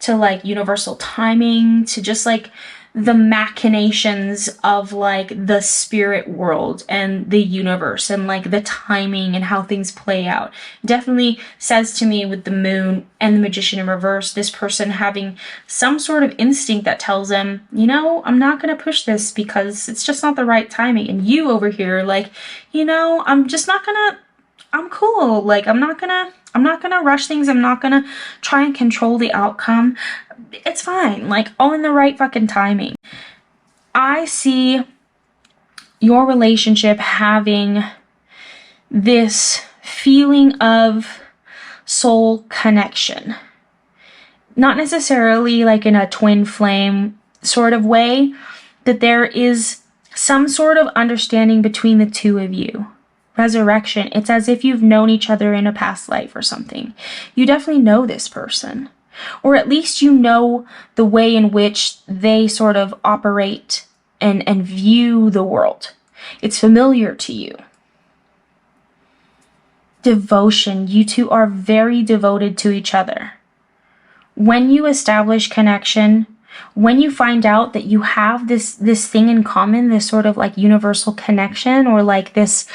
to like universal timing, to just like the machinations of like the spirit world and the universe and like the timing and how things play out. Definitely says to me with the moon and the magician in reverse, this person having some sort of instinct that tells them, you know, I'm not going to push this because it's just not the right timing. And you over here, like, you know, I'm cool. Like, I'm not gonna rush things. I'm not gonna try and control the outcome. It's fine. Like, all in the right fucking timing. I see your relationship having this feeling of soul connection. Not necessarily like in a twin flame sort of way, that there is some sort of understanding between the two of you. Resurrection. It's as if you've known each other in a past life or something. You definitely know this person. Or at least you know the way in which they sort of operate and view the world. It's familiar to you. Devotion. You two are very devoted to each other. When you establish connection, when you find out that you have this thing in common, this sort of like universal connection, or like this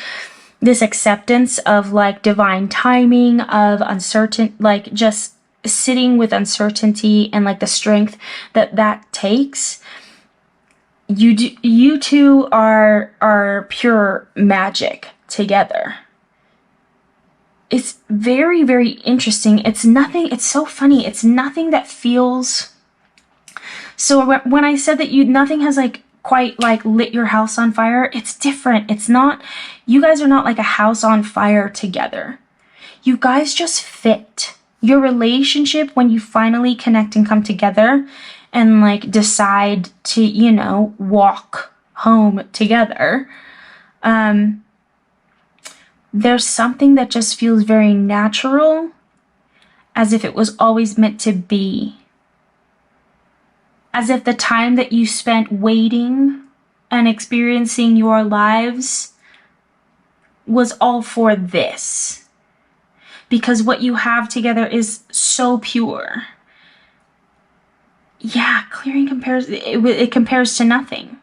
acceptance of like divine timing, of uncertain, like just sitting with uncertainty and like the strength that takes, you two are pure magic together. It's very, very interesting. It's so funny. It's nothing that feels, so when I said that nothing has like quite like lit your house on fire, it's different. It's not, you guys are not like a house on fire together. You guys just fit. Your relationship, when you finally connect and come together and like decide to, you know, walk home together, there's something that just feels very natural, as if it was always meant to be. As if the time that you spent waiting and experiencing your lives was all for this. Because what you have together is so pure. Yeah, clearing compares, it compares to nothing.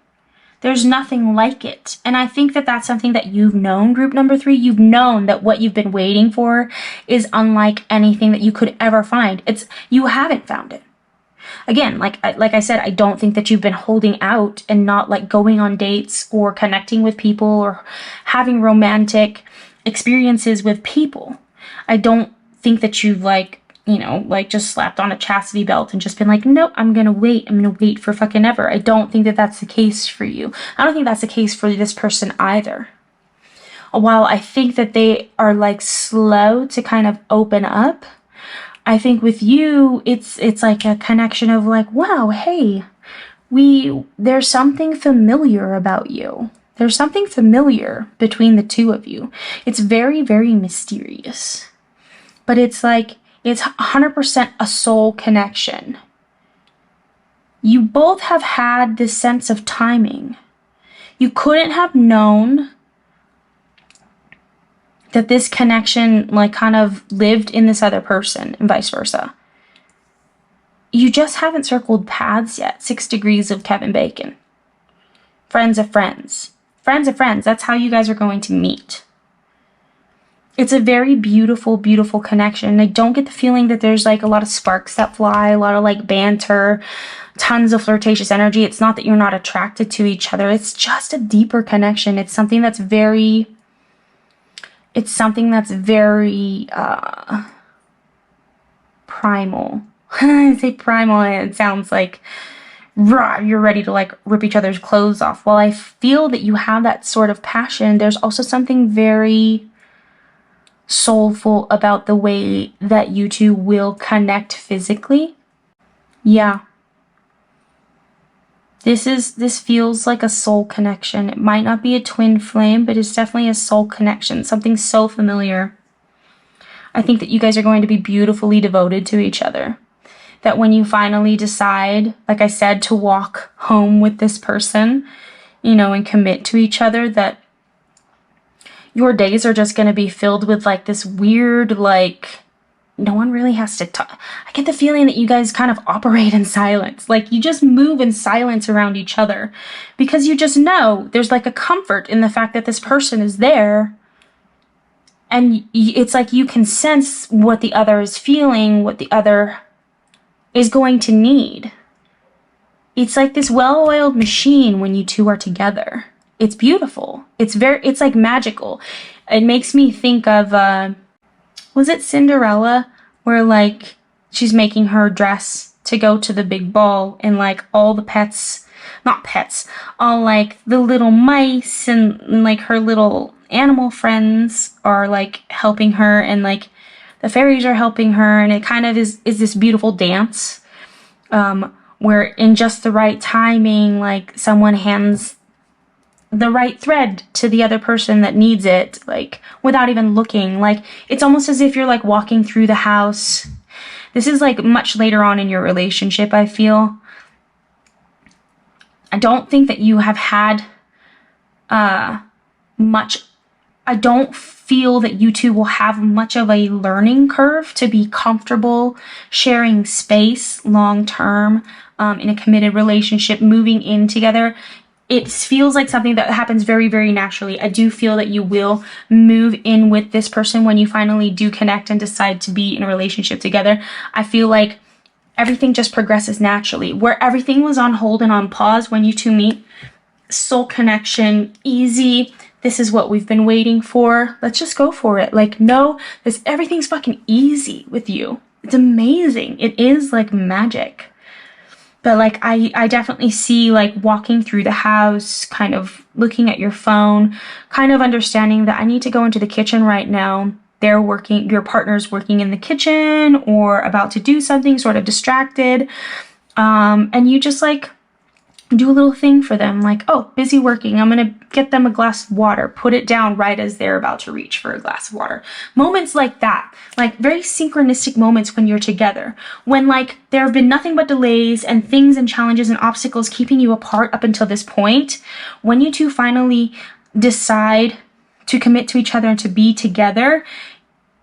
There's nothing like it. And I think that that's something that you've known, group number 3. You've known that what you've been waiting for is unlike anything that you could ever find. You haven't found it. Again, like I said, I don't think that you've been holding out and not like going on dates or connecting with people or having romantic experiences with people. I don't think that you've like, you know, like just slapped on a chastity belt and just been like, nope, I'm gonna wait for fucking ever. I don't think that that's the case for you. I don't think that's the case for this person either. While I think that they are like slow to kind of open up, I think with you, it's like a connection of like, wow, hey, there's something familiar about you. There's something familiar between the two of you. It's very, very mysterious. But it's like, it's 100% a soul connection. You both have had this sense of timing. You couldn't have known that this connection like kind of lived in this other person and vice versa. You just haven't circled paths yet. 6 degrees of Kevin Bacon. Friends of friends. Friends of friends. That's how you guys are going to meet. It's a very beautiful, beautiful connection. I don't get the feeling that there's like a lot of sparks that fly, a lot of like banter, tons of flirtatious energy. It's not that you're not attracted to each other. It's just a deeper connection. It's something that's very primal. I say primal and it sounds like rah, you're ready to like rip each other's clothes off. While I feel that you have that sort of passion, there's also something very soulful about the way that you two will connect physically. Yeah. This feels like a soul connection. It might not be a twin flame, but it's definitely a soul connection, something so familiar. I think that you guys are going to be beautifully devoted to each other. That when you finally decide, like I said, to walk home with this person, you know, and commit to each other, that your days are just going to be filled with like this weird, like, no one really has to talk. I get the feeling that you guys kind of operate in silence. Like you just move in silence around each other because you just know there's like a comfort in the fact that this person is there. And it's like you can sense what the other is feeling, what the other is going to need. It's like this well-oiled machine when you two are together. It's beautiful. It's like magical. It makes me think of, was it Cinderella? Where like she's making her dress to go to the big ball and like all the pets, not pets, all like the little mice and like her little animal friends are like helping her and like the fairies are helping her, and it kind of is this beautiful dance where in just the right timing, like someone hands the right thread to the other person that needs it, like without even looking. Like it's almost as if you're like walking through the house. This is like much later on in your relationship, I feel. I don't think that you have had much. I don't feel that you two will have much of a learning curve to be comfortable sharing space long term in a committed relationship, moving in together. It feels like something that happens very, very naturally. I do feel that you will move in with this person when you finally do connect and decide to be in a relationship together. I feel like everything just progresses naturally. Where everything was on hold and on pause when you two meet, soul connection, easy. This is what we've been waiting for. Let's just go for it. Like, no, everything's fucking easy with you. It's amazing. It is like magic. But like, I definitely see like walking through the house, kind of looking at your phone, kind of understanding that I need to go into the kitchen right now. They're working, your partner's working in the kitchen or about to do something, sort of distracted. And you just like do a little thing for them, like, oh, busy working, I'm gonna get them a glass of water, put it down right as they're about to reach for a glass of water. Moments like that, like very synchronistic moments when you're together, when like there have been nothing but delays and things and challenges and obstacles keeping you apart up until this point. When you two finally decide to commit to each other and to be together,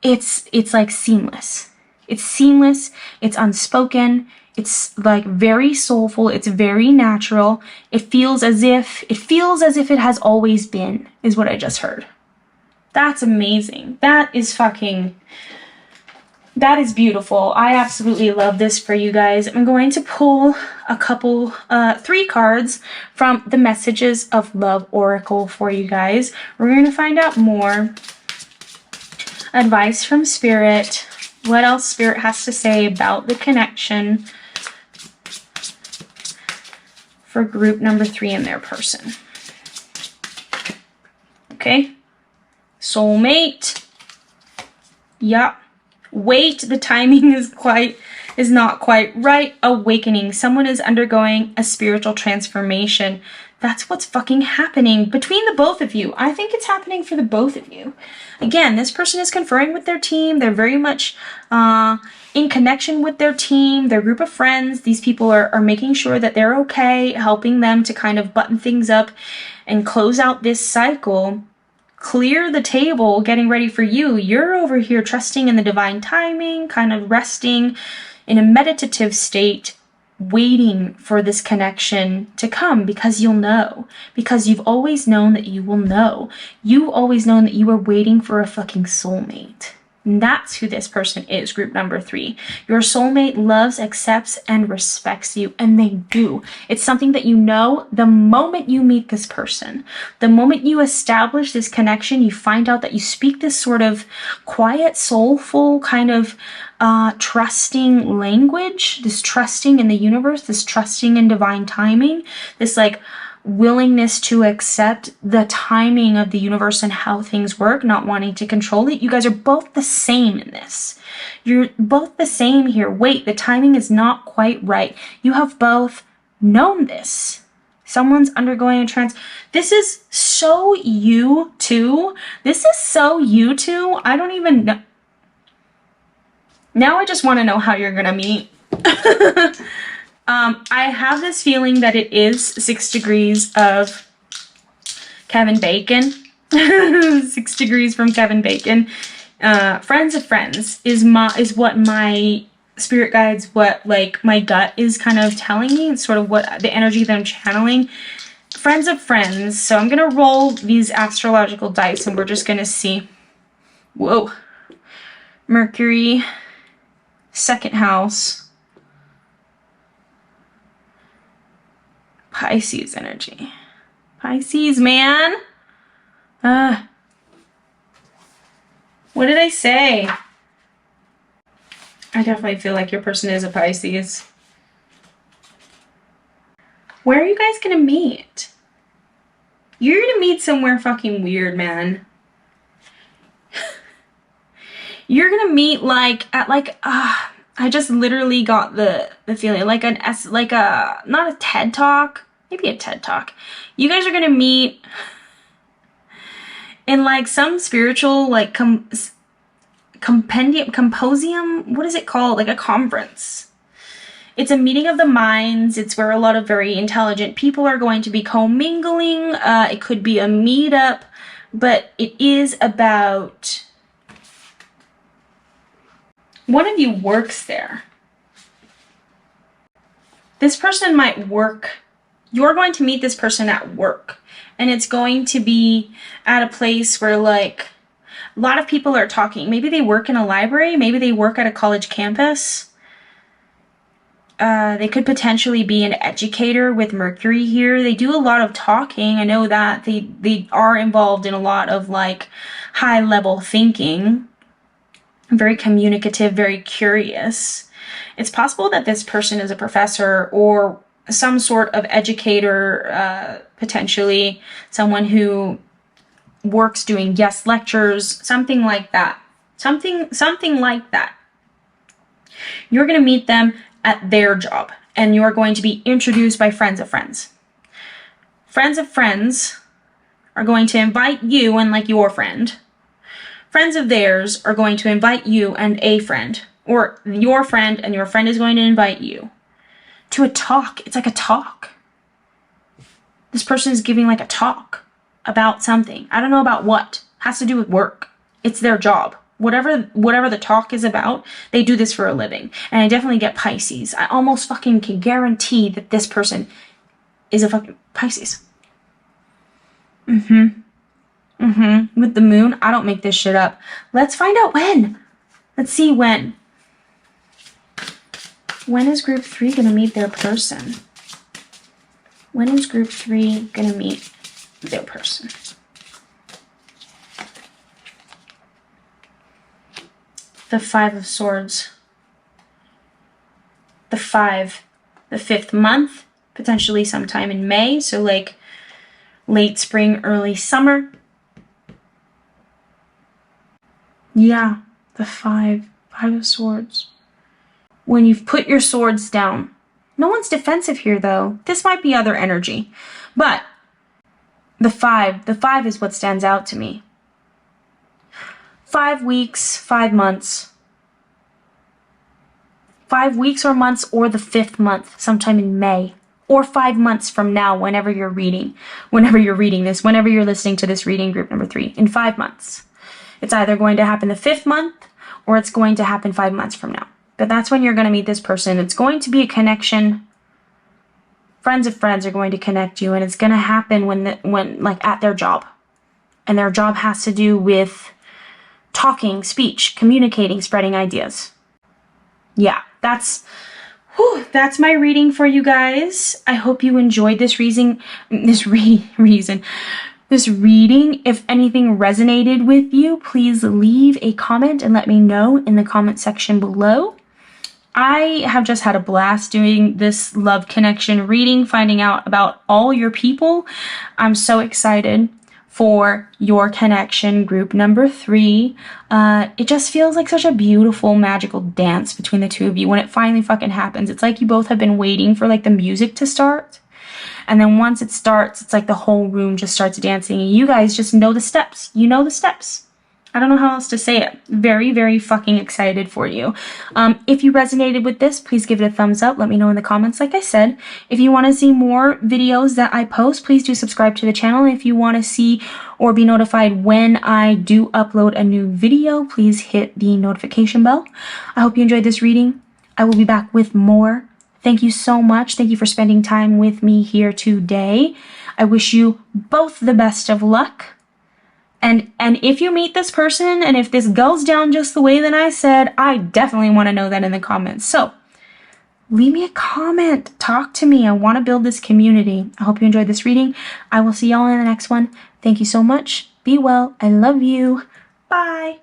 it's like seamless. It's seamless, it's unspoken. It's like very soulful. It's very natural. It feels as if it has always been, is what I just heard. That's amazing. That is beautiful. I absolutely love this for you guys. I'm going to pull a couple, 3 cards from the Messages of Love Oracle for you guys. We're going to find out more advice from Spirit. What else Spirit has to say about the connection for group number 3 and their person. Okay. Soulmate. Yep. Wait, the timing is not quite right. Awakening. Someone is undergoing a spiritual transformation. That's what's fucking happening between the both of you. I think it's happening for the both of you. Again, this person is conferring with their team. They're very much in connection with their team, their group of friends. These people are making sure that they're okay, helping them to kind of button things up and close out this cycle. Clear the table, getting ready for you. You're over here trusting in the divine timing, kind of resting in a meditative state, waiting for this connection to come because you'll know. Because you've always known that you will know. You've always known that you were waiting for a fucking soulmate. And that's who this person is, group number 3. Your soulmate loves, accepts, and respects you, and they do. It's something that you know the moment you meet this person. The moment you establish this connection, you find out that you speak this sort of quiet, soulful, kind of trusting language, this trusting in the universe, this trusting in divine timing, this like willingness to accept the timing of the universe and how things work, not wanting to control it. You guys are both the same in this. You're both the same here. Wait, the timing is not quite right. You have both known this. Someone's undergoing a trance. This is so you too. This is so you too. I don't even know. Now I just want to know how you're gonna meet. I have this feeling that it is 6 degrees of Kevin Bacon. 6 degrees from Kevin Bacon. Friends of friends is what my spirit guides, what like my gut is kind of telling me. It's sort of what the energy that I'm channeling. Friends of friends. So I'm gonna roll these astrological dice and we're just gonna see. Whoa. Mercury, 2nd house. Pisces energy. Pisces, man. What did I say? I definitely feel like your person is a Pisces. Where are you guys gonna meet? You're gonna meet somewhere fucking weird, man. You're gonna meet like at like I just literally got the feeling like not a TED Talk, maybe a TED Talk. You guys are gonna meet in like some spiritual like composium. What is it called? Like a conference. It's a meeting of the minds. It's where a lot of very intelligent people are going to be commingling. It could be a meetup, but it is about. One of you works there. This person might work. You're going to meet this person at work. And it's going to be at a place where like a lot of people are talking. Maybe they work in a library. Maybe they work at a college campus. They could potentially be an educator with Mercury here. They do a lot of talking. I know that they are involved in a lot of like high level thinking. Very communicative, very curious. It's possible that this person is a professor or some sort of educator, potentially someone who works doing guest lectures, something like that. Something like that. You're going to meet them at their job and you're going to be introduced by friends of friends. Friends of friends are going to invite you and like your friend. Friends of theirs are going to invite you and a friend, or your friend and your friend is going to invite you to a talk. It's like a talk. This person is giving like a talk about something. I don't know about what. Has to do with work. It's their job. Whatever the talk is about, they do this for a living. And I definitely get Pisces. I almost fucking can guarantee that this person is a fucking Pisces. With the moon, I don't make this shit up. Let's find out when. Let's see when. When is group 3 gonna meet their person? When is group 3 gonna meet their person? The 5 of Swords. The 5. The 5th month. Potentially sometime in May. So like late spring, early summer. Yeah, the 5 of Swords. When you've put your swords down. No one's defensive here, though. This might be other energy. But the 5 is what stands out to me. 5 weeks, 5 months. 5 weeks or months or the 5th month, sometime in May. Or 5 months from now, whenever you're reading this, whenever you're listening to this reading, group number 3, in 5 months. It's either going to happen the 5th month or it's going to happen 5 months from now. But that's when you're going to meet this person. It's going to be a connection friends of friends are going to connect you, and it's going to happen when like at their job. And their job has to do with talking, speech, communicating, spreading ideas. Yeah, that's my reading for you guys. I hope you enjoyed this reading. If anything resonated with you, please leave a comment and let me know in the comment section below. I have just had a blast doing this love connection reading, finding out about all your people. I'm so excited for your connection group number 3. It just feels like such a beautiful, magical dance between the two of you when it finally fucking happens. It's like you both have been waiting for like the music to start. And then once it starts, it's like the whole room just starts dancing. And you guys just know the steps. You know the steps. I don't know how else to say it. Very, very fucking excited for you. If you resonated with this, please give it a thumbs up. Let me know in the comments, like I said. If you want to see more videos that I post, please do subscribe to the channel. If you want to see or be notified when I do upload a new video, please hit the notification bell. I hope you enjoyed this reading. I will be back with more. Thank you so much. Thank you for spending time with me here today. I wish you both the best of luck. And if you meet this person, and if this goes down just the way that I said, I definitely want to know that in the comments. So leave me a comment. Talk to me. I want to build this community. I hope you enjoyed this reading. I will see y'all in the next one. Thank you so much. Be well. I love you. Bye.